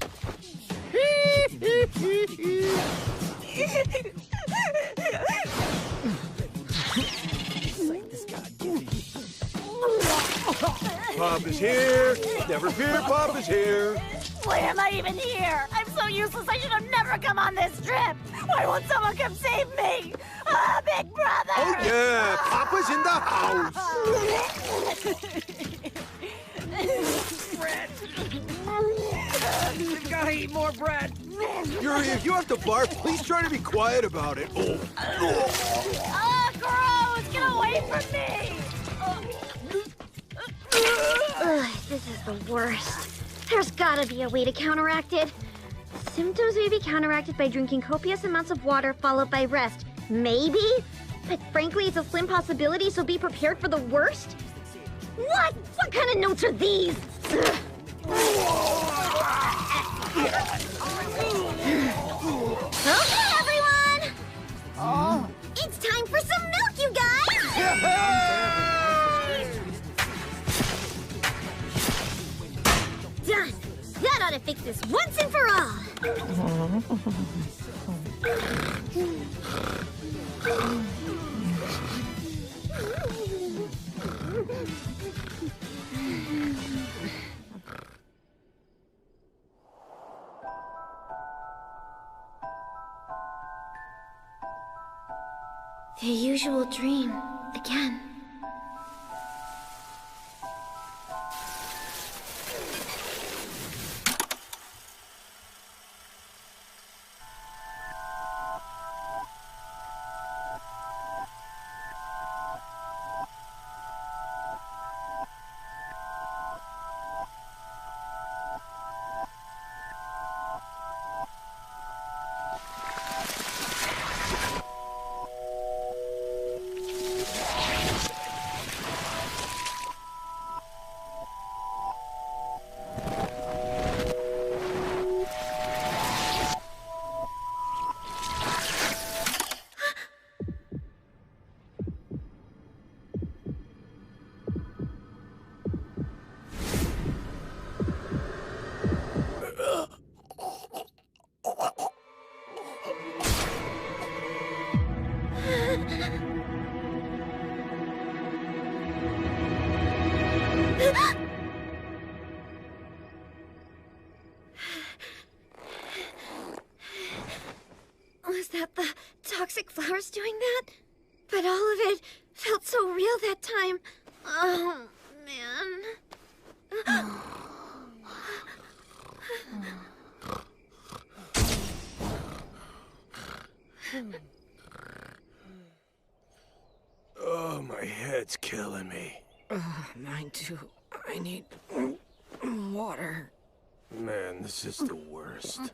Pop is here. Never fear, Pop is here. Why am I even here? I'm so useless, I should have never come on this trip. Why won't someone come save me? Ah, Big Brother! Oh yeah, Papa's in the house. Bread! We've gotta eat more bread! Yuri, if you have to barf, please try to be quiet about it. Oh. Ah, gross! Get away from me! Ugh, this is the worst. There's gotta be a way to counteract it. Symptoms may be counteracted by drinking copious amounts of water followed by rest. Maybe? But frankly, it's a slim possibility, so be prepared for the worst? What? What kind of notes are these? Okay, everyone! Oh, it's time for some milk, you guys! Done! That ought to fix this once and for all! The usual dream, again. Was that the toxic flowers doing that? But all of it felt so real that time. Oh, man. Oh, my head's killing me. Mine too. I need water. Man, this is the worst.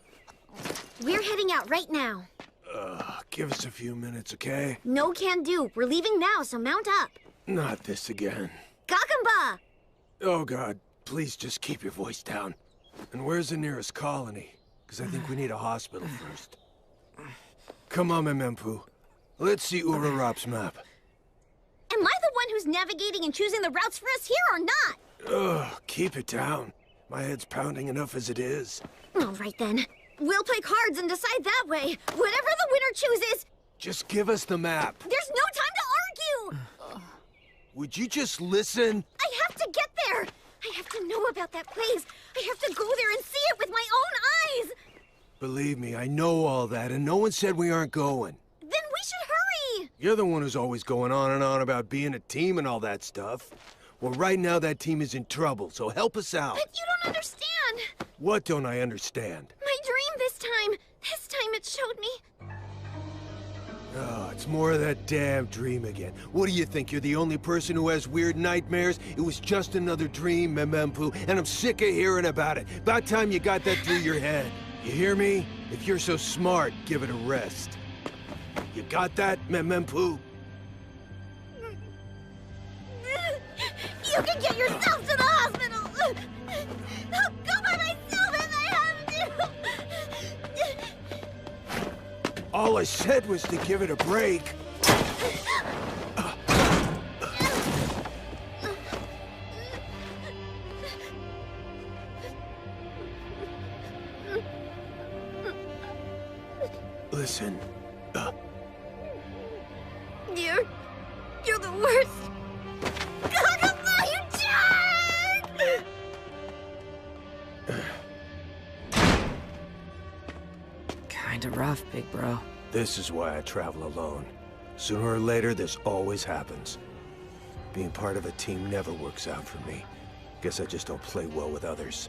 We're heading out right now. Give us a few minutes, okay? No can do. We're leaving now, so mount up. Not this again. Gagamba! Oh, God. Please just keep your voice down. And where's the nearest colony? Because I think we need a hospital first. Come on, Memempu. Let's see Urarap's map. Am I the one who's navigating and choosing the routes for us here or not? Ugh, keep it down. My head's pounding enough as it is. All right, then. We'll play cards and decide that way. Whatever the winner chooses... Just give us the map. There's no time to argue! Would you just listen? I have to get there! I have to know about that place. I have to go there and see it with my own eyes! Believe me, I know all that, and no one said we aren't going. Then we should hurry! You're the one who's always going on and on about being a team and all that stuff. Well, right now that team is in trouble, so help us out. But you don't understand! What don't I understand? My dream this time! This time it showed me... Oh, it's more of that damn dream again. What do you think? You're the only person who has weird nightmares? It was just another dream, Memempu, and I'm sick of hearing about it. About time you got that through your head. You hear me? If you're so smart, give it a rest. You got that, Mempoo? You can get yourself to the hospital! I'll go by myself if I have to! All I said was to give it a break. Listen, You're the worst! Sakaguna, you jerk! Kinda rough, big bro. this is why I travel alone. Sooner or later, this always happens. Being part of a team never works out for me. Guess I just don't play well with others.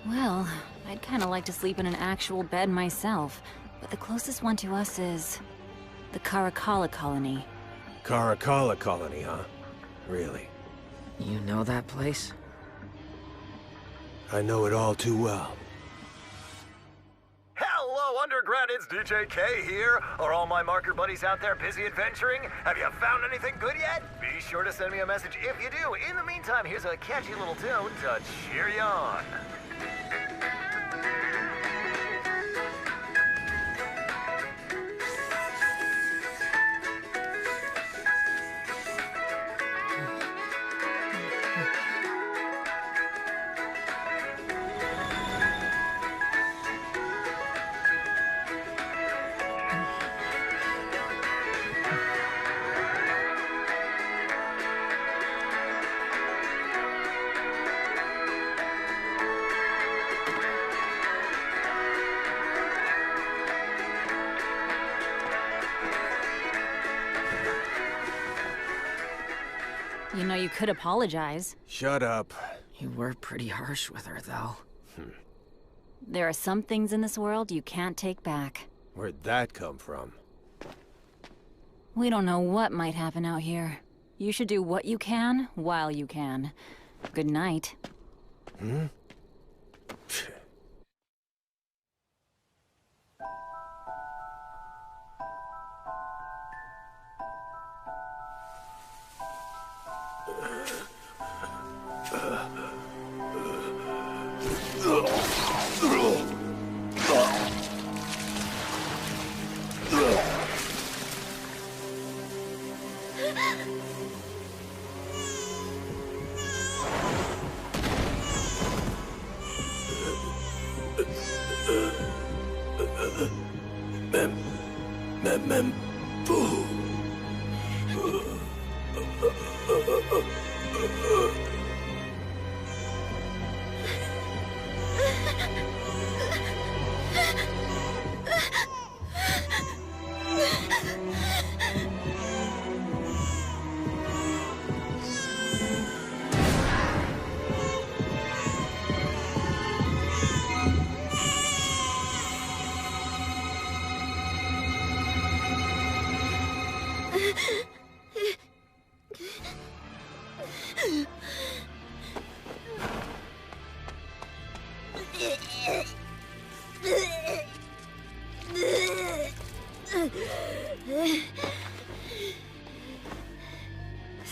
Well, I'd kind of like to sleep in an actual bed myself, but the closest one to us is the Caracalla colony. Caracalla colony, huh? Really? You know that place? I know it all too well. Hello, Undergrad, it's DJ K here. Are all my marker buddies out there busy adventuring? Have you found anything good yet? Be sure to send me a message if you do. In the meantime, here's a catchy little tune to cheer you on. You know, you could apologize. Shut up. You were pretty harsh with her, though. There are some things in this world you can't take back. Where'd that come from? We don't know what might happen out here. You should do what you can, while you can. Good night. Hmm?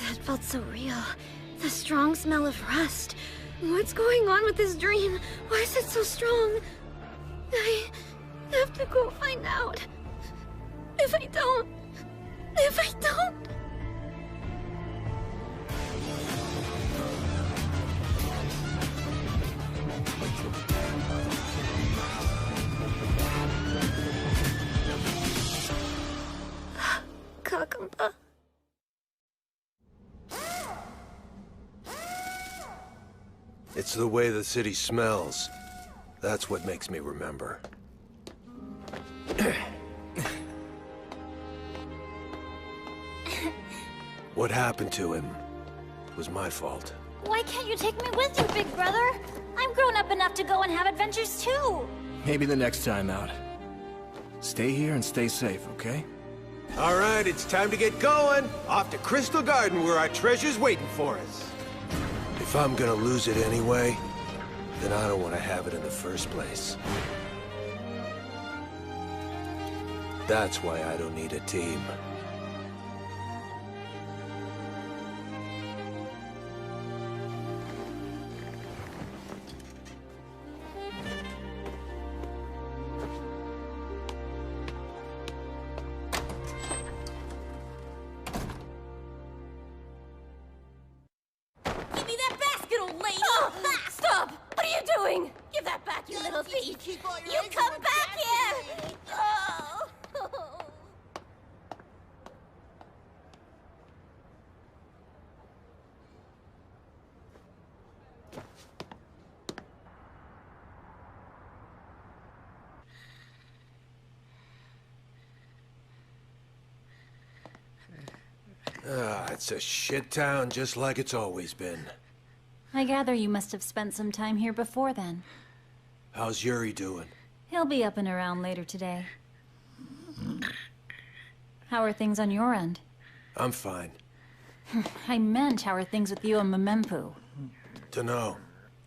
That felt so real. The strong smell of rust. What's going on with this dream? Why is it so strong? I have to go find out. If I don't... Kakampa. It's the way the city smells. That's what makes me remember. What happened to him was my fault. Why can't you take me with you, big brother? I'm grown up enough to go and have adventures too. Maybe the next time out. Stay here and stay safe, okay? All right, it's time to get going. Off to Crystal Garden where our treasure's waiting for us. If I'm gonna lose it anyway, then I don't want to have it in the first place. That's why I don't need a team. Give me that basket, old lady! Oh, stop! What are you doing? Give that back, you little thief! You come back here! Oh. It's a shit town just like it's always been. I gather you must have spent some time here before then. How's Yuri doing? He'll be up and around later today. How are things on your end? I'm fine. I meant, how are things with you and Memempu? Dunno.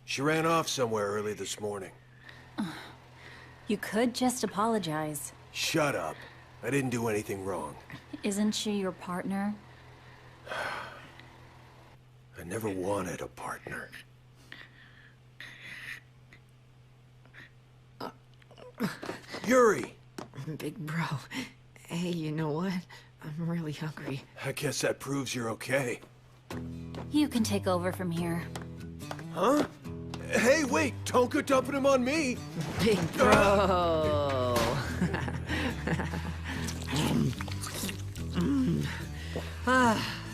She ran off somewhere early this morning. You could just apologize. Shut up. I didn't do anything wrong. Isn't she your partner? I never wanted a partner. Yuri! Big bro. Hey, you know what? I'm really hungry. I guess that proves you're okay. You can take over from here. Huh? Hey, wait! Don't go dumping him on me! Big bro!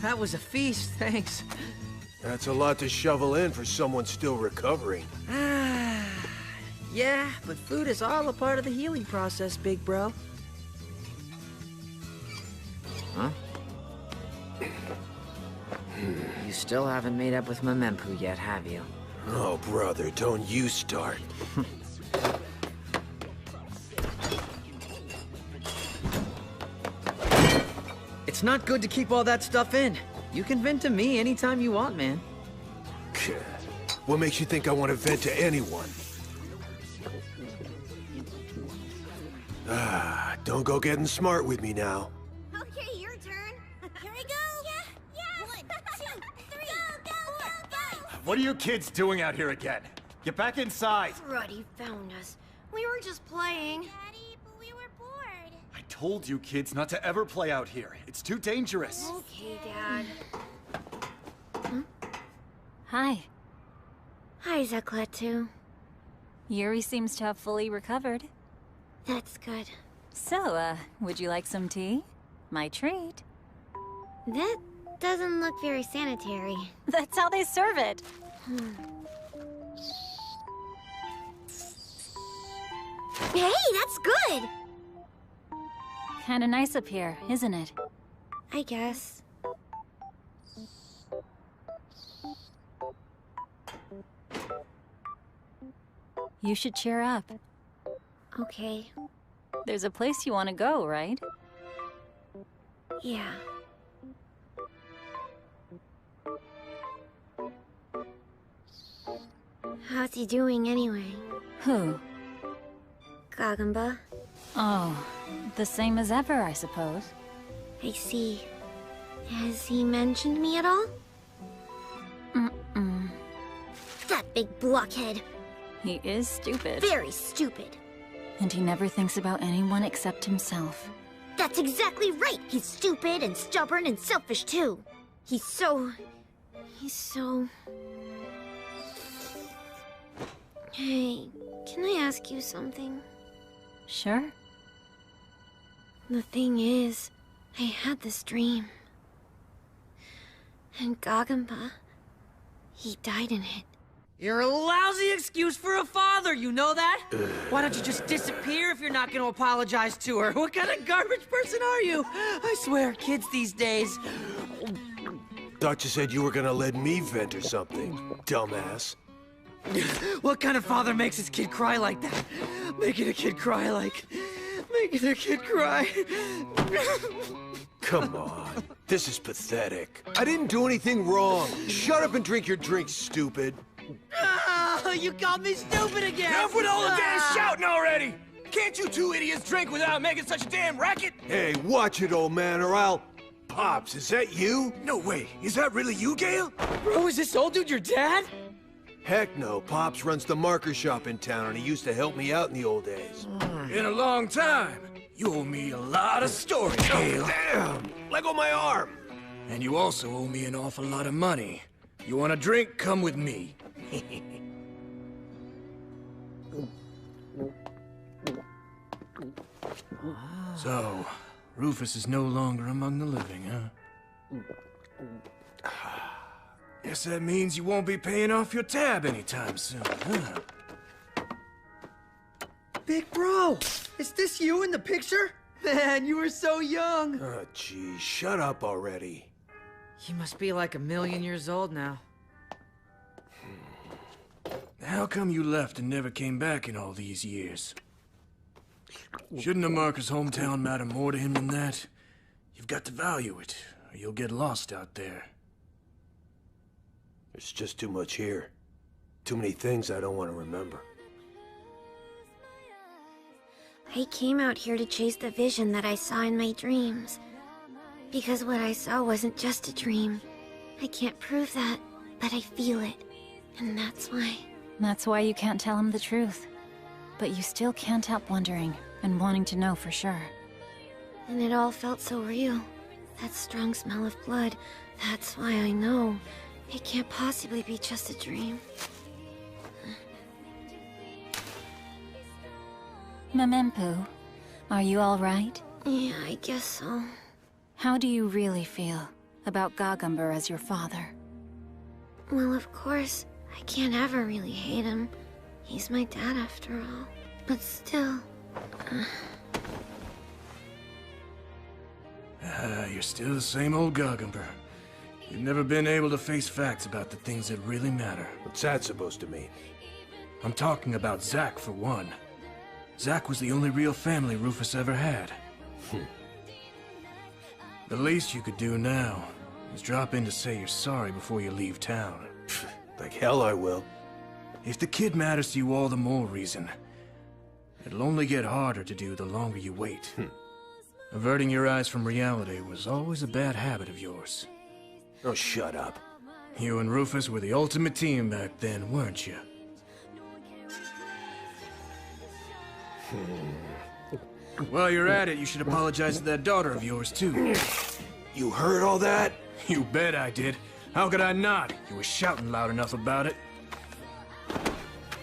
That was a feast, thanks. That's a lot to shovel in for someone still recovering. Yeah, but food is all a part of the healing process, big bro. Huh? You still haven't made up with Memempu yet, have you? Oh, brother, don't you start. It's not good to keep all that stuff in. You can vent to me anytime you want, man. What makes you think I want to vent to anyone? Don't go getting smart with me now. Okay, your turn. Here we go. Yeah. 1, 2, 3. Go. What are you kids doing out here again? Get back inside. Ruddy found us. We were just playing. Daddy, but we were bored. I told you kids not to ever play out here. It's too dangerous. Okay, Dad. Hi. Hi, Zakletu. Yuri seems to have fully recovered. That's good. So, would you like some tea? My treat. That doesn't look very sanitary. That's how they serve it. Hey, that's good! Kinda nice up here, isn't it? I guess. You should cheer up. Okay. There's a place you want to go, right? Yeah. How's he doing anyway? Who? Gagamba? Oh, the same as ever, I suppose. I see. Has he mentioned me at all? Mm-mm. That big blockhead. He is stupid. Very stupid. And he never thinks about anyone except himself. That's exactly right. He's stupid and stubborn and selfish too. He's so... Hey, can I ask you something? Sure. The thing is, I had this dream. And Gagamba, he died in it. You're a lousy excuse for a father, you know that? Why don't you just disappear if you're not gonna apologize to her? What kind of garbage person are you? I swear, kids these days... Thought you said you were gonna let me vent or something, dumbass. What kind of father makes his kid cry like that? Making a kid cry like... Making a kid cry... Come on. This is pathetic. I didn't do anything wrong. Shut up and drink your drink, stupid. You called me stupid again! Enough with all the damn shouting already! Can't you two idiots drink without making such a damn racket? Hey, watch it, old man, or I'll... Pops, is that you? No way. Is that really you, Gale? Bro, is this old dude your dad? Heck no. Pops runs the marker shop in town, and he used to help me out in the old days. In a long time. You owe me a lot of stories, Gale. Oh, damn! Let go my arm! And you also owe me an awful lot of money. You want a drink? Come with me. So, Rufus is no longer among the living, huh? Guess that means you won't be paying off your tab anytime soon, huh? Big bro, is this you in the picture? Man, you were so young. Oh, geez, shut up already. He must be like 1,000,000 years old now. How come you left and never came back in all these years? Shouldn't a marker's hometown matter more to him than that? You've got to value it, or you'll get lost out there. There's just too much here. Too many things I don't want to remember. I came out here to chase the vision that I saw in my dreams. Because what I saw wasn't just a dream. I can't prove that, but I feel it. And that's why. That's why you can't tell him the truth. But you still can't help wondering and wanting to know for sure. And it all felt so real. That strong smell of blood. That's why I know. It can't possibly be just a dream. Memempu, are you all right? Yeah, I guess so. How do you really feel about Gagumber as your father? Well, of course, I can't ever really hate him. He's my dad after all. But still... You're still the same old Gagumber. You've never been able to face facts about the things that really matter. What's that supposed to mean? I'm talking about Zack, for one. Zack was the only real family Rufus ever had. The least you could do now is drop in to say you're sorry before you leave town. Like hell I will. If the kid matters to you, all the more reason. It'll only get harder to do the longer you wait. Averting your eyes from reality was always a bad habit of yours. Oh, shut up. You and Rufus were the ultimate team back then, weren't you? While you're at it, you should apologize to that daughter of yours, too. You heard all that? You bet I did. How could I not? You were shouting loud enough about it.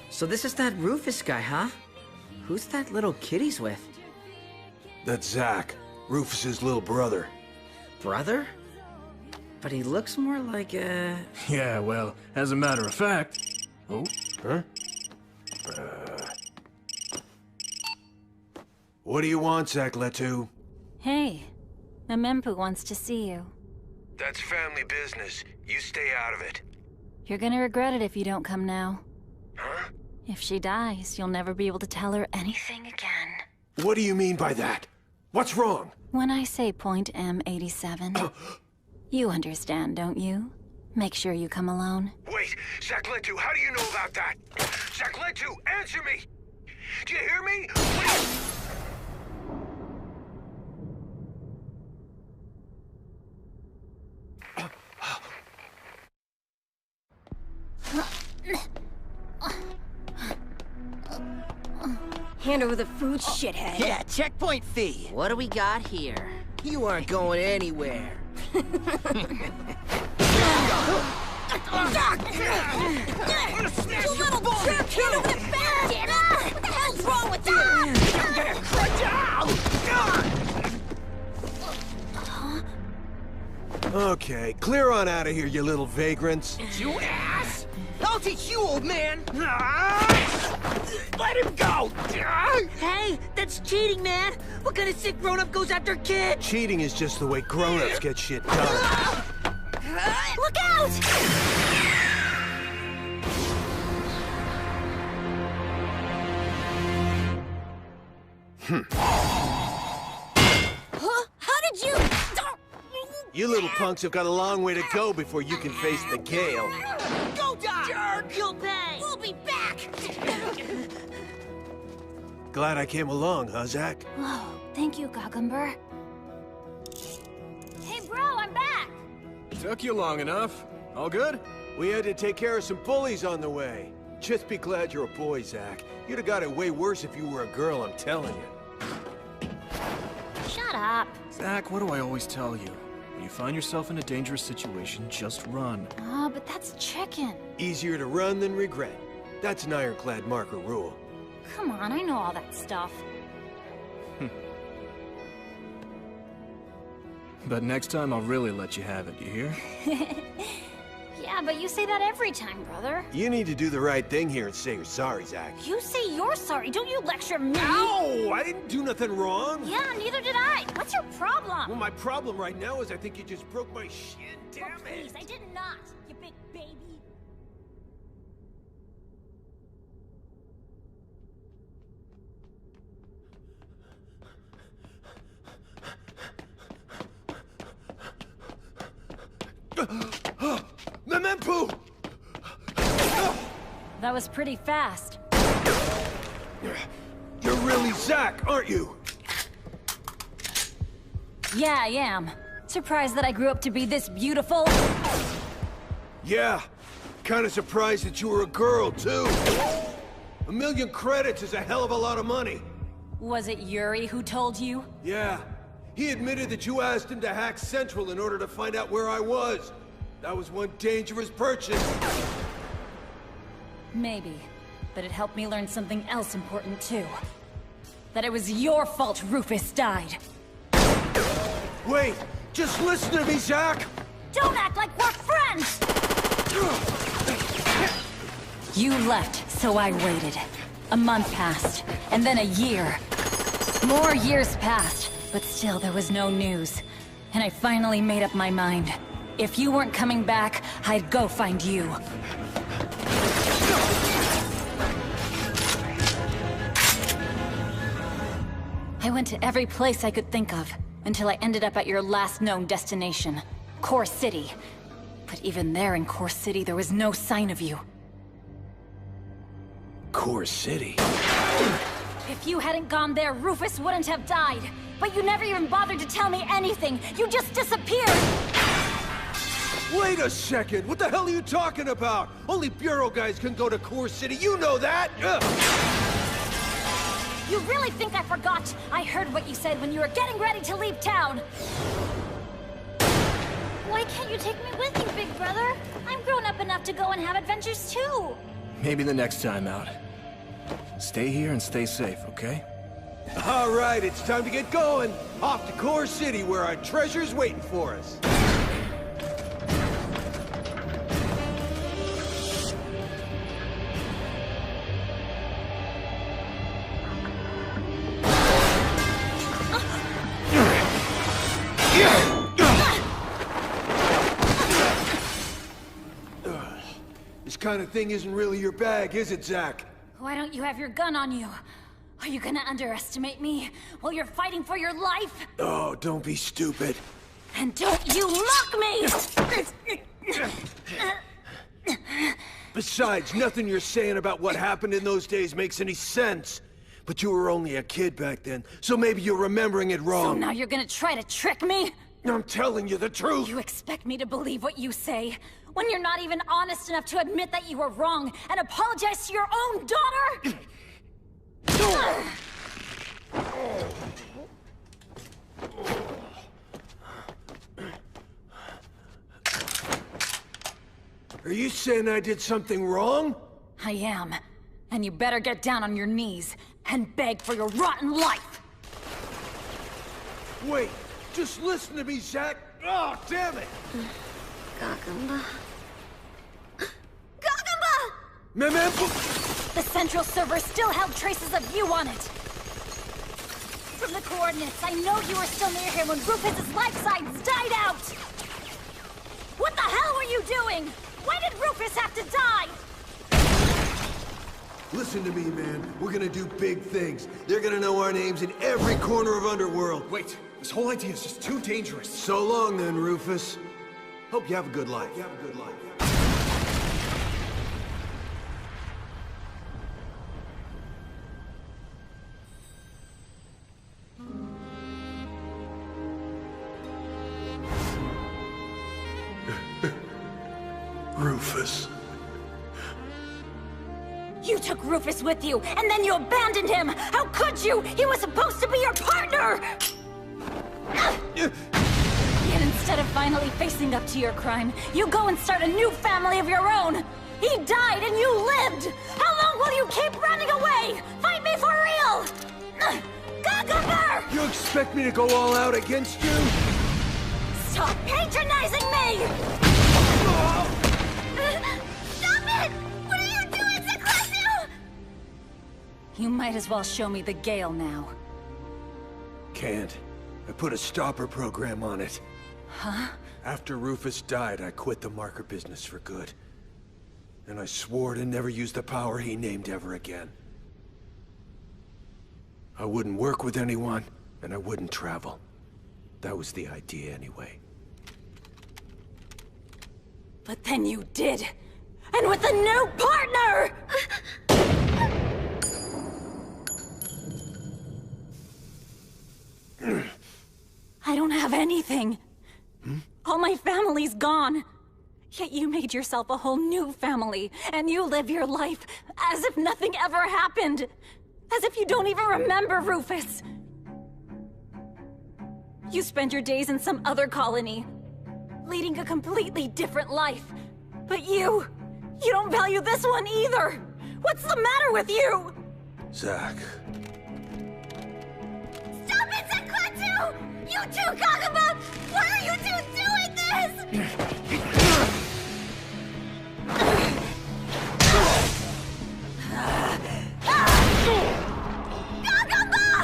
So this is that Rufus guy, huh? Who's that little kid he's with? That's Zack, Rufus's little brother. Brother? But he looks more like a... Yeah, well, as a matter of fact... Oh? Huh? What do you want, Sakaguna? Hey, Memempu wants to see you. That's family business. You stay out of it. You're gonna regret it if you don't come now. Huh? If she dies, you'll never be able to tell her anything again. What do you mean by that? What's wrong? When I say point M87, you understand, don't you? Make sure you come alone. Wait, Sakaguna, how do you know about that? Sakaguna, answer me! Do you hear me? Hand over the food, shithead. Yeah, checkpoint fee. What do we got here? You aren't going anywhere. You little jerk! Hand over the bag! Damn it! What the hell's wrong with you? You're gonna crunch out! Okay, clear on out of here, you little vagrants. You ass! I'll teach you, old man! Let him go! Hey, that's cheating, man! What kind of sick grown-up goes after kids? Cheating is just the way grown-ups get shit done. Look out! Huh? How did you... You little punks have got a long way to go before you can face the Gale. Go die! Jerk! You'll pay! We'll be back! Glad I came along, huh, Zach? Whoa, thank you, Gogumber. Hey, bro, I'm back! Took you long enough. All good? We had to take care of some bullies on the way. Just be glad you're a boy, Zach. You'd have got it way worse if you were a girl, I'm telling you. Shut up. Zach, what do I always tell you? When you find yourself in a dangerous situation, just run. Oh, but that's chicken. Easier to run than regret. That's an ironclad marker rule. Come on, I know all that stuff. But next time I'll really let you have it, you hear? Yeah, but you say that every time, brother. You need to do the right thing here and say you're sorry, Zach. You say you're sorry, don't you lecture me! Ow! I didn't do nothing wrong! Yeah, neither did I! What's your problem? Well, my problem right now is I think you just broke my shin, damn it! Please, I did not, you big baby. Memempu! That was pretty fast. You're really Zach, aren't you? Yeah, I am. Surprised that I grew up to be this beautiful? Yeah. Kinda surprised that you were a girl, too. 1 million credits is a hell of a lot of money. Was it Yuri who told you? Yeah. He admitted that you asked him to hack Central in order to find out where I was. That was one dangerous purchase. Maybe. But it helped me learn something else important, too. That it was your fault Rufus died. Wait! Just listen to me, Zach! Don't act like we're friends! You left, so I waited. A month passed, and then a year. More years passed, but still there was no news. And I finally made up my mind. If you weren't coming back, I'd go find you. I went to every place I could think of, until I ended up at your last known destination, Core City. But even there in Core City, there was no sign of you. Core City? If you hadn't gone there, Rufus wouldn't have died. But you never even bothered to tell me anything. You just disappeared! Wait a second! What the hell are you talking about? Only Bureau guys can go to Core City, you know that! You really think I forgot? I heard what you said when you were getting ready to leave town! Why can't you take me with you, big brother? I'm grown up enough to go and have adventures too! Maybe the next time out. Stay here and stay safe, okay? All right, it's time to get going! Off to Core City, where our treasure's waiting for us! This kind of thing isn't really your bag, is it, Zach? Why don't you have your gun on you? Are you gonna underestimate me while you're fighting for your life? Oh, don't be stupid. And don't you mock me! Besides, nothing you're saying about what happened in those days makes any sense. But you were only a kid back then, so maybe you're remembering it wrong. So now you're gonna try to trick me? I'm telling you the truth! You expect me to believe what you say, when you're not even honest enough to admit that you were wrong and apologize to your own daughter? Are you saying I did something wrong? I am. And you better get down on your knees and beg for your rotten life! Wait, just listen to me, Zach! Oh, damn it! Gogumba. Gogumba! Memempu! The central server still held traces of you on it! From the coordinates, I know you were still near here when Rufus's life signs died out! What the hell were you doing? Why did Rufus have to die? Listen to me, man. We're gonna do big things. They're gonna know our names in every corner of Underworld. Wait, this whole idea is just too dangerous. So long then, Rufus. Hope you have a good life. Rufus. You took Rufus with you, and then you abandoned him! How could you? He was supposed to be your partner! Yet instead of finally facing up to your crime, you go and start a new family of your own! He died and you lived! How long will you keep running away? Fight me for real! Gagumber! You expect me to go all out against you? Stop patronizing me! Stop it! What are you doing, Sakaguna? You might as well show me the Gale now. Can't. I put a stopper program on it. Huh? After Rufus died, I quit the marker business for good. And I swore to never use the power he named ever again. I wouldn't work with anyone, and I wouldn't travel. That was the idea anyway. But then you did! And with a new partner! I don't have anything. All my family's gone. Yet you made yourself a whole new family, and you live your life as if nothing ever happened. As if you don't even remember Rufus. You spend your days in some other colony, leading a completely different life. But you don't value this one either. What's the matter with you? Zach. Stop it, Sakaguna! You two, Gagumber! Why are you two doing this? Gagumber!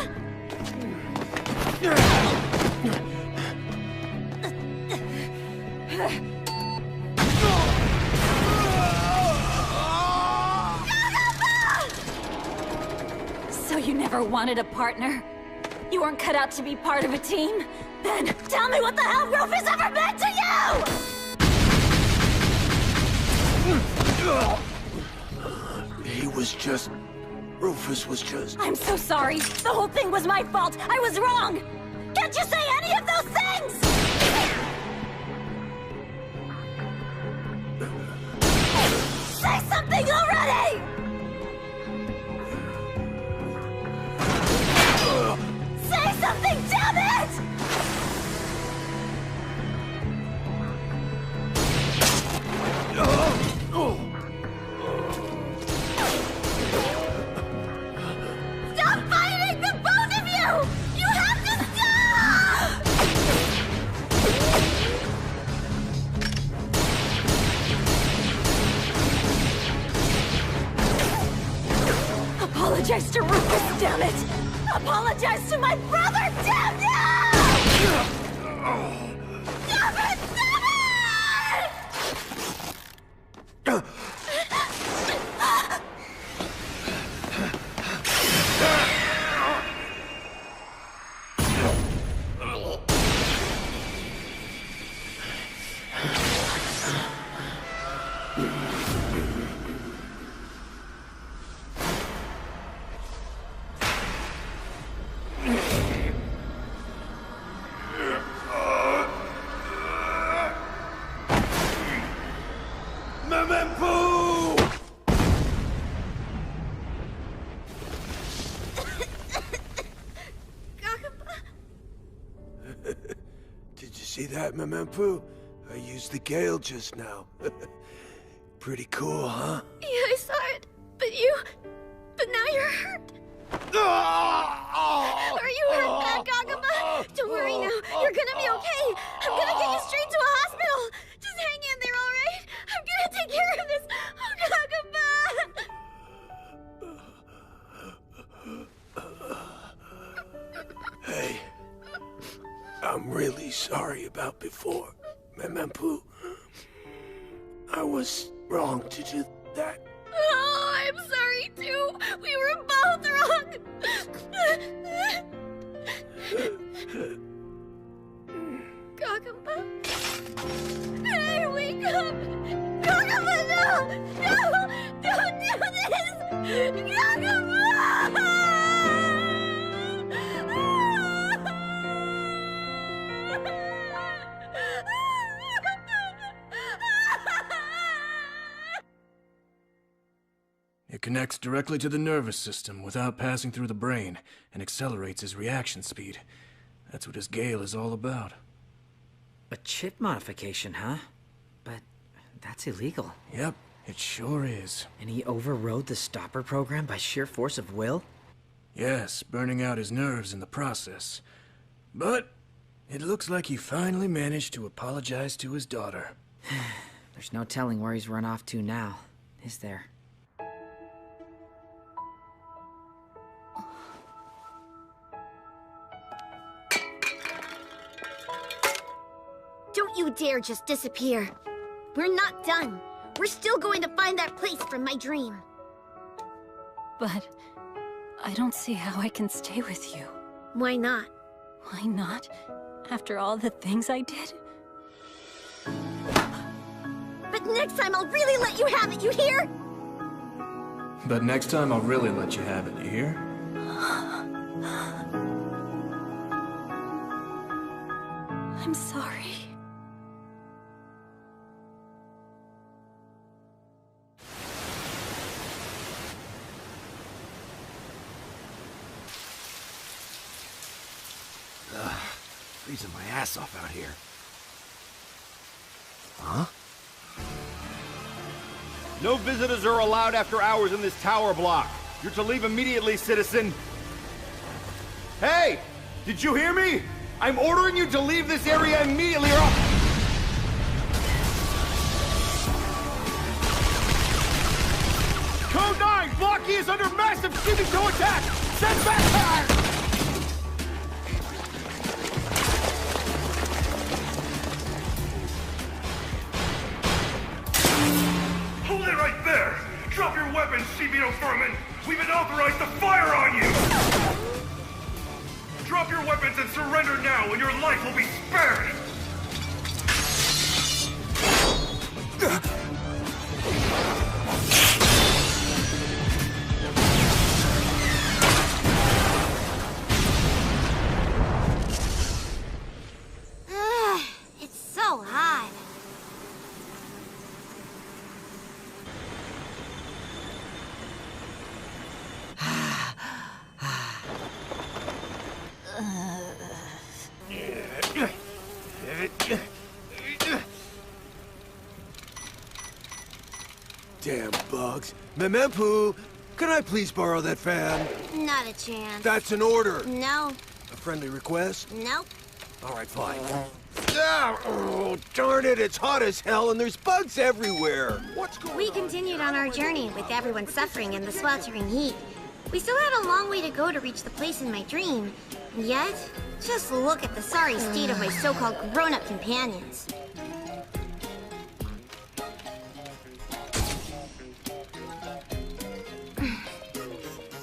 So you never wanted a partner? You weren't cut out to be part of a team? Then tell me what the hell Rufus ever meant to you! He was just... Rufus was just... I'm so sorry. The whole thing was my fault. I was wrong. Can't you say any of those things? Say something already! Say something, damn it! Stop fighting, the both of you! You have to stop! Apologize to Rufus, damn it! Apologize to my brother, damn you! Stop it! Stop it! Did you see that, Memempu? I used the Gale just now. Pretty cool, huh? Yeah, I saw it. But now you're hurt. Are you hurt bad, Gagumber? Don't worry now. You're gonna be okay. I'm gonna get you straight to a hospital. Just hang in there, all right? I'm gonna take care of this. Oh, Gagumber! Hey. I'm really sorry about before, Memempu. I was wrong to do that. Oh, I'm sorry too. We were both wrong. Gagumber? Hey, wake up! Gagumber, no! No! Don't do this! Gagumber! It connects directly to the nervous system without passing through the brain, and accelerates his reaction speed. That's what his Gale is all about. A chip modification, huh? But that's illegal. Yep, it sure is. And he overrode the stopper program by sheer force of will? Yes, burning out his nerves in the process. But it looks like he finally managed to apologize to his daughter. There's no telling where he's run off to now, is there? Don't you dare just disappear. We're not done. We're still going to find that place from my dream. But I don't see how I can stay with you. Why not? Why not? After all the things I did? But next time I'll really let you have it, you hear? But next time I'll really let you have it, you hear? I'm sorry. Freezing my ass off out here. Huh? No visitors are allowed after hours in this tower block. You're to leave immediately, citizen. Hey! Did you hear me? I'm ordering you to leave this area immediately or I'll... Code 9! Blocky is under massive Shibito attack! Send back fire! Hold it right there! Drop your weapons, Shibito Furman! We've been authorized to fire on you! Drop your weapons and surrender now, and your life will be spared! It's so hot. Damn bugs. Memempu, can I please borrow that fan? Not a chance. That's an order. No. A friendly request? Nope. All right, fine. Oh, darn it, it's hot as hell and there's bugs everywhere. What's going on? We continued on our journey with everyone suffering in the sweltering heat. We still had a long way to go to reach the place in my dream. And yet, just look at the sorry state of my so-called grown-up companions.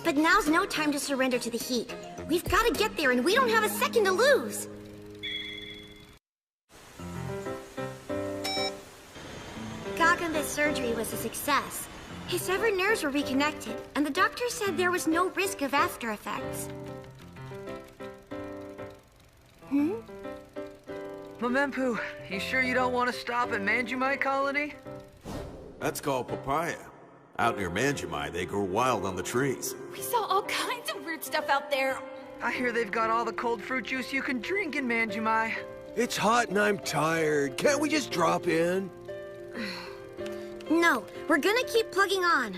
But now's no time to surrender to the heat. We've got to get there, and we don't have a second to lose. Gagamba's surgery was a success. His severed nerves were reconnected, and the doctor said there was no risk of after effects. Memempu, you sure you don't want to stop at Manjumai Colony? That's called papaya. Out near Manjumai, they grow wild on the trees. We saw all kinds of weird stuff out there. I hear they've got all the cold fruit juice you can drink in Manjumai. It's hot and I'm tired. Can't we just drop in? No, we're gonna keep plugging on.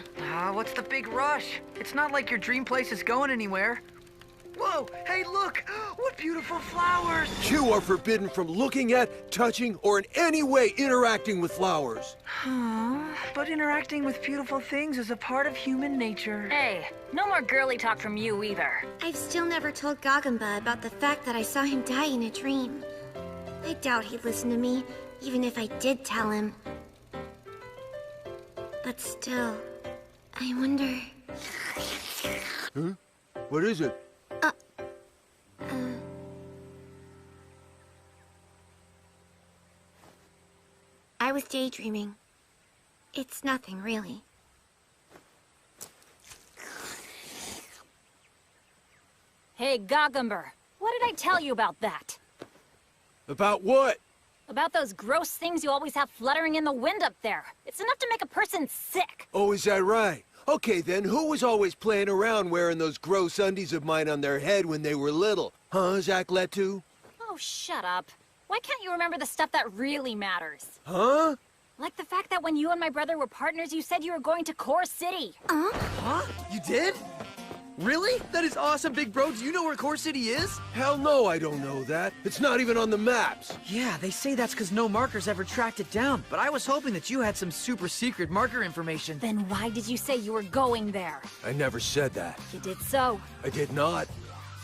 What's the big rush? It's not like your dream place is going anywhere. Whoa, hey look! What beautiful flowers! You are forbidden from looking at, touching, or in any way interacting with flowers. But interacting with beautiful things is a part of human nature. Hey, no more girly talk from you either. I've still never told Gagamba about the fact that I saw him die in a dream. I doubt he'd listen to me, even if I did tell him. But still, I wonder... Huh? What is it? I was daydreaming. It's nothing, really. Hey, Gagumber, what did I tell you about that? About what? About those gross things you always have fluttering in the wind up there. It's enough to make a person sick. Oh, is that right? Okay then, who was always playing around wearing those gross undies of mine on their head when they were little? Huh, Zach Letu? Oh, shut up. Why can't you remember the stuff that really matters? Huh? Like the fact that when you and my brother were partners, you said you were going to Core City. Huh? You did? Really? That is awesome, big bro. Do you know where Core City is? Hell no, I don't know that. It's not even on the maps. Yeah, they say that's because no markers ever tracked it down. But I was hoping that you had some super secret marker information. Then why did you say you were going there? I never said that. You did so. I did not.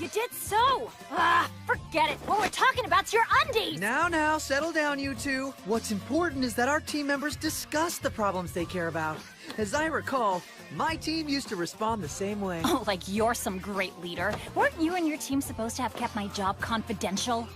You did so! Ah, forget it. What we're talking about's your undies! Now, settle down, you two. What's important is that our team members discuss the problems they care about. As I recall, my team used to respond the same way. Oh, like you're some great leader. Weren't you and your team supposed to have kept my job confidential?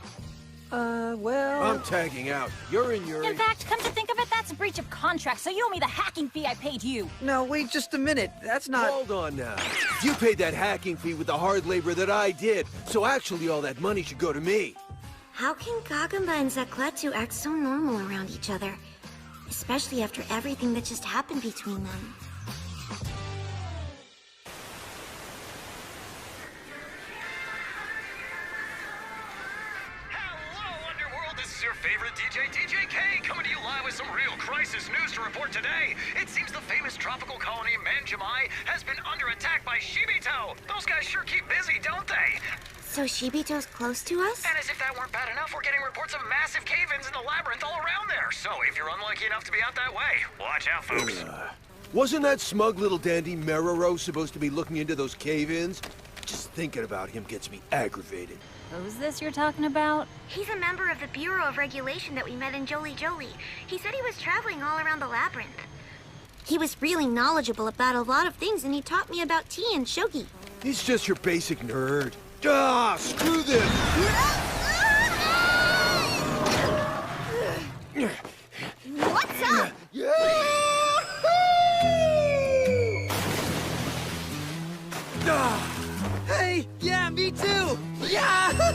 Well... I'm tagging out. You're in your... In fact, come to think of it, that's a breach of contract, so you owe me the hacking fee I paid you. No, wait just a minute. That's not... Hold on now. You paid that hacking fee with the hard labor that I did, so actually all that money should go to me. How can Gagamba and Zakletu act so normal around each other? Especially after everything that just happened between them. This is your favorite DJ, DJ K, coming to you live with some real crisis news to report today. It seems the famous tropical colony Manjimai has been under attack by Shibito. Those guys sure keep busy, don't they? So Shibito's close to us? And as if that weren't bad enough, we're getting reports of massive cave-ins in the labyrinth all around there. So if you're unlucky enough to be out that way, watch out, folks. Wasn't that smug little dandy Merero supposed to be looking into those cave-ins? Just thinking about him gets me aggravated. Who's this you're talking about? He's a member of the Bureau of Regulation that we met in Jolie Jolie. He said he was traveling all around the labyrinth. He was really knowledgeable about a lot of things, and he taught me about tea and shogi. He's just your basic nerd. Ah, screw this! What's up? Hey, yeah, me too! Yahoo!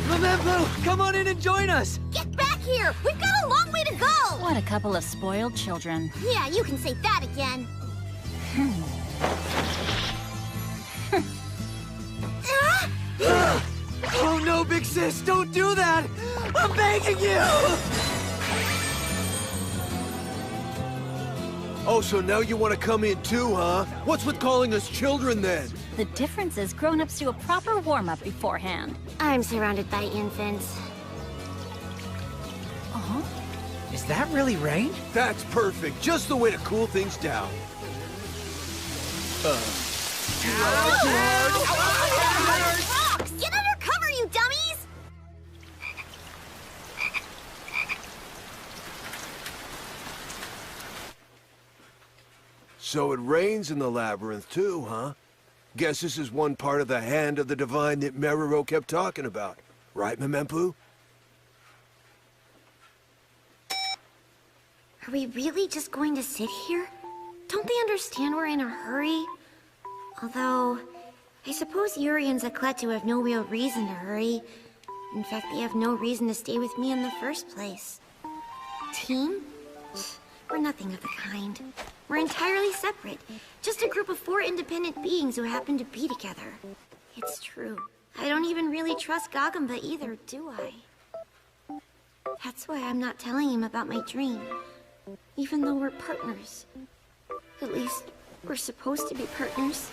Memento, come on in and join us! Get back here! We've got a long way to go! What a couple of spoiled children. Yeah, you can say that again. Oh no, big sis, don't do that! I'm begging you! Oh, so now you want to come in too, huh? What's with calling us children then? The difference is grown-ups do a proper warm-up beforehand. I'm surrounded by infants. Uh-huh. Is that really rain? That's perfect. Just the way to cool things down. Get under cover, you dummies! So it rains in the labyrinth too, huh? Guess this is one part of the hand of the divine that Merero kept talking about. Right, Memempu? Are we really just going to sit here? Don't they understand we're in a hurry? Although, I suppose Yuri and Zakletu have no real reason to hurry. In fact, they have no reason to stay with me in the first place. Team? We're nothing of the kind. We're entirely separate. Just a group of 4 independent beings who happen to be together. It's true. I don't even really trust Gagamba either, do I? That's why I'm not telling him about my dream. Even though we're partners. At least, we're supposed to be partners.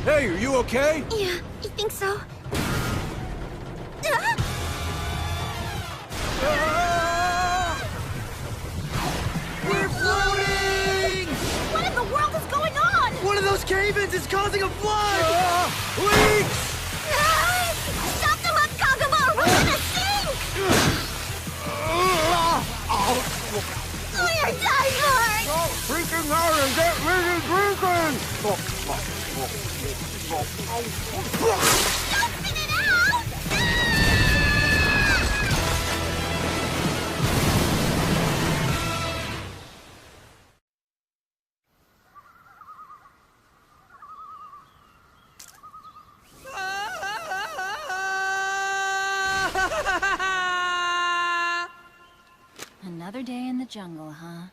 Hey, are you okay? Yeah, I think so. We're floating! What in the world is going on? One of those cave-ins is causing a flood! Leaks! Stop them up, Gagamba! We're gonna sink! We're divers! Freaking out and get really drinking! Don't spit it out! And jungle, huh?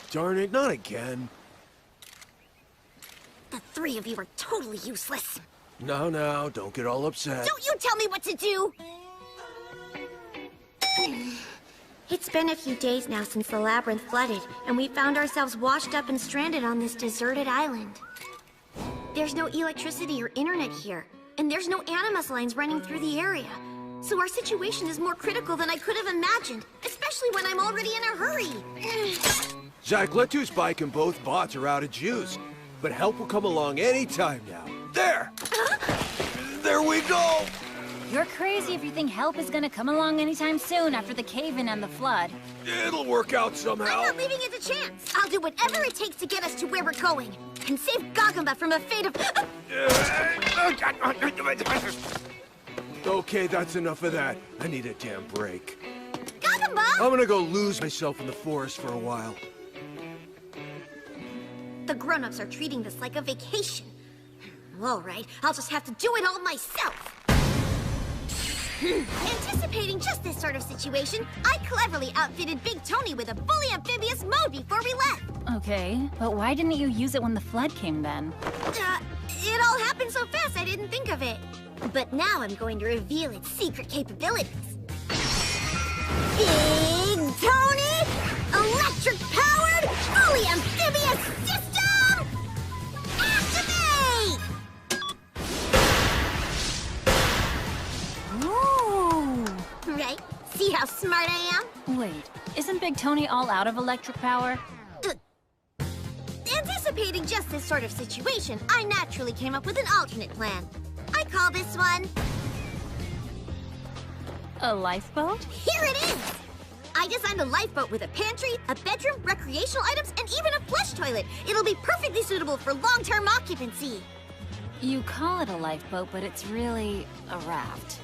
Darn it, not again. The three of you are totally useless. No, don't get all upset. Don't you tell me what to do! It's been a few days now since the labyrinth flooded, and we found ourselves washed up and stranded on this deserted island. There's no electricity or internet here, and there's no animus lines running through the area. So our situation is more critical than I could have imagined, especially when I'm already in a hurry. Zacletu's bike and both bots are out of juice, but help will come along any time now. There! There we go! You're crazy if you think help is gonna come along anytime soon after the cave-in and the flood. It'll work out somehow. I'm not leaving it a chance. I'll do whatever it takes to get us to where we're going, and save Gagamba from a fate of... Okay, that's enough of that. I need a damn break. Gagamba! I'm gonna go lose myself in the forest for a while. The grown-ups are treating this like a vacation. All right, I'll just have to do it all myself. Anticipating just this sort of situation, I cleverly outfitted Big Tony with a fully amphibious mode before we left. Okay, but why didn't you use it when the flood came then? It all happened so fast I didn't think of it. But now I'm going to reveal its secret capabilities. Big Tony! Electric-powered, fully amphibious system! Activate! Ooh! Right? See how smart I am? Wait, isn't Big Tony all out of electric power? Anticipating just this sort of situation, I naturally came up with an alternate plan. I call this one... A lifeboat? Here it is! I designed a lifeboat with a pantry, a bedroom, recreational items, and even a flush toilet. It'll be perfectly suitable for long-term occupancy. You call it a lifeboat, but it's really a raft.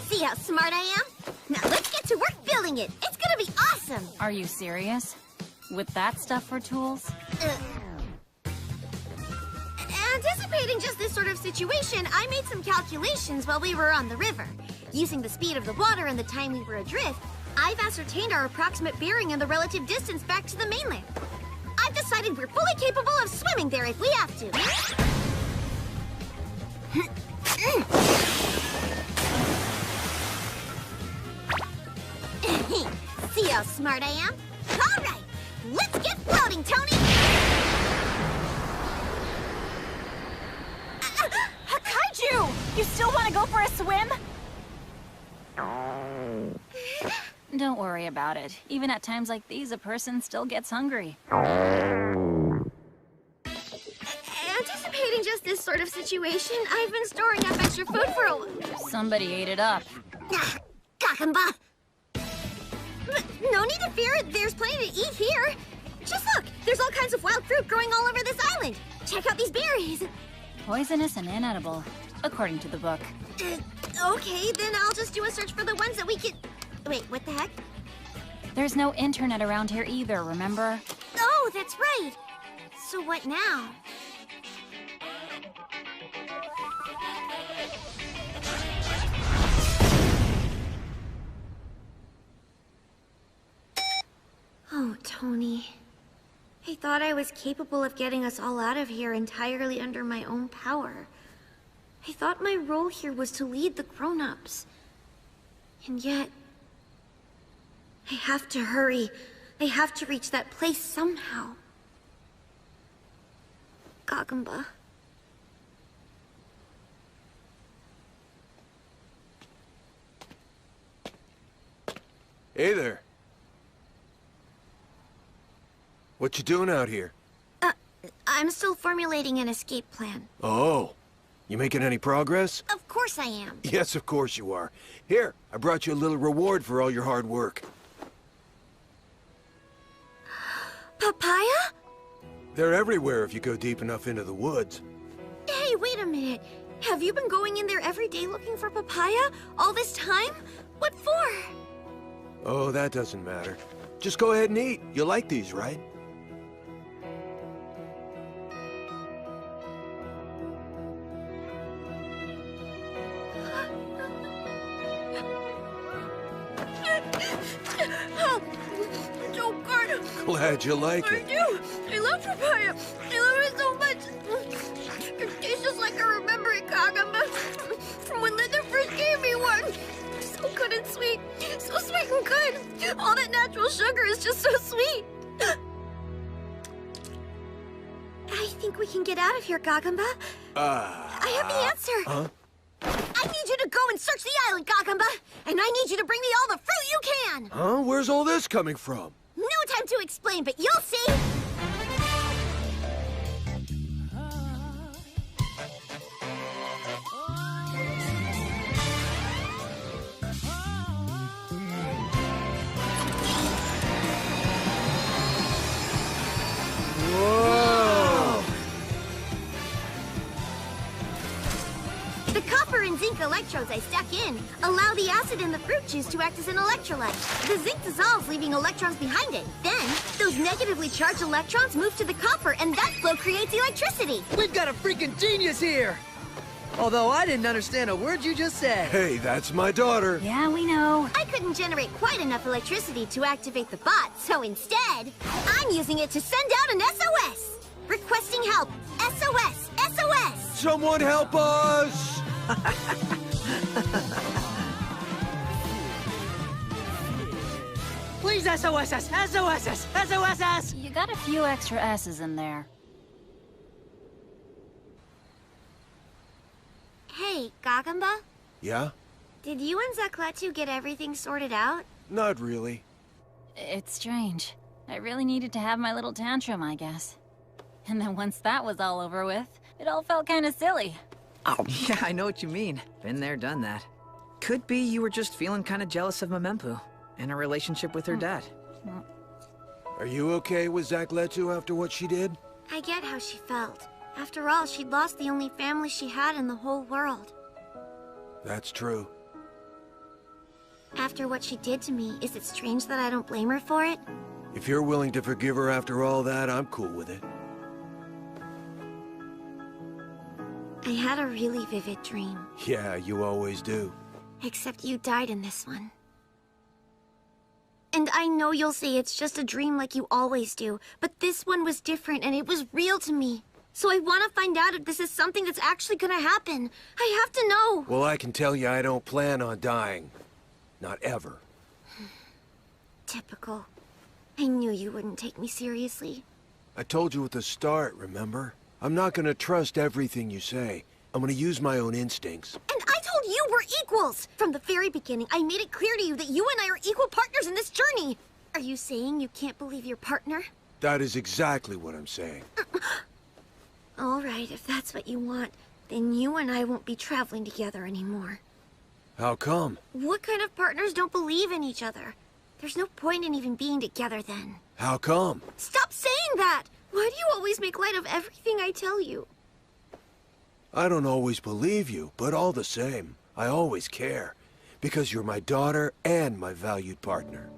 See how smart I am? Now let's get to work building it. It's gonna be awesome. Are you serious? With that stuff for tools? Anticipating just this sort of situation, I made some calculations while we were on the river. Using the speed of the water and the time we were adrift, I've ascertained our approximate bearing and the relative distance back to the mainland. I've decided we're fully capable of swimming there if we have to. See how smart I am? All right, let's get floating, Tony! Kaiju! You still want to go for a swim? Don't worry about it. Even at times like these, a person still gets hungry. Anticipating just this sort of situation, I've been storing up extra food for a while. Somebody ate it up. Gagamba! No need to fear it. There's plenty to eat here. Just look, there's all kinds of wild fruit growing all over this island. Check out these berries. Poisonous and inedible, according to the book. Okay, then I'll just do a search for the ones that we can... Wait, what the heck? There's no internet around here either, remember? Oh, that's right. So what now? Oh, Tony. I thought I was capable of getting us all out of here entirely under my own power. I thought my role here was to lead the grown-ups. And yet... I have to hurry. I have to reach that place somehow. Gagamba. Hey there. What you doing out here? I'm still formulating an escape plan. Oh. You making any progress? Of course I am. Yes, of course you are. Here, I brought you a little reward for all your hard work. Papaya? They're everywhere if you go deep enough into the woods. Hey, wait a minute. Have you been going in there every day looking for papaya? All this time? What for? Oh, that doesn't matter. Just go ahead and eat. You like these, right? Oh, so good. Glad you like I it. do. I love papaya. I love it so much. It tastes just like I remember it, Kagama. From when Linda first gave me one. So good and sweet. So sweet and good. All that natural sugar is just so sweet. I think we can get out of here, Gagamba. I have the answer. Huh? I need you to go and search the island, Gagamba. And I need you to bring me all the fruit you can. Huh? Where's all this coming from? No time to explain, but you'll see. Whoa! The copper and zinc electrodes I stuck in allow the acid in the fruit juice to act as an electrolyte. The zinc dissolves, leaving electrons behind it. Then, those negatively charged electrons move to the copper, and that flow creates electricity. We've got a freaking genius here! Although I didn't understand a word you just said. Hey, that's my daughter. Yeah, we know. I couldn't generate quite enough electricity to activate the bot, so instead, I'm using it to send out an SOS. Requesting help. SOS! SOS! Someone help us! Please SOS us! SOS us! SOS us! You got a few extra S's in there. Hey, Gagamba? Yeah? Did you and Zakletu get everything sorted out? Not really. It's strange. I really needed to have my little tantrum, I guess. And then once that was all over with, it all felt kind of silly. Oh, yeah, I know what you mean. Been there, done that. Could be you were just feeling kind of jealous of Memempu and her relationship with her dad. Are you okay with Zakletu after what she did? I get how she felt. After all, she'd lost the only family she had in the whole world. That's true. After what she did to me, is it strange that I don't blame her for it? If you're willing to forgive her after all that, I'm cool with it. I had a really vivid dream. Yeah, you always do. Except you died in this one. And I know you'll say it's just a dream like you always do, but this one was different and it was real to me. So I want to find out if this is something that's actually gonna happen. I have to know. Well, I can tell you I don't plan on dying. Not ever. Typical. I knew you wouldn't take me seriously. I told you at the start, remember? I'm not gonna trust everything you say. I'm gonna use my own instincts. And I told you we're equals! From the very beginning, I made it clear to you that you and I are equal partners in this journey! Are you saying you can't believe your partner? That is exactly what I'm saying. All right, if that's what you want, then you and I won't be traveling together anymore. How come? What kind of partners don't believe in each other? There's no point in even being together then. How come? Stop saying that! Why do you always make light of everything I tell you? I don't always believe you, but all the same, I always care. Because you're my daughter and my valued partner.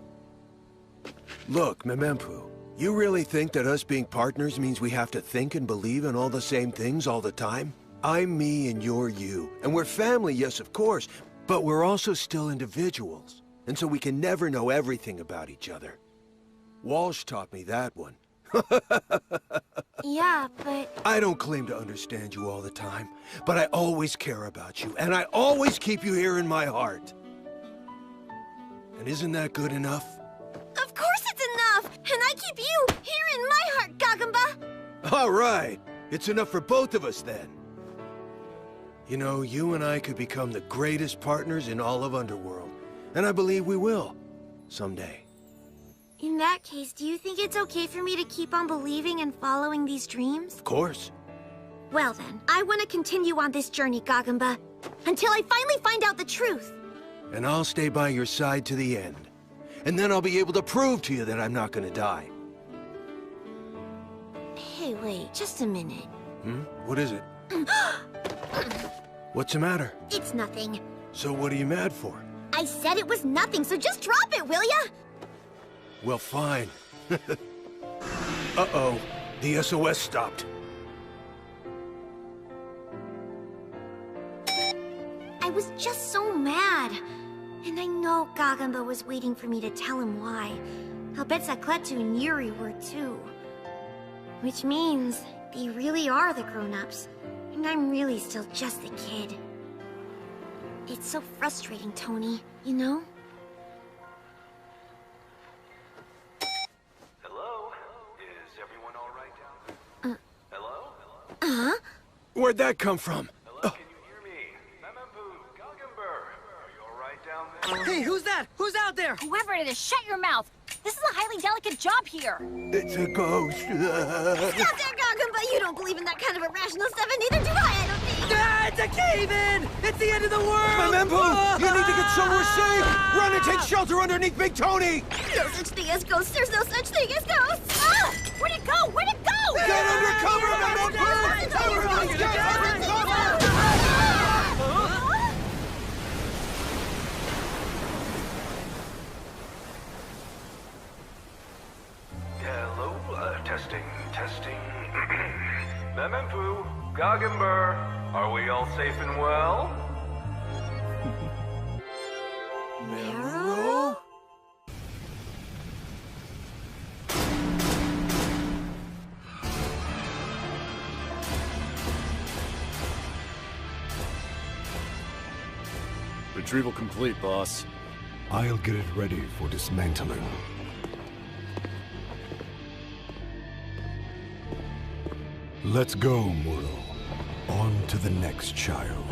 Look, Memempu, you really think that us being partners means we have to think and believe in all the same things all the time? I'm me and you're you. And we're family, yes, of course, but we're also still individuals. And so we can never know everything about each other. Walsh taught me that one. Yeah, but... I don't claim to understand you all the time, but I always care about you, and I always keep you here in my heart. And isn't that good enough? Of course it's enough! And I keep you here in my heart, Gagamba! All right. It's enough for both of us, then. You know, you and I could become the greatest partners in all of Underworld. And I believe we will. Someday. In that case, do you think it's okay for me to keep on believing and following these dreams? Of course. Well then, I want to continue on this journey, Gagamba. Until I finally find out the truth. And I'll stay by your side to the end. And then I'll be able to prove to you that I'm not gonna die. Hey, wait, just a minute. What is it? What's the matter? It's nothing. So what are you mad for? I said it was nothing, so just drop it, will ya? Well, fine. Uh-oh. The SOS stopped. I was just so mad. And I know Gagamba was waiting for me to tell him why. I'll bet Sakletu and Yuri were too. Which means they really are the grown-ups, and I'm really still just a kid. It's so frustrating, Tony, you know? Hello? Is everyone all right down there? Hello? Uh-huh? Where'd that come from? Hey, who's that? Who's out there? Whoever it is, shut your mouth. This is a highly delicate job here. It's a ghost. Stop there, Gagamba! You don't believe in that kind of irrational stuff, and neither do I don't think! Ah, it's a cave-in! It's the end of the world! Membu! You need to get somewhere safe! Run and take shelter underneath Big Tony! No such thing as ghosts! There's no such thing as ghosts! Ah! Where'd it go? Where'd it go? Get under cover, Membu! Everybody get under cover! Hello? Testing. Memempu, Gaggenber, are we all safe and well? Mero? Retrieval complete, boss. I'll get it ready for dismantling. Let's go, Muro. On to the next child.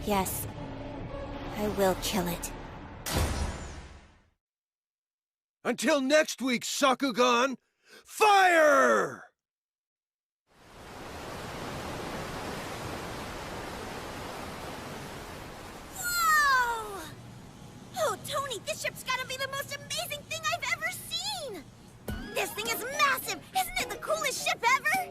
Yes. I will kill it. Until next week, Sakaguna! Fire! Whoa! Oh, Tony, this ship's gotta be the most amazing thing I've ever seen! This thing is massive! Isn't it the coolest ship ever?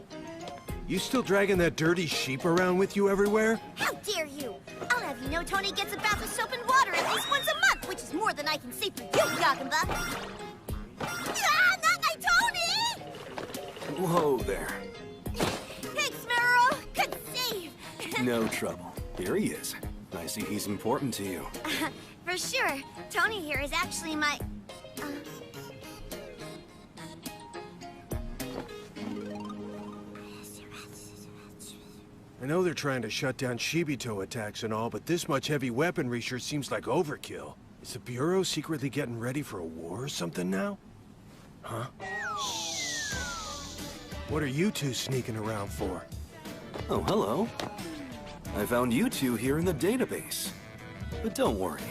You still dragging that dirty sheep around with you everywhere? How dare you! I'll have you know Tony gets a bath of soap and water at least once a month, which is more than I can say for you, Gagamba! Ah, not my Tony! Whoa there. Thanks, Mero! Good save! No trouble. Here he is. I see he's important to you. For sure. Tony here is actually my... I know they're trying to shut down Shibito attacks and all, but this much heavy weaponry sure seems like overkill. Is the Bureau secretly getting ready for a war or something now? Huh? What are you two sneaking around for? Oh, hello. I found you two here in the database. But don't worry.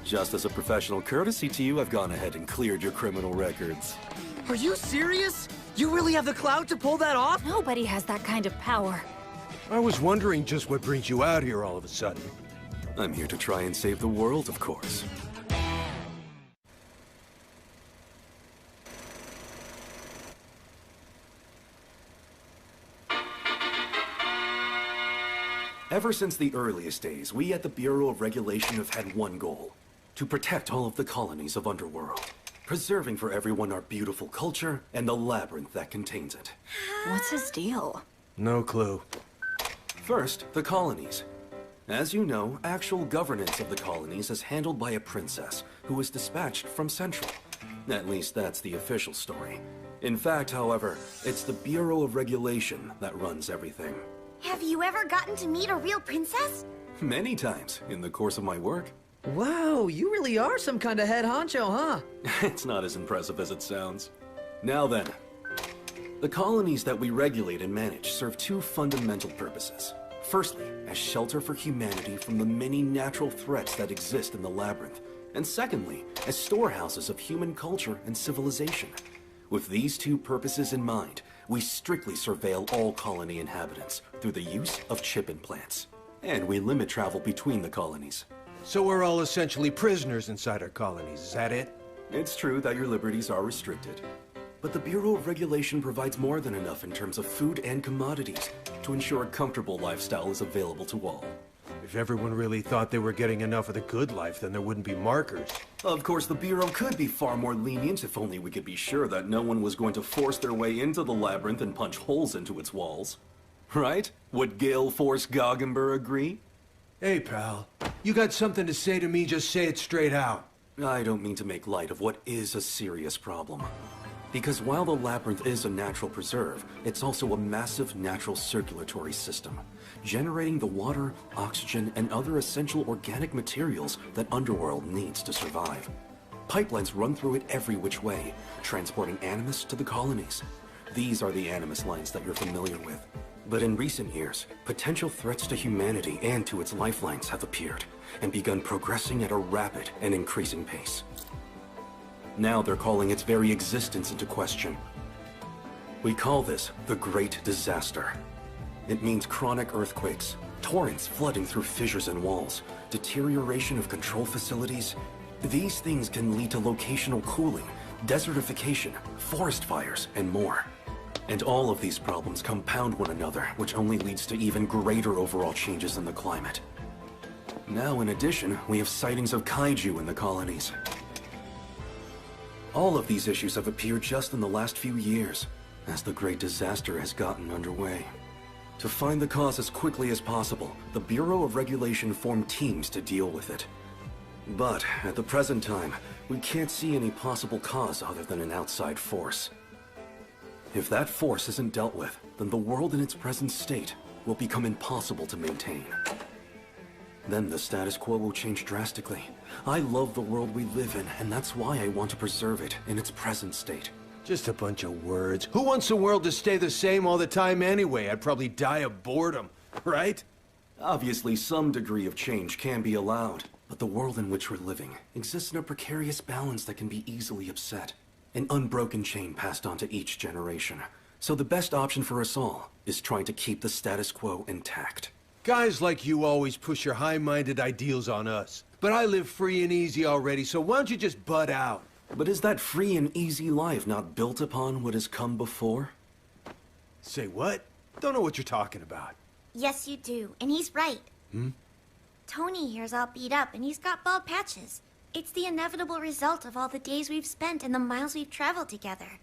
Just as a professional courtesy to you, I've gone ahead and cleared your criminal records. Are you serious? You really have the clout to pull that off? Nobody has that kind of power. I was wondering just what brings you out here all of a sudden. I'm here to try and save the world, of course. Ever since the earliest days, we at the Bureau of Regulation have had one goal: to protect all of the colonies of Underworld, preserving for everyone our beautiful culture and the labyrinth that contains it. What's his deal? No clue. First, the colonies. As you know, actual governance of the colonies is handled by a princess who is dispatched from Central. At least that's the official story. In fact, however, it's the Bureau of Regulation that runs everything. Have you ever gotten to meet a real princess? Many times in the course of my work. Wow, you really are some kind of head honcho, huh? It's not as impressive as it sounds. Now then, the colonies that we regulate and manage serve two fundamental purposes. Firstly, as shelter for humanity from the many natural threats that exist in the labyrinth. And secondly, as storehouses of human culture and civilization. With these two purposes in mind, we strictly surveil all colony inhabitants through the use of chip implants. And we limit travel between the colonies. So we're all essentially prisoners inside our colonies, is that it? It's true that your liberties are restricted. But the Bureau of Regulation provides more than enough in terms of food and commodities to ensure a comfortable lifestyle is available to all. If everyone really thought they were getting enough of the good life, then there wouldn't be markers. Of course, the Bureau could be far more lenient if only we could be sure that no one was going to force their way into the labyrinth and punch holes into its walls. Right? Would Gale Force Goggenburg agree? Hey, pal. You got something to say to me, just say it straight out. I don't mean to make light of what is a serious problem. Because while the labyrinth is a natural preserve, it's also a massive natural circulatory system, generating the water, oxygen, and other essential organic materials that Underworld needs to survive. Pipelines run through it every which way, transporting Animus to the colonies. These are the Animus lines that you're familiar with. But in recent years, potential threats to humanity and to its lifelines have appeared, and begun progressing at a rapid and increasing pace. Now they're calling its very existence into question. We call this the Great Disaster. It means chronic earthquakes, torrents flooding through fissures and walls, deterioration of control facilities. These things can lead to locational cooling, desertification, forest fires, and more. And all of these problems compound one another, which only leads to even greater overall changes in the climate. Now, in addition, we have sightings of kaiju in the colonies. All of these issues have appeared just in the last few years, as the Great Disaster has gotten underway. To find the cause as quickly as possible, the Bureau of Regulation formed teams to deal with it. But, at the present time, we can't see any possible cause other than an outside force. If that force isn't dealt with, then the world in its present state will become impossible to maintain. Then the status quo will change drastically. I love the world we live in, and that's why I want to preserve it in its present state. Just a bunch of words. Who wants the world to stay the same all the time anyway? I'd probably die of boredom, right? Obviously, some degree of change can be allowed, but the world in which we're living exists in a precarious balance that can be easily upset. An unbroken chain passed on to each generation. So the best option for us all is trying to keep the status quo intact. Guys like you always push your high-minded ideals on us. But I live free and easy already, so why don't you just butt out? But is that free and easy life not built upon what has come before? Say what? Don't know what you're talking about. Yes, you do, and he's right. Tony here's all beat up, and he's got bald patches. It's the inevitable result of all the days we've spent and the miles we've traveled together.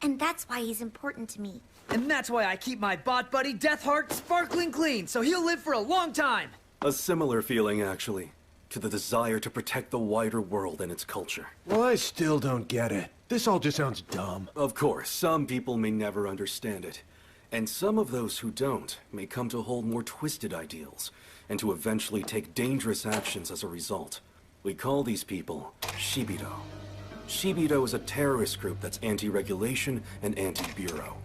And that's why he's important to me. And that's why I keep my bot buddy Deathheart sparkling clean, so he'll live for a long time! A similar feeling, actually, to the desire to protect the wider world and its culture. Well, I still don't get it. This all just sounds dumb. Of course, some people may never understand it. And some of those who don't may come to hold more twisted ideals, and to eventually take dangerous actions as a result. We call these people Shibito. Shibito is a terrorist group that's anti-regulation and anti-bureau.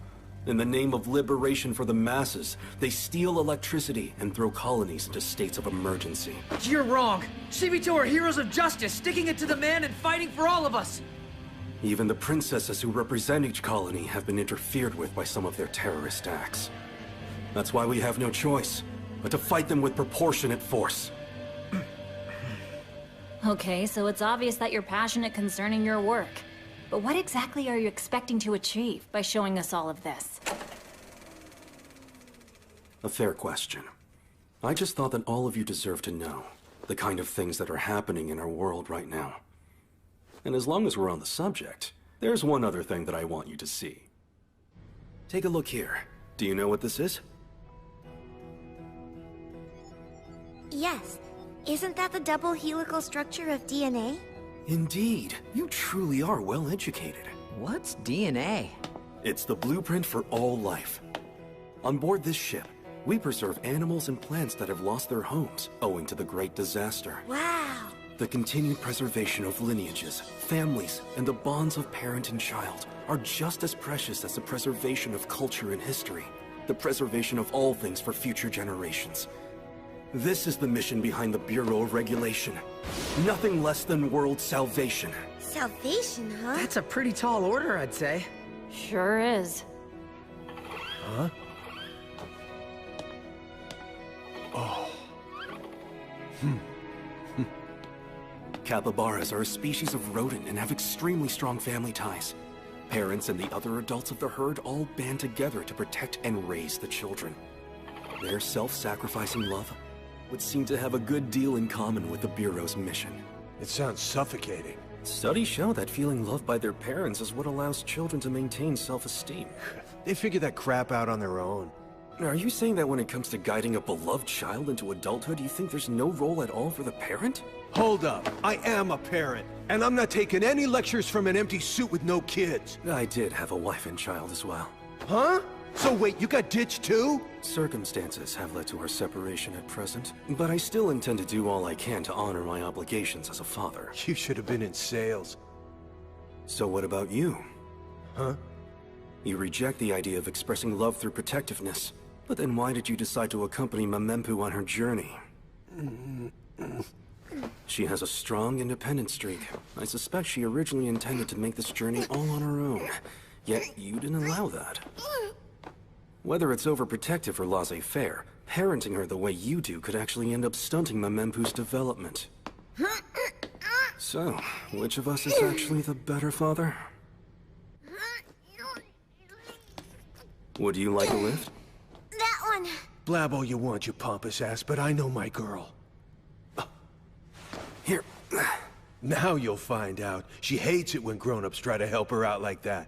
In the name of liberation for the masses, they steal electricity and throw colonies into states of emergency. You're wrong! Shibito are heroes of justice, sticking it to the man and fighting for all of us! Even the princesses who represent each colony have been interfered with by some of their terrorist acts. That's why we have no choice, but to fight them with proportionate force. Okay, so it's obvious that you're passionate concerning your work. But what exactly are you expecting to achieve by showing us all of this? A fair question. I just thought that all of you deserve to know the kind of things that are happening in our world right now. And as long as we're on the subject, there's one other thing that I want you to see. Take a look here. Do you know what this is? Yes. Isn't that the double helical structure of DNA? Indeed. You truly are well educated. What's DNA? It's the blueprint for all life. On board this ship, we preserve animals and plants that have lost their homes owing to the Great Disaster. Wow. The continued preservation of lineages, families, and the bonds of parent and child are just as precious as the preservation of culture and history, the preservation of all things for future generations. This is the mission behind the Bureau of Regulation. Nothing less than world salvation. Salvation, huh? That's a pretty tall order, I'd say. Sure is. Huh? Oh. Capybaras are a species of rodent and have extremely strong family ties. Parents and the other adults of the herd all band together to protect and raise the children. Their self-sacrificing love would seem to have a good deal in common with the Bureau's mission. It sounds suffocating. Studies show that feeling loved by their parents is what allows children to maintain self-esteem. They figure that crap out on their own. Are you saying that when it comes to guiding a beloved child into adulthood, you think there's no role at all for the parent? Hold up. I am a parent, and I'm not taking any lectures from an empty suit with no kids. I did have a wife and child as well. Huh? So wait, you got ditched too? Circumstances have led to our separation at present, but I still intend to do all I can to honor my obligations as a father. You should have been in sales. So what about you? Huh? You reject the idea of expressing love through protectiveness, but then why did you decide to accompany Mamempu on her journey? She has a strong, independent streak. I suspect she originally intended to make this journey all on her own, yet you didn't allow that. Whether it's overprotective or laissez-faire, parenting her the way you do could actually end up stunting Mamempu's development. So, which of us is actually the better father? Would you like a lift? That one. Blab all you want, you pompous ass, but I know my girl. Here. Now you'll find out. She hates it when grown-ups try to help her out like that.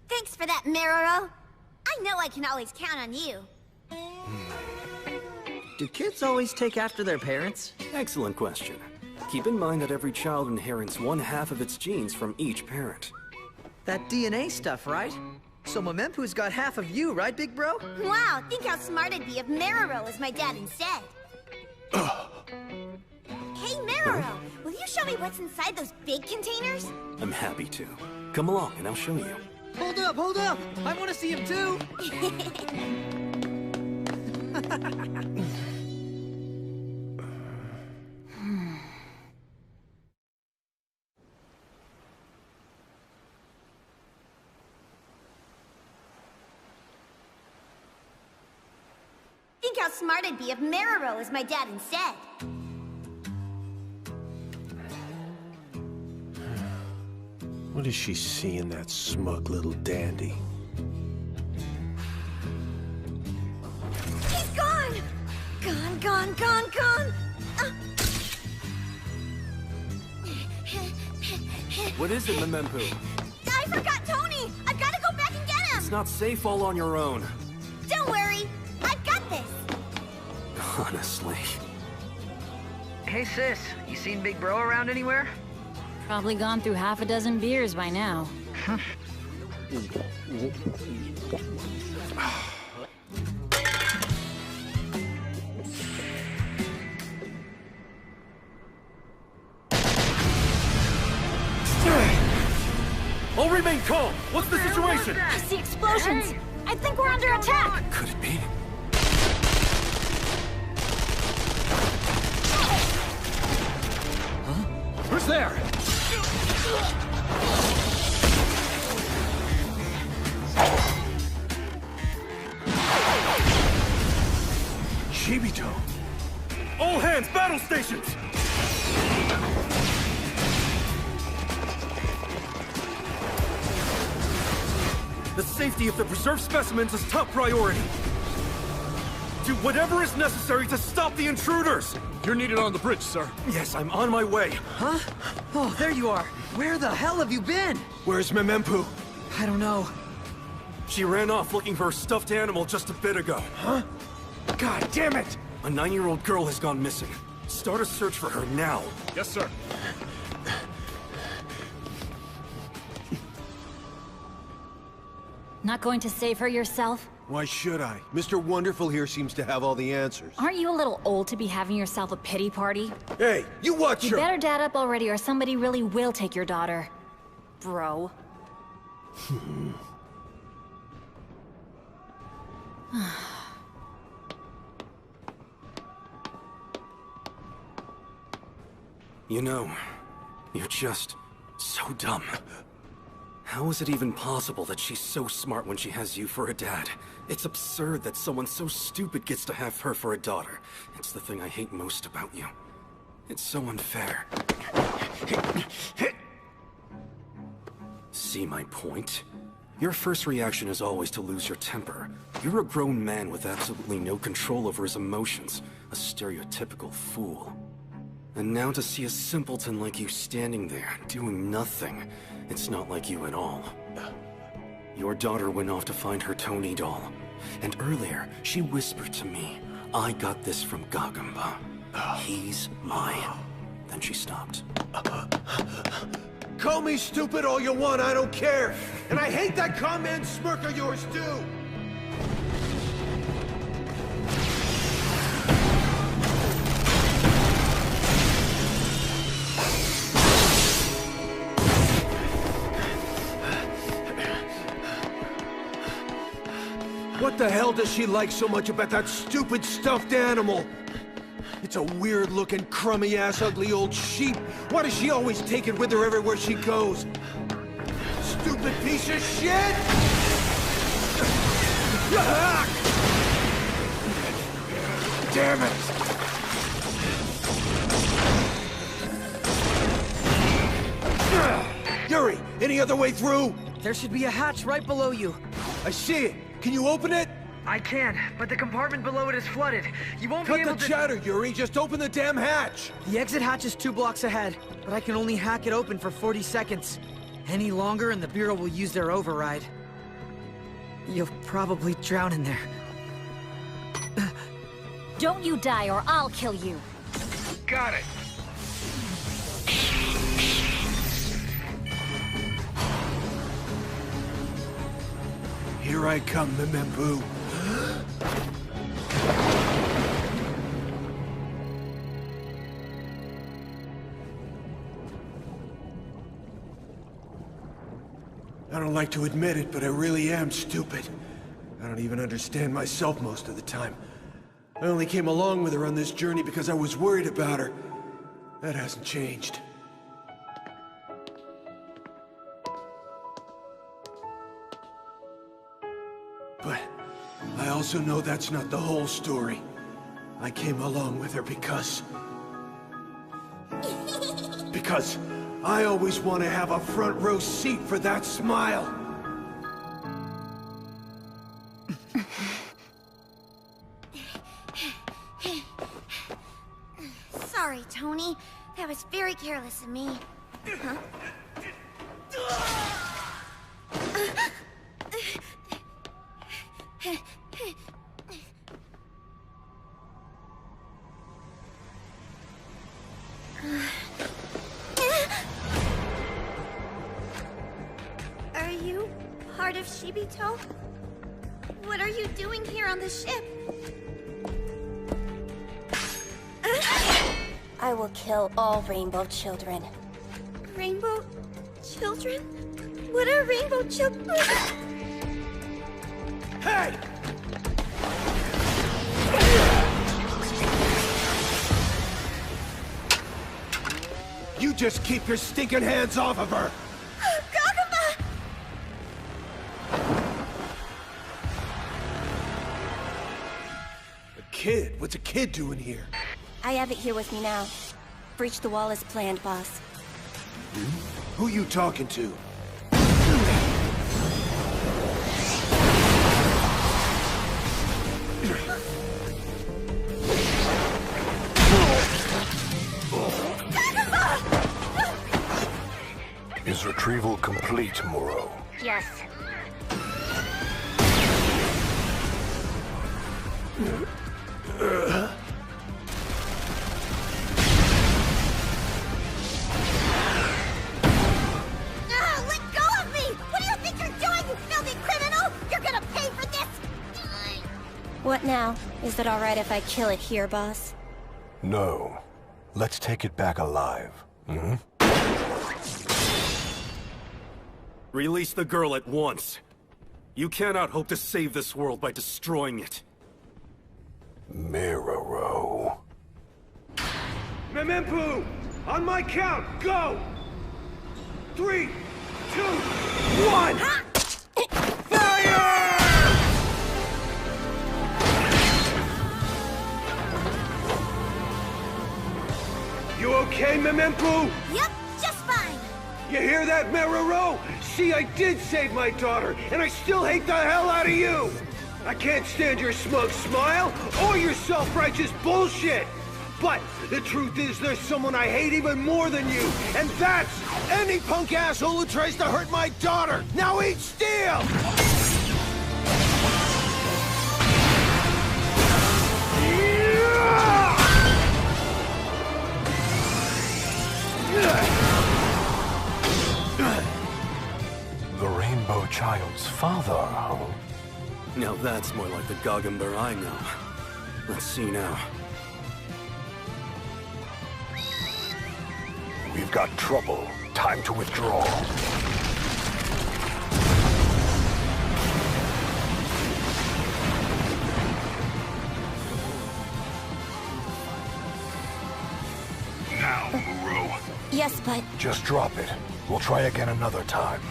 Thanks for that, Marrow. I know I can always count on you. Do kids always take after their parents? Excellent question. Keep in mind that every child inherits one half of its genes from each parent. That DNA stuff, right? So Mamempu's got half of you, right, big bro? Wow, think how smart I'd be if Marrow was my dad instead. Hey, Marrow, will you show me what's inside those big containers? I'm happy to. Come along and I'll show you. Hold up, hold up! I want to see him too! Think how smart I'd be if Marrow was my dad instead. What does she see in that smug little dandy? He's gone! Gone, gone, gone, gone! What is it, Mamempu? I forgot Tony! I've got to go back and get him! It's not safe all on your own. Don't worry, I've got this! Honestly. Hey sis, you seen Big Bro around anywhere? Probably gone through half a dozen beers by now. I'll remain calm! What's the situation? I see explosions! I think we're under attack! Could it be? Huh? Who's there? Shibito! All hands, battle stations! The safety of the preserved specimens is top priority. Do whatever is necessary to stop the intruders! You're needed on the bridge, sir. Yes, I'm on my way. Huh? Oh, there you are. Where the hell have you been? Where's Mamempu? I don't know. She ran off looking for a stuffed animal just a bit ago. Huh? God damn it! A 9-year-old girl has gone missing. Start a search for her now. Yes, sir. Not going to save her yourself? Why should I? Mr. Wonderful here seems to have all the answers. Aren't you a little old to be having yourself a pity party? Hey, you watch You your— better dad up already or somebody really will take your daughter. Bro. You know, you're just so dumb. How is it even possible that she's so smart when she has you for a dad? It's absurd that someone so stupid gets to have her for a daughter. It's the thing I hate most about you. It's so unfair. See my point? Your first reaction is always to lose your temper. You're a grown man with absolutely no control over his emotions. A stereotypical fool. And now to see a simpleton like you standing there, doing nothing. It's not like you at all. Your daughter went off to find her Tony doll. And earlier, she whispered to me, I got this from Gagamba. He's mine. Then she stopped. Call me stupid all you want, I don't care. And I hate that calm man smirk of yours, too. What the hell does she like so much about that stupid stuffed animal? It's a weird-looking, crummy-ass, ugly old sheep. Why does she always take it with her everywhere she goes? Stupid piece of shit! Damn it! Yuri, any other way through? There should be a hatch right below you. I see it. Can you open it? I can, but the compartment below it is flooded. You won't be able to— Cut the chatter, Yuri. Just open the damn hatch. The exit hatch is 2 blocks ahead, but I can only hack it open for 40 seconds. Any longer and the Bureau will use their override. You'll probably drown in there. Don't you die or I'll kill you. Got it. Here I come, Memembu. I don't like to admit it, but I really am stupid. I don't even understand myself most of the time. I only came along with her on this journey because I was worried about her. That hasn't changed. But I also know that's not the whole story. I came along with her because I always want to have a front row seat for that smile. Sorry, Tony. That was very careless of me. Huh? Are you part of Shibito? What are you doing here on the ship? I will kill all rainbow children. Rainbow children? What are rainbow children? Hey! You just keep your stinking hands off of her! Gagamba! A kid? What's a kid doing here? I have it here with me now. Breach the wall as planned, boss. Who you talking to? Is retrieval complete, Muro? Yes. Let go of me! What do you think you're doing, you filthy criminal? You're gonna pay for this! What now? Is it alright if I kill it here, boss? No. Let's take it back alive. Hmm? Release the girl at once. You cannot hope to save this world by destroying it. Mirror. Memempu! On my count, go! 3, 2, 1! Fire! You okay, Memempu? Yep, just fine. You hear that, Merero? See, I did save my daughter, and I still hate the hell out of you! I can't stand your smug smile, or your self-righteous bullshit! But the truth is there's someone I hate even more than you, and that's any punk asshole who tries to hurt my daughter! Now eat steel! child's father, huh? Now that's more like the Goggenburg I know. Let's see now. We've got trouble. Time to withdraw. Now, Muro. Yes, but... Just drop it. We'll try again another time.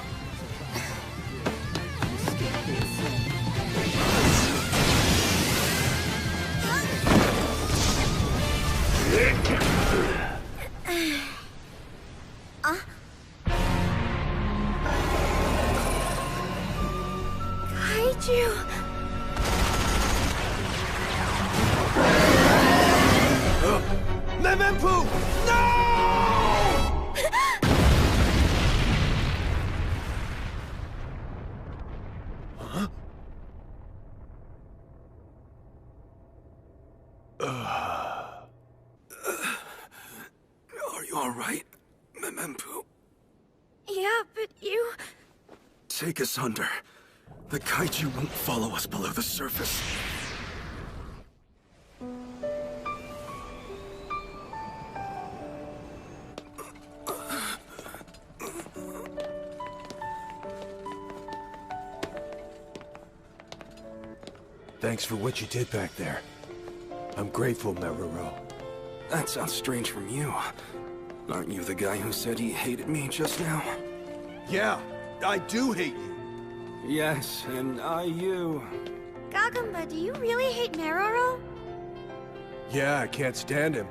Kaiju... Memempu! No! Huh? Are you alright, Memempu? Yeah, but you... Take us under. The kaiju won't follow us below the surface. Thanks for what you did back there. I'm grateful, Meruro. That sounds strange from you. Aren't you the guy who said he hated me just now? Yeah, I do hate you. Yes, and I you. Gagamba, do you really hate Meroro? Yeah, I can't stand him.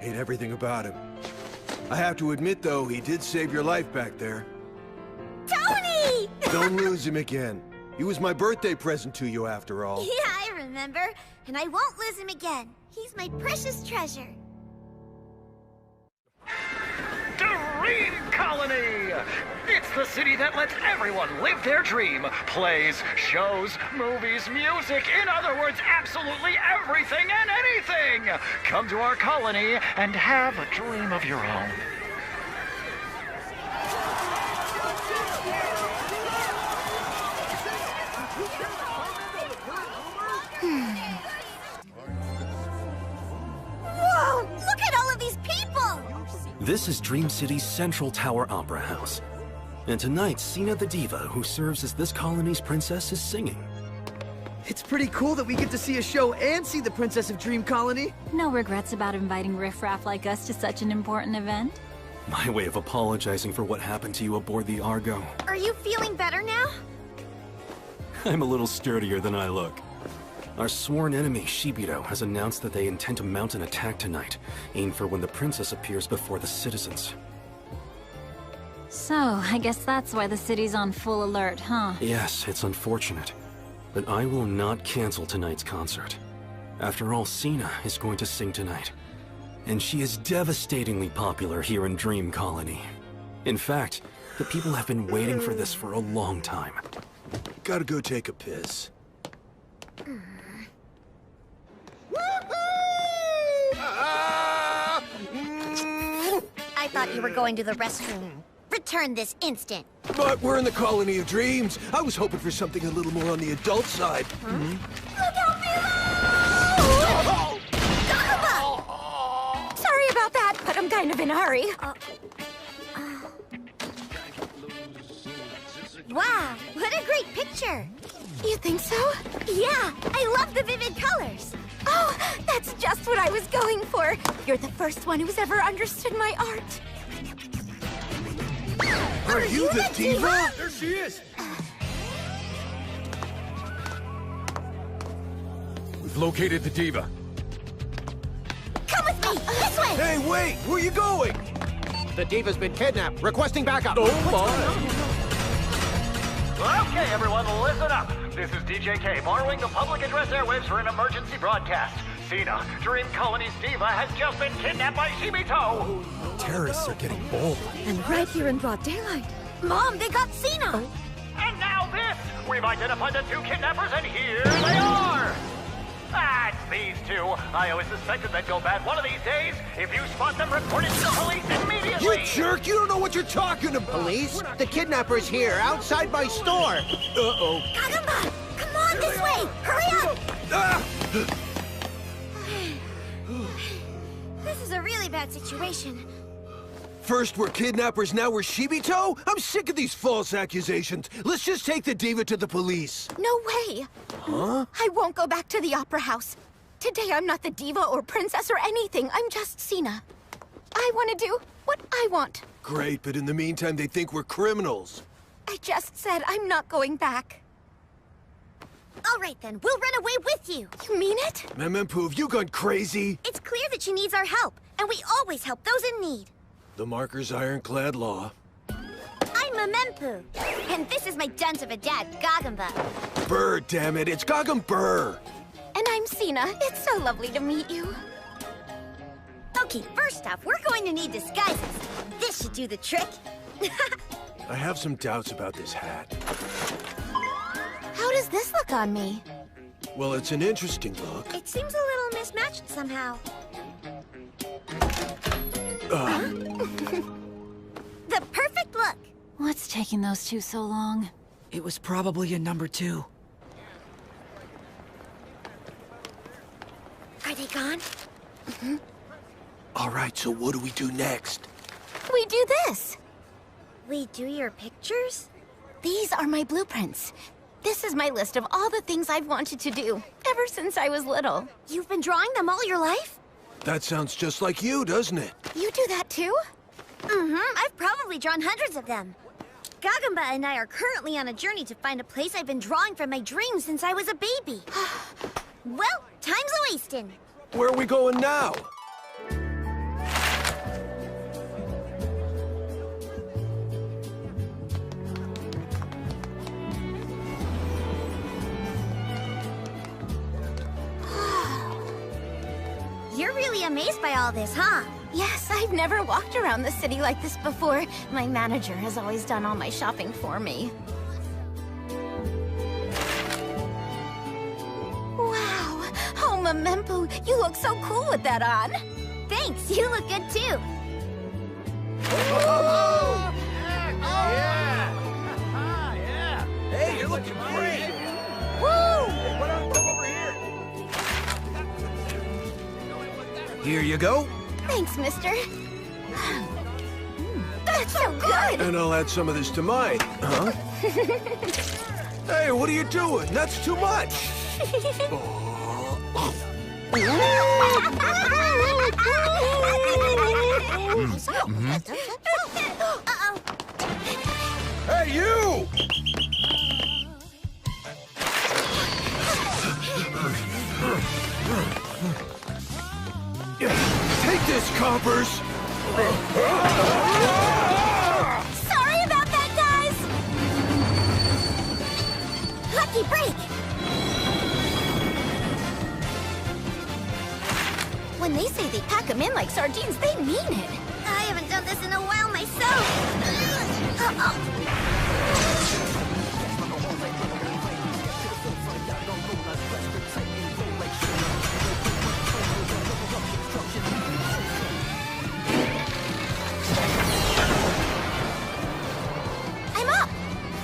Hate everything about him. I have to admit, though, he did save your life back there. Tony! Don't lose him again. He was my birthday present to you, after all. Yeah, I remember. And I won't lose him again. He's my precious treasure. Dream Colony! It's the city that lets everyone live their dream. Plays, shows, movies, music, in other words, absolutely everything and anything! Come to our colony and have a dream of your own. Whoa! Look at all of these people! This is Dream City's Central Tower Opera House. And tonight, Sina the Diva, who serves as this colony's princess, is singing. It's pretty cool that we get to see a show and see the Princess of Dream Colony. No regrets about inviting riffraff like us to such an important event? My way of apologizing for what happened to you aboard the Argo. Are you feeling better now? I'm a little sturdier than I look. Our sworn enemy, Shibito, has announced that they intend to mount an attack tonight, aimed for when the princess appears before the citizens. So, I guess that's why the city's on full alert, huh? Yes, it's unfortunate. But I will not cancel tonight's concert. After all, Sina is going to sing tonight. And she is devastatingly popular here in Dream Colony. In fact, the people have been waiting for this for a long time. Gotta go take a piss. I thought you were going to the restroom. Return this instant. But we're in the Colony of Dreams. I was hoping for something a little more on the adult side. Look out below! Gagamba! Sorry about that, but I'm kind of in a hurry. Wow, what a great picture. You think so? Yeah, I love the vivid colors. Oh, that's just what I was going for. You're the first one who's ever understood my art. Are you the diva? There she is! We've located the diva. Come with me, this way! Hey, wait! Where are you going? The diva's been kidnapped. Requesting backup. Okay, everyone, listen up. This is DJK borrowing the public address airwaves for an emergency broadcast. Sina, Dream Colony's diva, has just been kidnapped by Shibito. Terrorists are getting bold. And right here in broad daylight. Mom, they got Sina! And now this! We've identified the two kidnappers, and here they are! Ah, it's these two. I always suspected they'd go bad one of these days. If you spot them, report it to the police immediately. You jerk! You don't know what you're talking about! Police? The kidnapper's here, outside my store! Uh-oh. Kagamba! Come on, this way! Hurry up! Ah! This is a really bad situation. First we're kidnappers, now we're Shibito? I'm sick of these false accusations. Let's just take the diva to the police. No way! Huh? I won't go back to the opera house. Today I'm not the diva or princess or anything. I'm just Sina. I want to do what I want. Great, but in the meantime they think we're criminals. I just said I'm not going back. All right then, we'll run away with you. You mean it? Memempu, have you gone crazy? It's clear that she needs our help, and we always help those in need. The marker's ironclad law. I'm Memempu, and this is my dunce of a dad, Gagamba. Burr, damn it, it's Gagam Burr. And I'm Sina. It's so lovely to meet you. Okay, first off, we're going to need disguises. This should do the trick. I have some doubts about this hat. How does this look on me? Well, it's an interesting look. It seems a little mismatched somehow. The perfect look. What's taking those two so long? It was probably a number 2. Are they gone? All right, so what do we do next? We do this. We do your pictures? These are my blueprints. This is my list of all the things I've wanted to do, ever since I was little. You've been drawing them all your life? That sounds just like you, doesn't it? You do that too? I've probably drawn hundreds of them. Gagamba and I are currently on a journey to find a place I've been drawing from my dreams since I was a baby. Well, time's a-wasting. Where are we going now? You're really amazed by all this, huh? Yes, I've never walked around the city like this before. My manager has always done all my shopping for me. Wow! Oh, Memempu, you look so cool with that on. Thanks, you look good too. Hey, you're looking great! Woo! Why don't you come over here? Here you go. Thanks, mister. That's so good! And I'll add some of this to mine. Huh? Hey, what are you doing? That's too much. Hey, you! Take this, coppers! Sorry about that, guys! Lucky break! When they say they pack them in like sardines, they mean it. I haven't done this in a while myself. I'm up!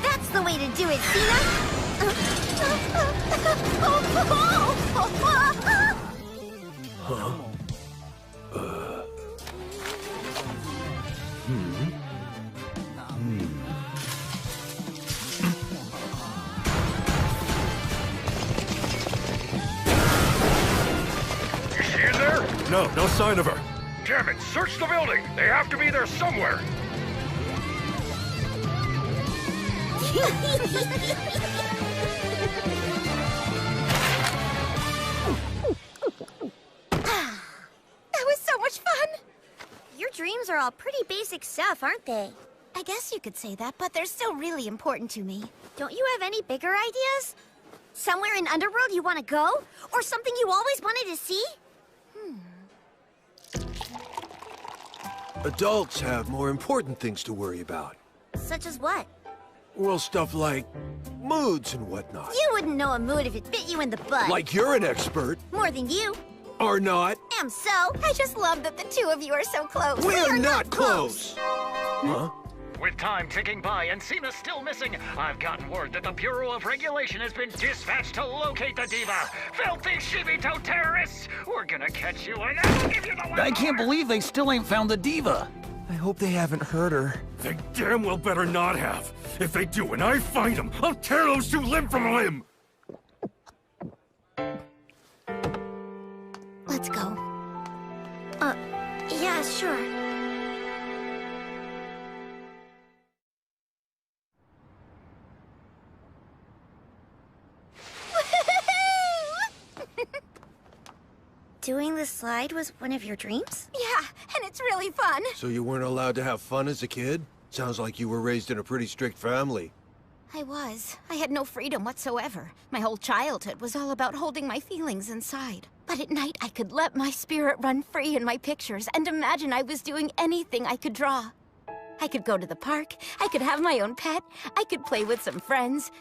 That's the way to do it, Sina! Huh? You see it there? No, no sign of her. Damn it, search the building! They have to be there somewhere! That was so much fun! Your dreams are all pretty basic stuff, aren't they? I guess you could say that, but they're still really important to me. Don't you have any bigger ideas? Somewhere in Underworld you want to go? Or something you always wanted to see? Adults have more important things to worry about. Such as what? Well, stuff like moods and whatnot. You wouldn't know a mood if it bit you in the butt. Like you're an expert. More than you. Or not. Am so. I just love that the two of you are so close. We're not close. Huh? With time ticking by and Cena still missing, I've gotten word that the Bureau of Regulation has been dispatched to locate the diva. Filthy Shibito terrorists! We're gonna catch you and I'll give you the one. I can't believe they still ain't found the diva. I hope they haven't hurt her. They damn well better not have. If they do and I find them, I'll tear those two limb from limb. Let's go. Yeah, sure. Doing the slide was one of your dreams? Yeah, and it's really fun. So you weren't allowed to have fun as a kid? Sounds like you were raised in a pretty strict family. I was. I had no freedom whatsoever. My whole childhood was all about holding my feelings inside. But at night, I could let my spirit run free in my pictures and imagine I was doing anything I could draw. I could go to the park, I could have my own pet, I could play with some friends.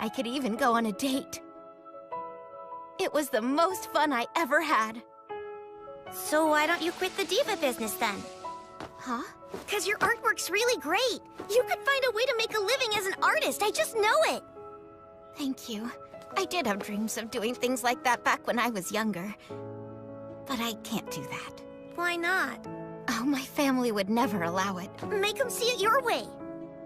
I could even go on a date. It was the most fun I ever had. So why don't you quit the diva business then? Huh? Because your artwork's really great. You could find a way to make a living as an artist. I just know it. Thank you. I did have dreams of doing things like that back when I was younger. But I can't do that. Why not? Oh, my family would never allow it. Make them see it your way.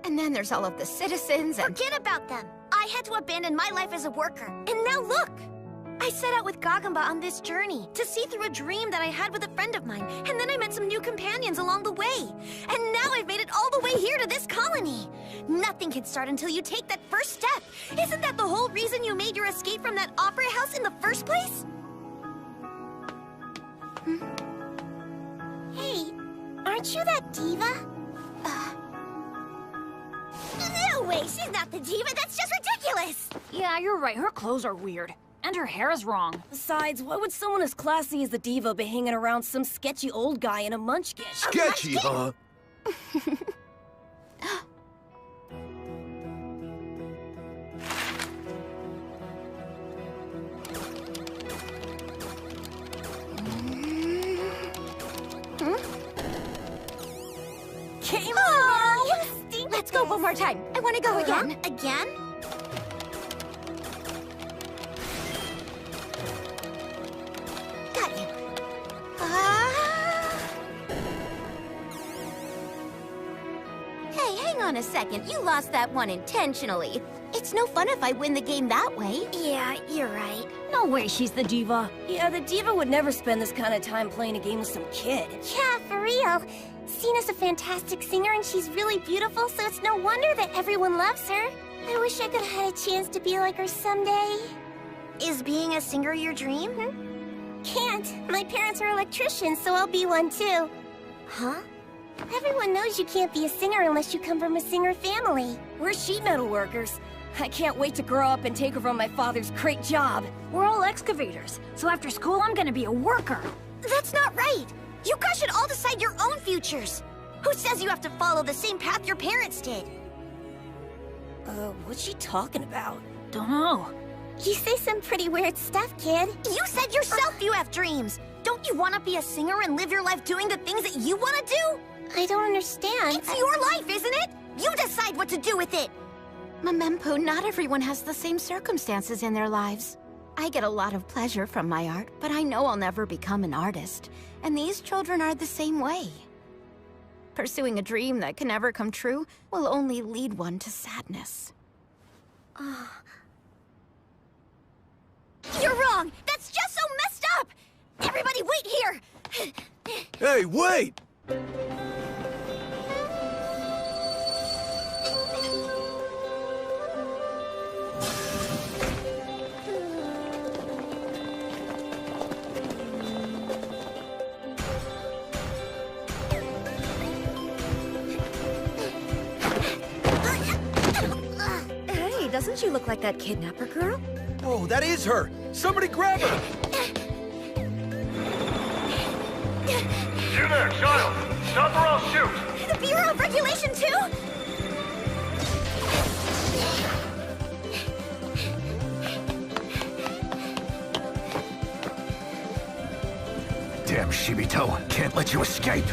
And then there's all of the citizens and... Forget about them. I had to abandon my life as a worker. And now look! I set out with Gagamba on this journey to see through a dream that I had with a friend of mine, and then I met some new companions along the way. And now I've made it all the way here to this colony. Nothing can start until you take that first step. Isn't that the whole reason you made your escape from that opera house in the first place? Hey, aren't you that diva? No way, she's not the diva, that's just ridiculous! Yeah, you're right, her clothes are weird. And her hair is wrong. Besides, why would someone as classy as the diva be hanging around some sketchy old guy in a munchkin? Sketchy, huh? Came on! Let's go one more time. I want to go again. Again? Got you. Hey, hang on a second. You lost that one intentionally. It's no fun if I win the game that way. Yeah, you're right. No way she's the diva. Yeah, the diva would never spend this kind of time playing a game with some kid. Yeah, for real. Cena's a fantastic singer and she's really beautiful, so it's no wonder that everyone loves her. I wish I could have had a chance to be like her someday. Is being a singer your dream? Can't. My parents are electricians, so I'll be one too. Huh? Everyone knows you can't be a singer unless you come from a singer family. We're sheet metal workers. I can't wait to grow up and take over my father's great job. We're all excavators, so after school I'm gonna be a worker. That's not right! You guys should all decide your own futures! Who says you have to follow the same path your parents did? What's she talking about? Don't know. You say some pretty weird stuff, kid. You said yourself you have dreams! Don't you want to be a singer and live your life doing the things that you want to do? I don't understand. It's your life, isn't it? You decide what to do with it! Memempo, not everyone has the same circumstances in their lives. I get a lot of pleasure from my art, but I know I'll never become an artist. And these children are the same way. Pursuing a dream that can never come true will only lead one to sadness. You're wrong! That's just so messed up! Everybody wait here! Hey, wait! Hey, doesn't she look like that kidnapper girl? Oh, that is her! Somebody grab her! You there, child! Stop or I'll shoot! The Bureau of Regulation too? Damn, Shibito. Can't let you escape.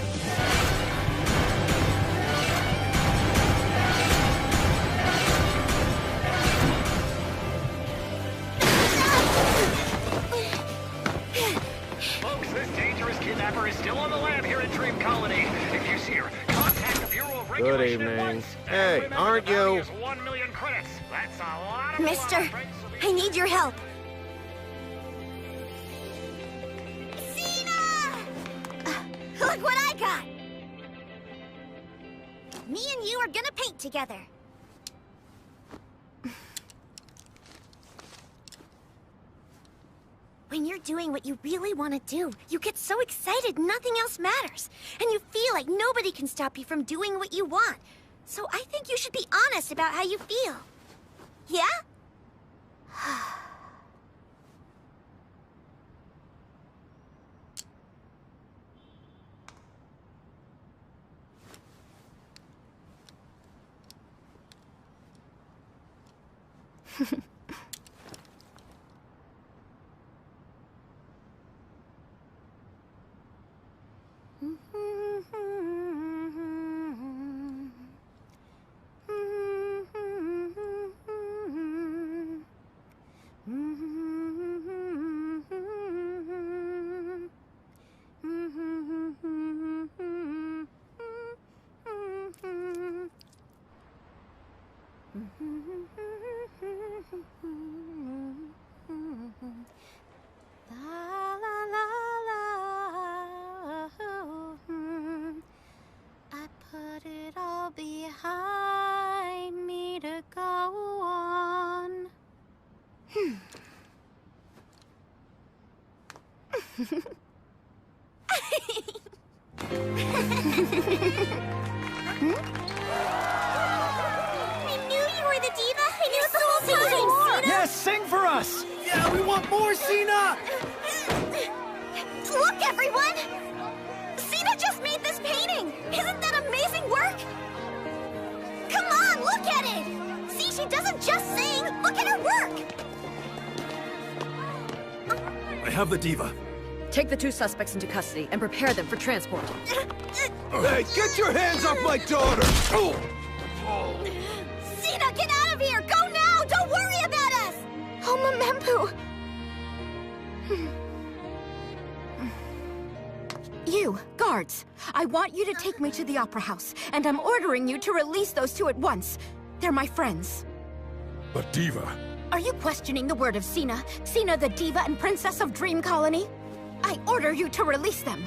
Folks, this dangerous kidnapper is still on the lam here in Dream Colony. If you see her, contact the Bureau of Good Regulation at evening. once. Hey, Remember, aren't the value you? is 1 million credits. That's a lot of Mister, love. I need your help. Look what I got! Me and you are gonna paint together. When you're doing what you really want to do, you get so excited nothing else matters. And you feel like nobody can stop you from doing what you want. So I think you should be honest about how you feel. Yeah? I put it all behind me to go on. I knew you were the diva. I knew it the whole time. Yes, sing for us! Yeah, we want more, Cena! Look, everyone! Cena just made this painting! Isn't that amazing work? Come on, look at it! See, she doesn't just sing! Look at her work! I have the diva. Take the 2 suspects into custody and prepare them for transport. Hey, get your hands off my daughter! Oh. Cena, get out of here! Go now! Don't worry about us! Oh, Memempu! You, guards, I want you to take me to the Opera House, and I'm ordering you to release those 2 at once. They're my friends. But Diva... Are you questioning the word of Cena? Cena, the diva and princess of Dream Colony? I order you to release them.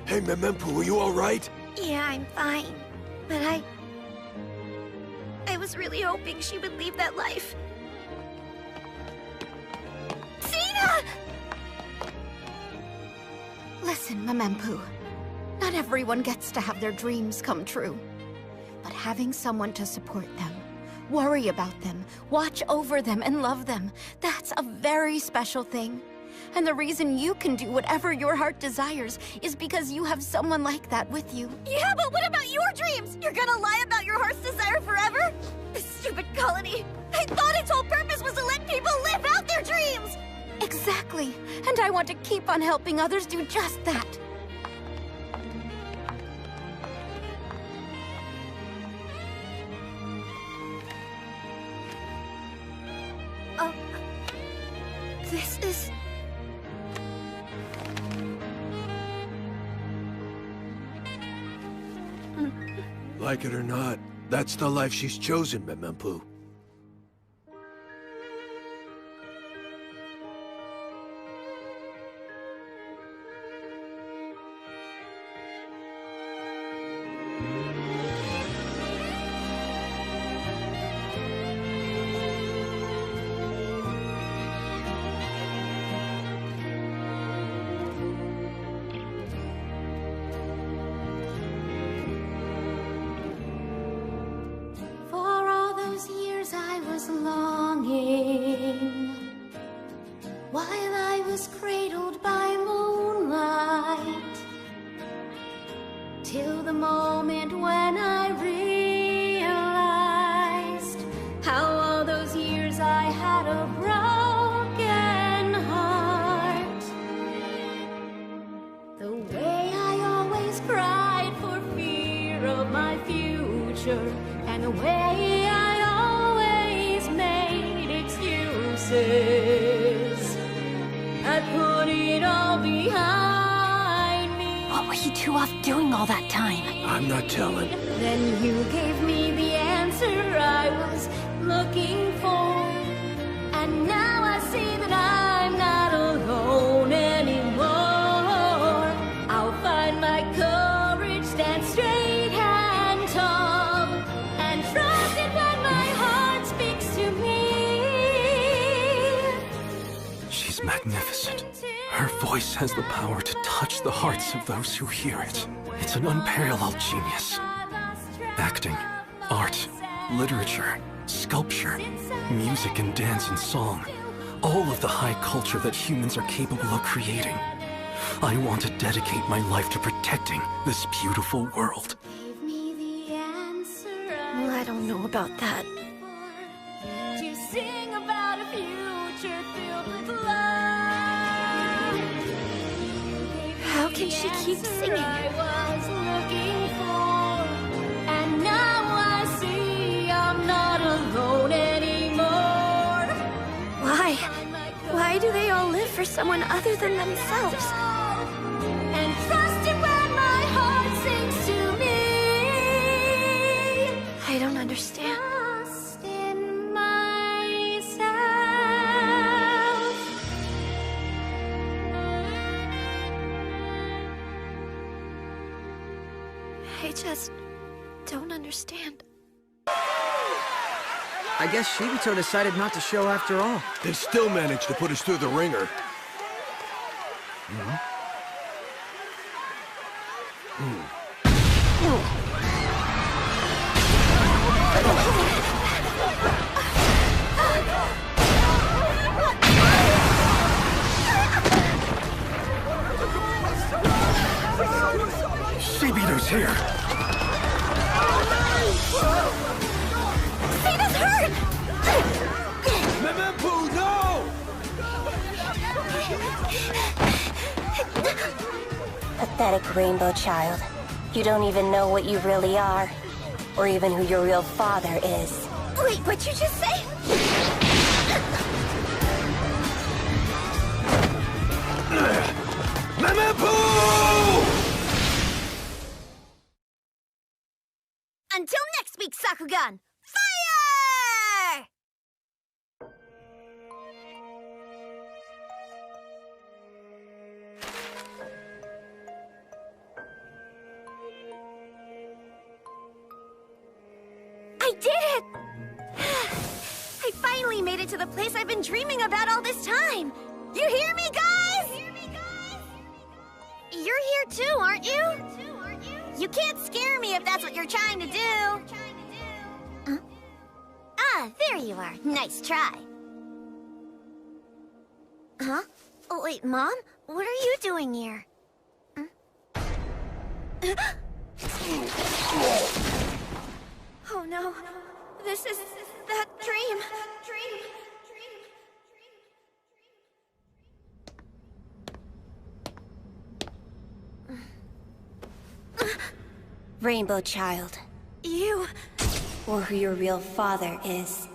Hey, Memempu, are you all right? Yeah, I'm fine. But I was really hoping she would leave that life. Cena! Listen, Memempu. Not everyone gets to have their dreams come true. But having someone to support them, worry about them, watch over them, and love them, that's a very special thing. And the reason you can do whatever your heart desires is because you have someone like that with you. Yeah, but what about your dreams? You're gonna lie about your heart's desire forever? This stupid colony. I thought its whole purpose was to let people live out their dreams! Exactly. And I want to keep on helping others do just that. This is... Like it or not, that's the life she's chosen, Memempu. For all those years I was longing, while I was cradled by moonlight, till the moment when I realized how all those years I had a broken heart. faces. I put it all behind me. What were you two off doing all that time? I'm not telling. Then you gave me the answer I was looking for. And now I see that I'm not alone anymore. I'll find my courage, stand straight and tall, and trust it when my heart speaks to me. She's magnificent. Her voice has the power to touch the hearts of those who hear it. It's an unparalleled genius. Acting, art, literature, sculpture, music and dance and song. All of the high culture that humans are capable of creating. I want to dedicate my life to protecting this beautiful world. Well, I don't know about that. To sing about a future filled with love. How can she keep singing? I was looking for, and now I see I'm not alone anymore. Why do they all live for someone other than themselves? And trust it when my heart sings to me. I don't understand. Trust in myself. I just don't understand. I guess Shibito decided not to show after all. They still managed to put us through the ringer. Shibito's here! Sita's hurt! Memempu, no! Pathetic rainbow child. You don't even know what you really are, or even who your real father is. Wait, what'd you just say? Memempu! Until next week, Sakugan! Fire! I did it! I finally made it to the place I've been dreaming about all this time! You hear me, guys? You're here too, aren't you? You can't scare me if that's what you're trying to do. Huh? Ah, there you are. Nice try. Huh? Oh, wait, Mom? What are you doing here? Oh no. This is that dream. Rainbow child. You... Or who your real father is.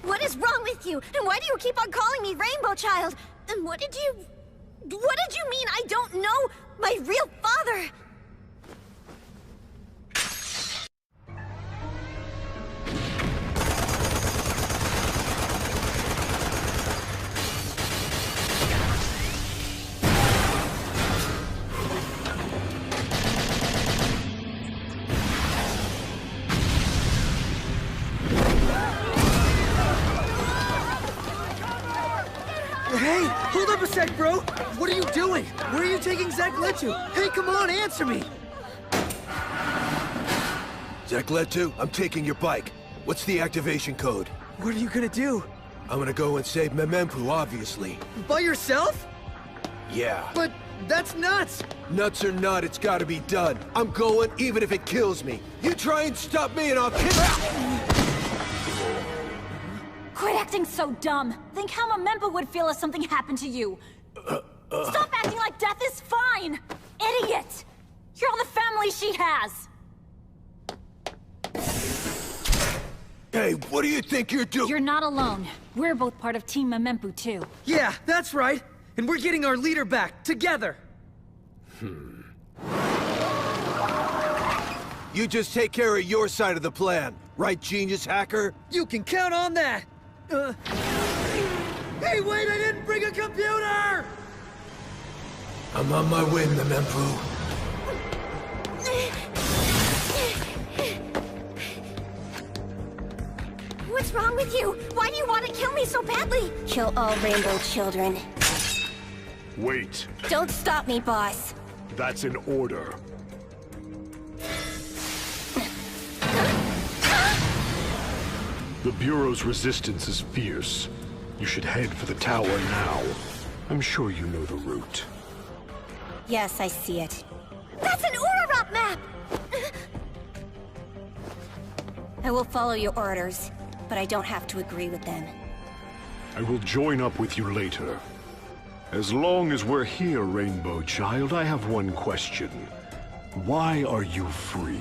What is wrong with you? And why do you keep on calling me Rainbow Child? And what did you mean I don't know my real father? Hey, hold up a sec, bro! What are you doing? Where are you taking Zeklet to? Hey, come on, answer me! Zekletu, I'm taking your bike. What's the activation code? What are you gonna do? I'm gonna go and save Memempu, obviously. By yourself? Yeah. But that's nuts! Nuts or not, it's gotta be done. I'm going even if it kills me. You try and stop me and I'll kill— Quit acting so dumb. Think how Memempu would feel if something happened to you. Stop acting like death is fine! Idiot! You're all the family she has! Hey, what do you think you're doing? You're not alone. We're both part of Team Memempu, too. Yeah, that's right. And we're getting our leader back, together. You just take care of your side of the plan, right, genius hacker? You can count on that. Hey, wait, I didn't bring a computer! I'm on my way, Memempu. What's wrong with you? Why do you want to kill me so badly? Kill all rainbow children. Wait. Don't stop me, boss. That's an order. The Bureau's resistance is fierce. You should head for the tower now. I'm sure you know the route. Yes, I see it. That's an Urarop map! I will follow your orders, but I don't have to agree with them. I will join up with you later. As long as we're here, Rainbow Child, I have one question. Why are you free?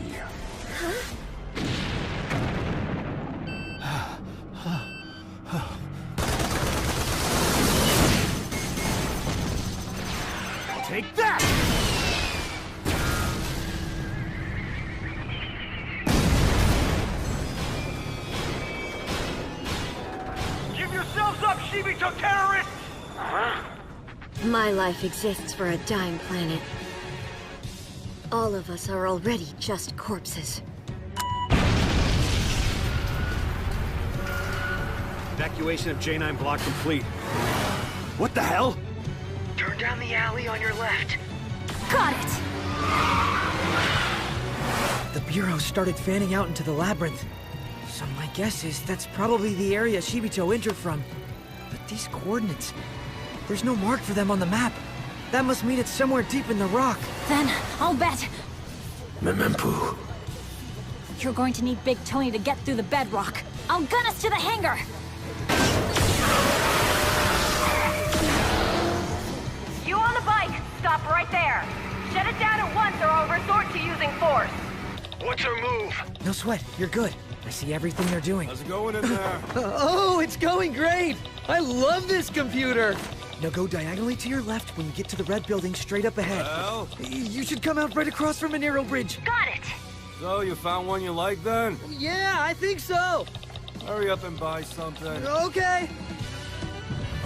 Take that! Give yourselves up, Shibito terrorists! My life exists for a dying planet. All of us are already just corpses. Evacuation of J9 block complete. What the hell? Turn down the alley on your left. Got it! The Bureau started fanning out into the labyrinth. So my guess is that's probably the area Shibito entered from. But these coordinates... There's no mark for them on the map. That must mean it's somewhere deep in the rock. Then, I'll bet Memempu. you're going to need Big Tony to get through the bedrock. I'll gun us to the hangar! You on the bike, stop right there. Shut it down at once or I'll resort to using force. What's our move? No sweat, you're good. I see everything they're doing. How's it going in there? Oh, it's going great! I love this computer! Now go diagonally to your left when you get to the red building straight up ahead. Well? You should come out right across from an aero bridge. Got it! So, you found one you like then? Yeah, I think so. Hurry up and buy something. Okay.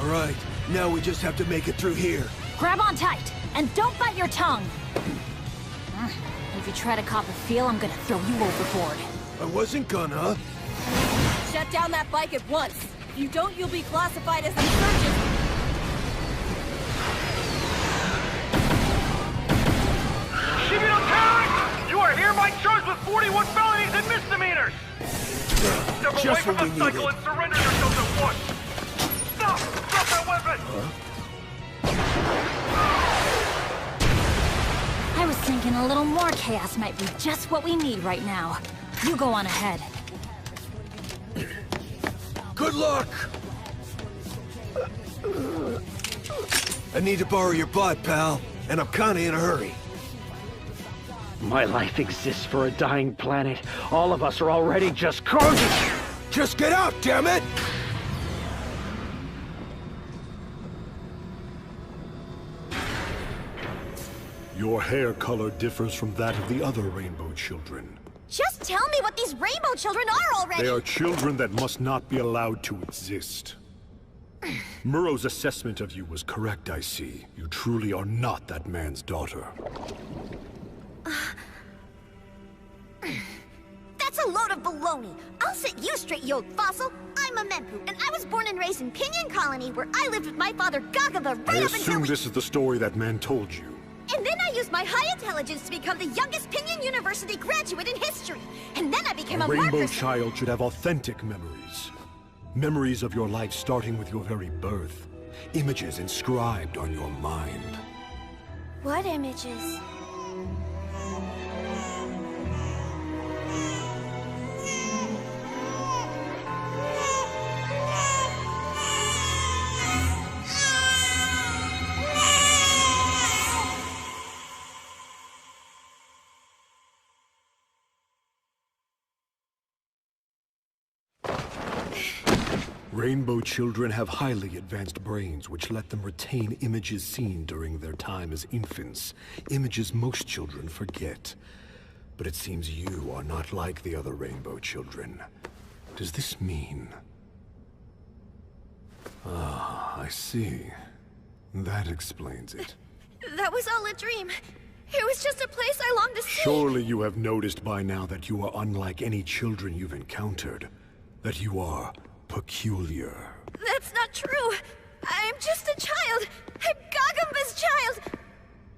All right, now we just have to make it through here. Grab on tight, and don't bite your tongue! If you try to cop a feel, I'm gonna throw you overboard. I wasn't gonna. Shut down that bike at once. If you don't, you'll be classified as insurgent. Shibito terrorists! You are hereby charged with 41 felonies and misdemeanors! Step away Just from what the we cycle needed. and surrender yourselves at once! Stop! Drop that weapon! I was thinking a little more chaos might be just what we need right now. You go on ahead. Good luck! I need to borrow your bot, pal, and I'm kinda in a hurry. My life exists for a dying planet. All of us are already just corpses. Just get out, damn it! Your hair color differs from that of the other rainbow children. Just tell me what these rainbow children are already! They are children that must not be allowed to exist. Muro's assessment of you was correct, I see. You truly are not that man's daughter. That's a load of baloney. I'll set you straight, you old fossil. I'm a Mempu, and I was born and raised in Pinyon Colony, where I lived with my father Gagaba right I up until assume we... this is the story that man told you. And then I used my high intelligence to become the youngest Pinyon University graduate in history. And then I became a rainbow marker... child should have authentic memories. Memories of your life starting with your very birth. Images inscribed on your mind. What images? Rainbow children have highly advanced brains which let them retain images seen during their time as infants, images most children forget. But it seems you are not like the other Rainbow children. Does this mean... Ah, I see. That explains it. That was all a dream. It was just a place I longed to see. Surely you have noticed by now that you are unlike any children you've encountered. That you are peculiar. That's not true. I'm just a child. I'm Gagumba's child.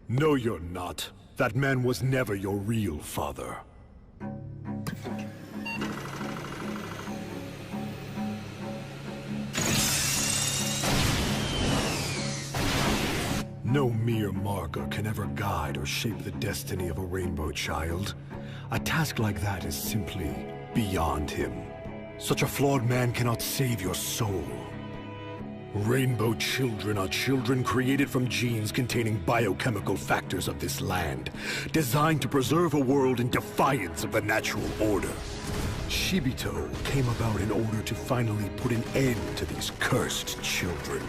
No, you're not. That man was never your real father. No mere marker can ever guide or shape the destiny of a Rainbow child. A task like that is simply beyond him. Such a flawed man cannot save your soul. Rainbow children are children created from genes containing biochemical factors of this land, designed to preserve a world in defiance of the natural order. Shibito came about in order to finally put an end to these cursed children.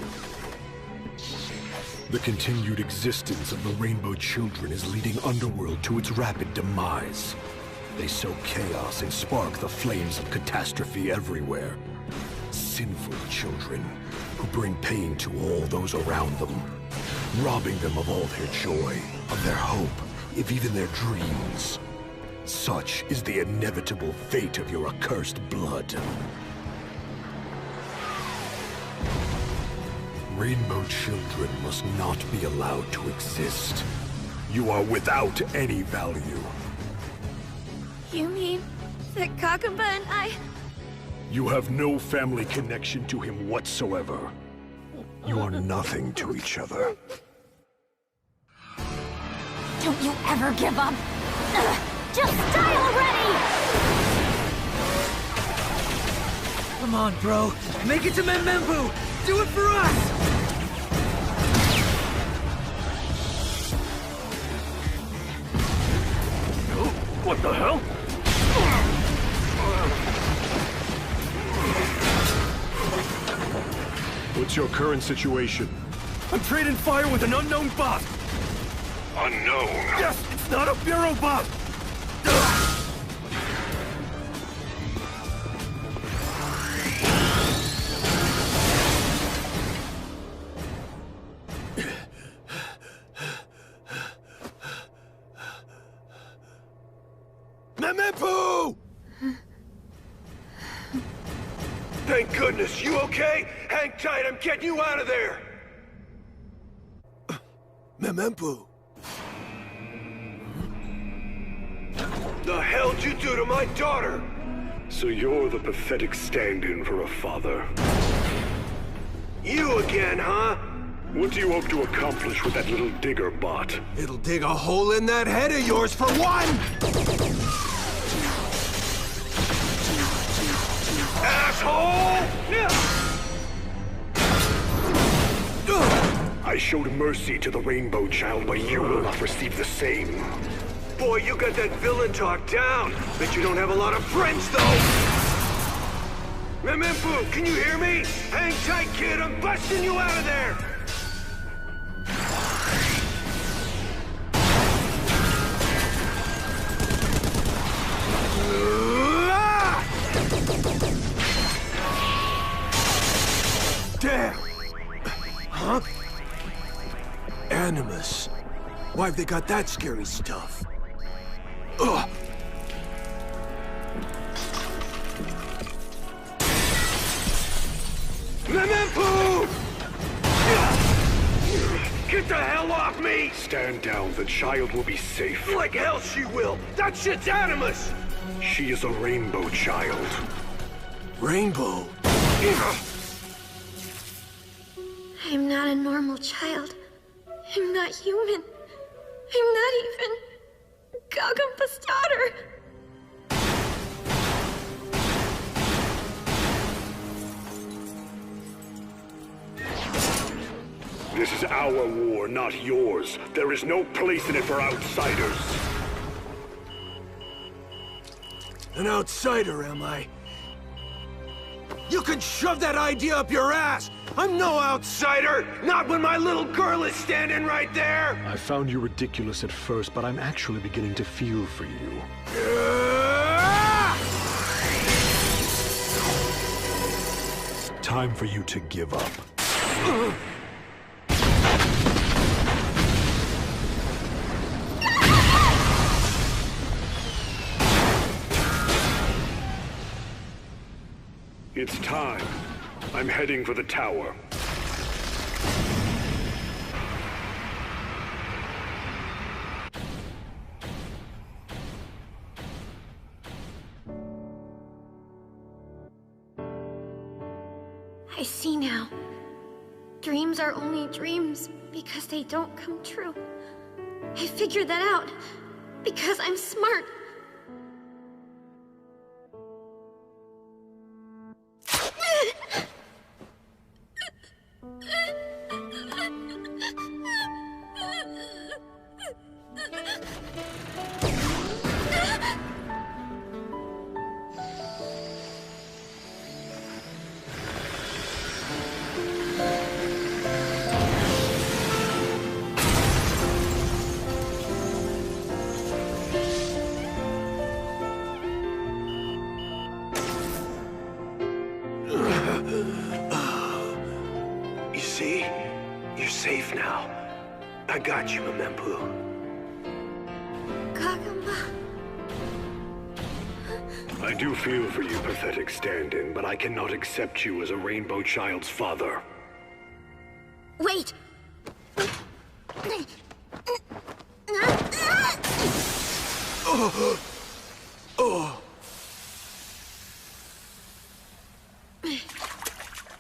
The continued existence of the Rainbow children is leading Underworld to its rapid demise. They sow chaos and spark the flames of catastrophe everywhere. Sinful children who bring pain to all those around them, robbing them of all their joy, of their hope, of even their dreams. Such is the inevitable fate of your accursed blood. Rainbow children must not be allowed to exist. You are without any value. You mean that Kagumba and I... You have no family connection to him whatsoever. You are nothing to each other. Don't you ever give up! Just die already! Come on, bro. Make it to Memembu! Do it for us! What the hell? What's your current situation? I'm trading fire with an unknown bot. Unknown? Yes, it's not a Bureau bot! Memempu! Thank goodness, you okay? Hang tight, I'm getting you out of there! Memempu! The hell'd you do to my daughter? So you're the pathetic stand-in for a father. You again, huh? What do you hope to accomplish with that little digger bot? It'll dig a hole in that head of yours for one! Asshole! I showed mercy to the Rainbow Child, but you will not receive the same. Boy, you got that villain talk down. Bet you don't have a lot of friends, though. Memempu, can you hear me? Hang tight, kid. I'm busting you out of there. Damn! Huh? Animus. Why've they got that scary stuff? Ugh! Memempu! Get the hell off me! Stand down, the child will be safe. Like hell she will! That shit's Animus! She is a Rainbow Child. Rainbow? I'm not a normal child. I'm not human. I'm not even Gagumba's daughter. This is our war, not yours. There is no place in it for outsiders. An outsider, am I? You can shove that idea up your ass! I'm no outsider! Not when my little girl is standing right there! I found you ridiculous at first, but I'm actually beginning to feel for you. Time for you to give up. It's time. I'm heading for the tower. I see now. Dreams are only dreams because they don't come true. I figured that out because I'm smart. You see? You're safe now. I got you, Memempu. Kagama. I do feel for you, pathetic stand-in, but I cannot accept you as a rainbow child's father. Wait!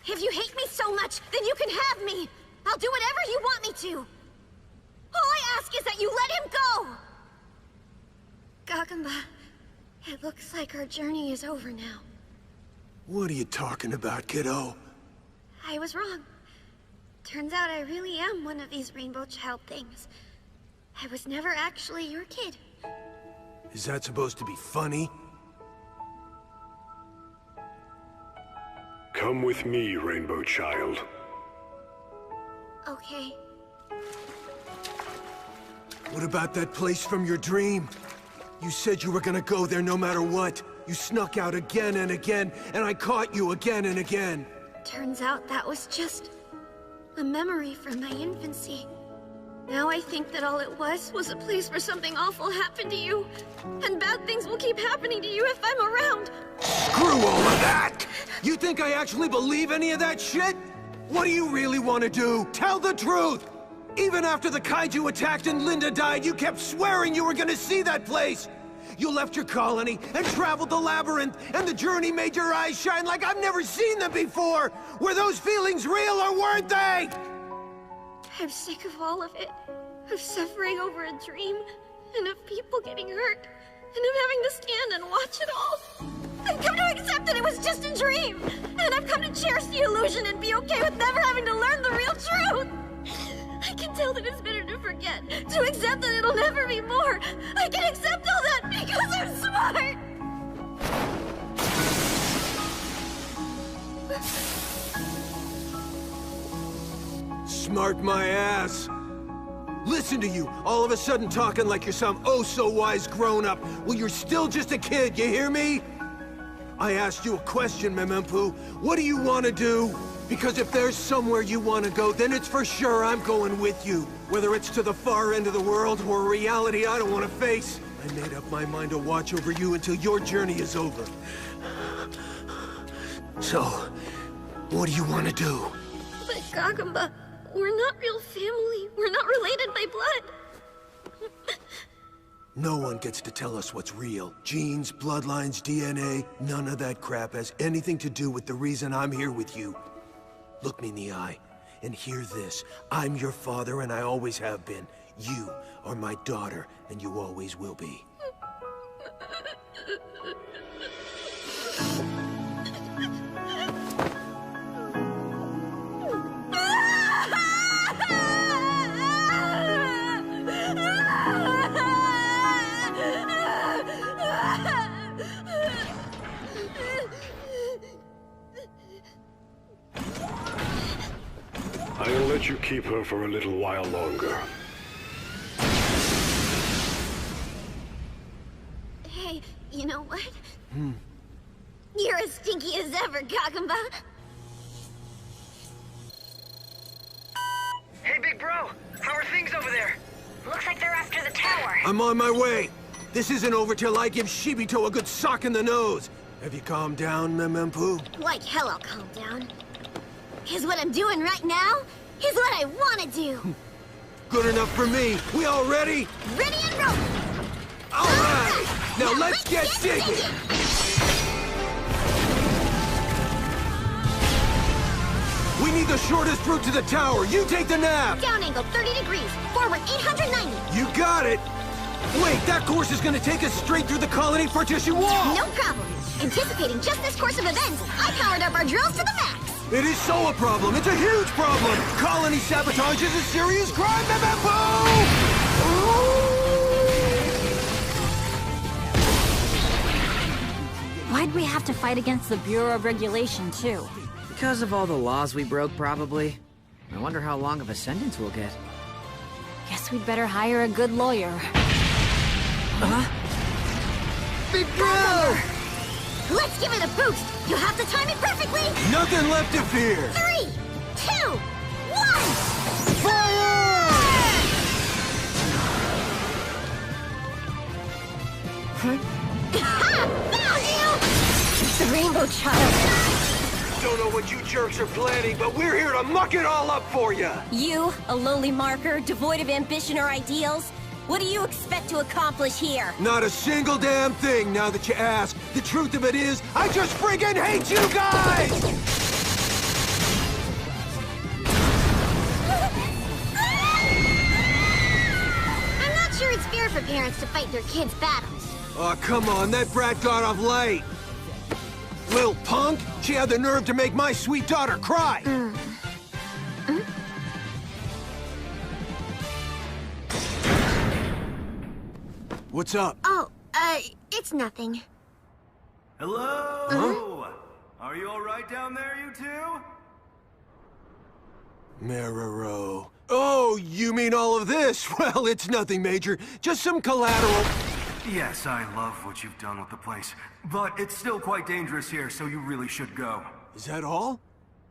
If you hate me so much, then you can have me! I'll do whatever you want me to! All I ask is that you let him go! Gagamba, it looks like our journey is over now. What are you talking about, kiddo? I was wrong. Turns out I really am one of these rainbow child things. I was never actually your kid. Is that supposed to be funny? Come with me, rainbow child. Okay. What about that place from your dream? You said you were gonna go there no matter what. You snuck out again and again, and I caught you again and again. Turns out that was just a memory from my infancy. Now I think that all it was a place where something awful happened to you. And bad things will keep happening to you if I'm around. Screw all of that! You think I actually believe any of that shit? What do you really want to do? Tell the truth! Even after the kaiju attacked and Linda died, you kept swearing you were gonna see that place! You left your colony and traveled the labyrinth, and the journey made your eyes shine like I've never seen them before! Were those feelings real or weren't they? I'm sick of all of it. Of suffering over a dream, and of people getting hurt, and of having to stand and watch it all. I've come to accept that it was just a dream, and I've come to cherish the illusion and be okay with never having to learn the real truth. I can tell that it's better to forget, to accept that it'll never be more. I can accept all that because I'm smart. Smart my ass. Listen to you, all of a sudden talking like you're some oh-so-wise grown-up. Well, you're still just a kid, you hear me? I asked you a question, Memempu. What do you want to do? Because if there's somewhere you want to go, then it's for sure I'm going with you. Whether it's to the far end of the world or a reality I don't want to face. I made up my mind to watch over you until your journey is over. So, what do you want to do? But Gagamba, we're not real family. We're not related by blood. No one gets to tell us what's real. Genes, bloodlines, DNA, none of that crap has anything to do with the reason I'm here with you. Look me in the eye, and hear this. I'm your father, and I always have been. You are my daughter, and you always will be. let you keep her for a little while longer. Hey, you know what? You're as stinky as ever, Gagamba. Hey, big bro. How are things over there? Looks like they're after the tower. I'm on my way. This isn't over till I give Shibito a good sock in the nose. Have you calmed down, Memempu? Like hell I'll calm down. Because what I'm doing right now is what I want to do. Good enough for me. We all ready? Ready and rolling. All right. Now let's get digging. We need the shortest route to the tower. You take the nav. Down angle 30 degrees. Forward 890. You got it. Wait, that course is going to take us straight through the colony partition wall. No problem. Anticipating just this course of events, I powered up our drills to the max. It is so a problem. It's a huge problem. Colony sabotage is a serious crime, Why'd we have to fight against the Bureau of Regulation, too? Because of all the laws we broke, probably. I wonder how long of a sentence we'll get. Guess we'd better hire a good lawyer. Huh? Big bro! Let's give it a boost! You'll have to time it perfectly! Nothing left to fear! 3, 2, 1! Fire! Found you! The Rainbow Child! Don't know what you jerks are planning, but we're here to muck it all up for you! You, a lowly marker, devoid of ambition or ideals? What do you expect to accomplish here? Not a single damn thing, now that you ask. The truth of it is, I just friggin' hate you guys! I'm not sure it's fair for parents to fight their kids' battles. Oh, come on, that brat got off late. Lil punk, she had the nerve to make my sweet daughter cry. What's up? Oh, it's nothing. Hello? Are you all right down there, you two? Marrow. Oh, you mean all of this? Well, it's nothing major. Just some collateral. Yes, I love what you've done with the place. But it's still quite dangerous here, so you really should go. Is that all?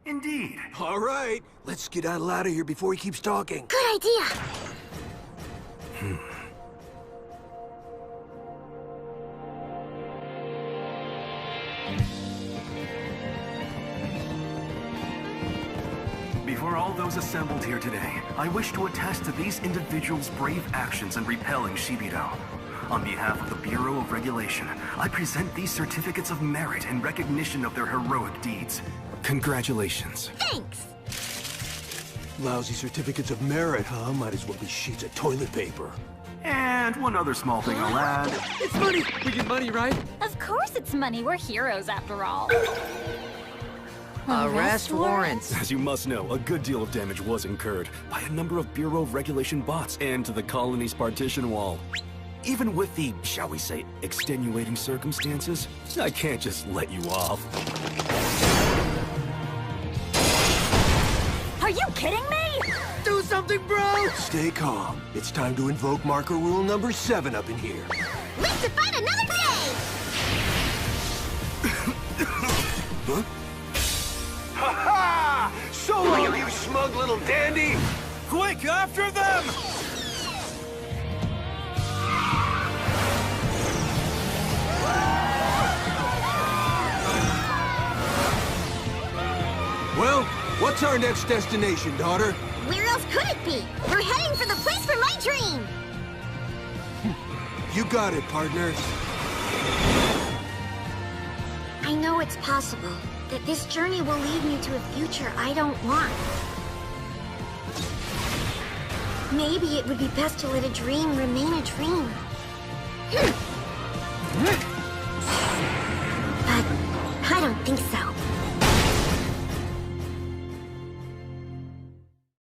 Indeed. All right. Let's get out of here before he keeps talking. Good idea. Before all those assembled here today, I wish to attest to these individuals' brave actions in repelling Shibito. On behalf of the Bureau of Regulation, I present these certificates of merit in recognition of their heroic deeds. Congratulations. Thanks! Lousy certificates of merit, huh? Might as well be sheets of toilet paper. And one other small thing I'll add. It's money! We get money, right? Of course it's money. We're heroes, after all. Arrest warrants. As you must know, a good deal of damage was incurred by a number of Bureau of Regulation bots and to the colony's partition wall. Even with the, shall we say, extenuating circumstances, I can't just let you off. Are you kidding me? Do something, bro! Stay calm. It's time to invoke marker rule number 7 up in here. Live to fight another day! Huh? Ha-ha! So long, you smug little dandy! Quick, after them! Well, what's our next destination, daughter? Where else could it be? We're heading for the place for my dream! You got it, partner. I know it's possible that this journey will lead me to a future I don't want. Maybe it would be best to let a dream remain a dream. But I don't think so.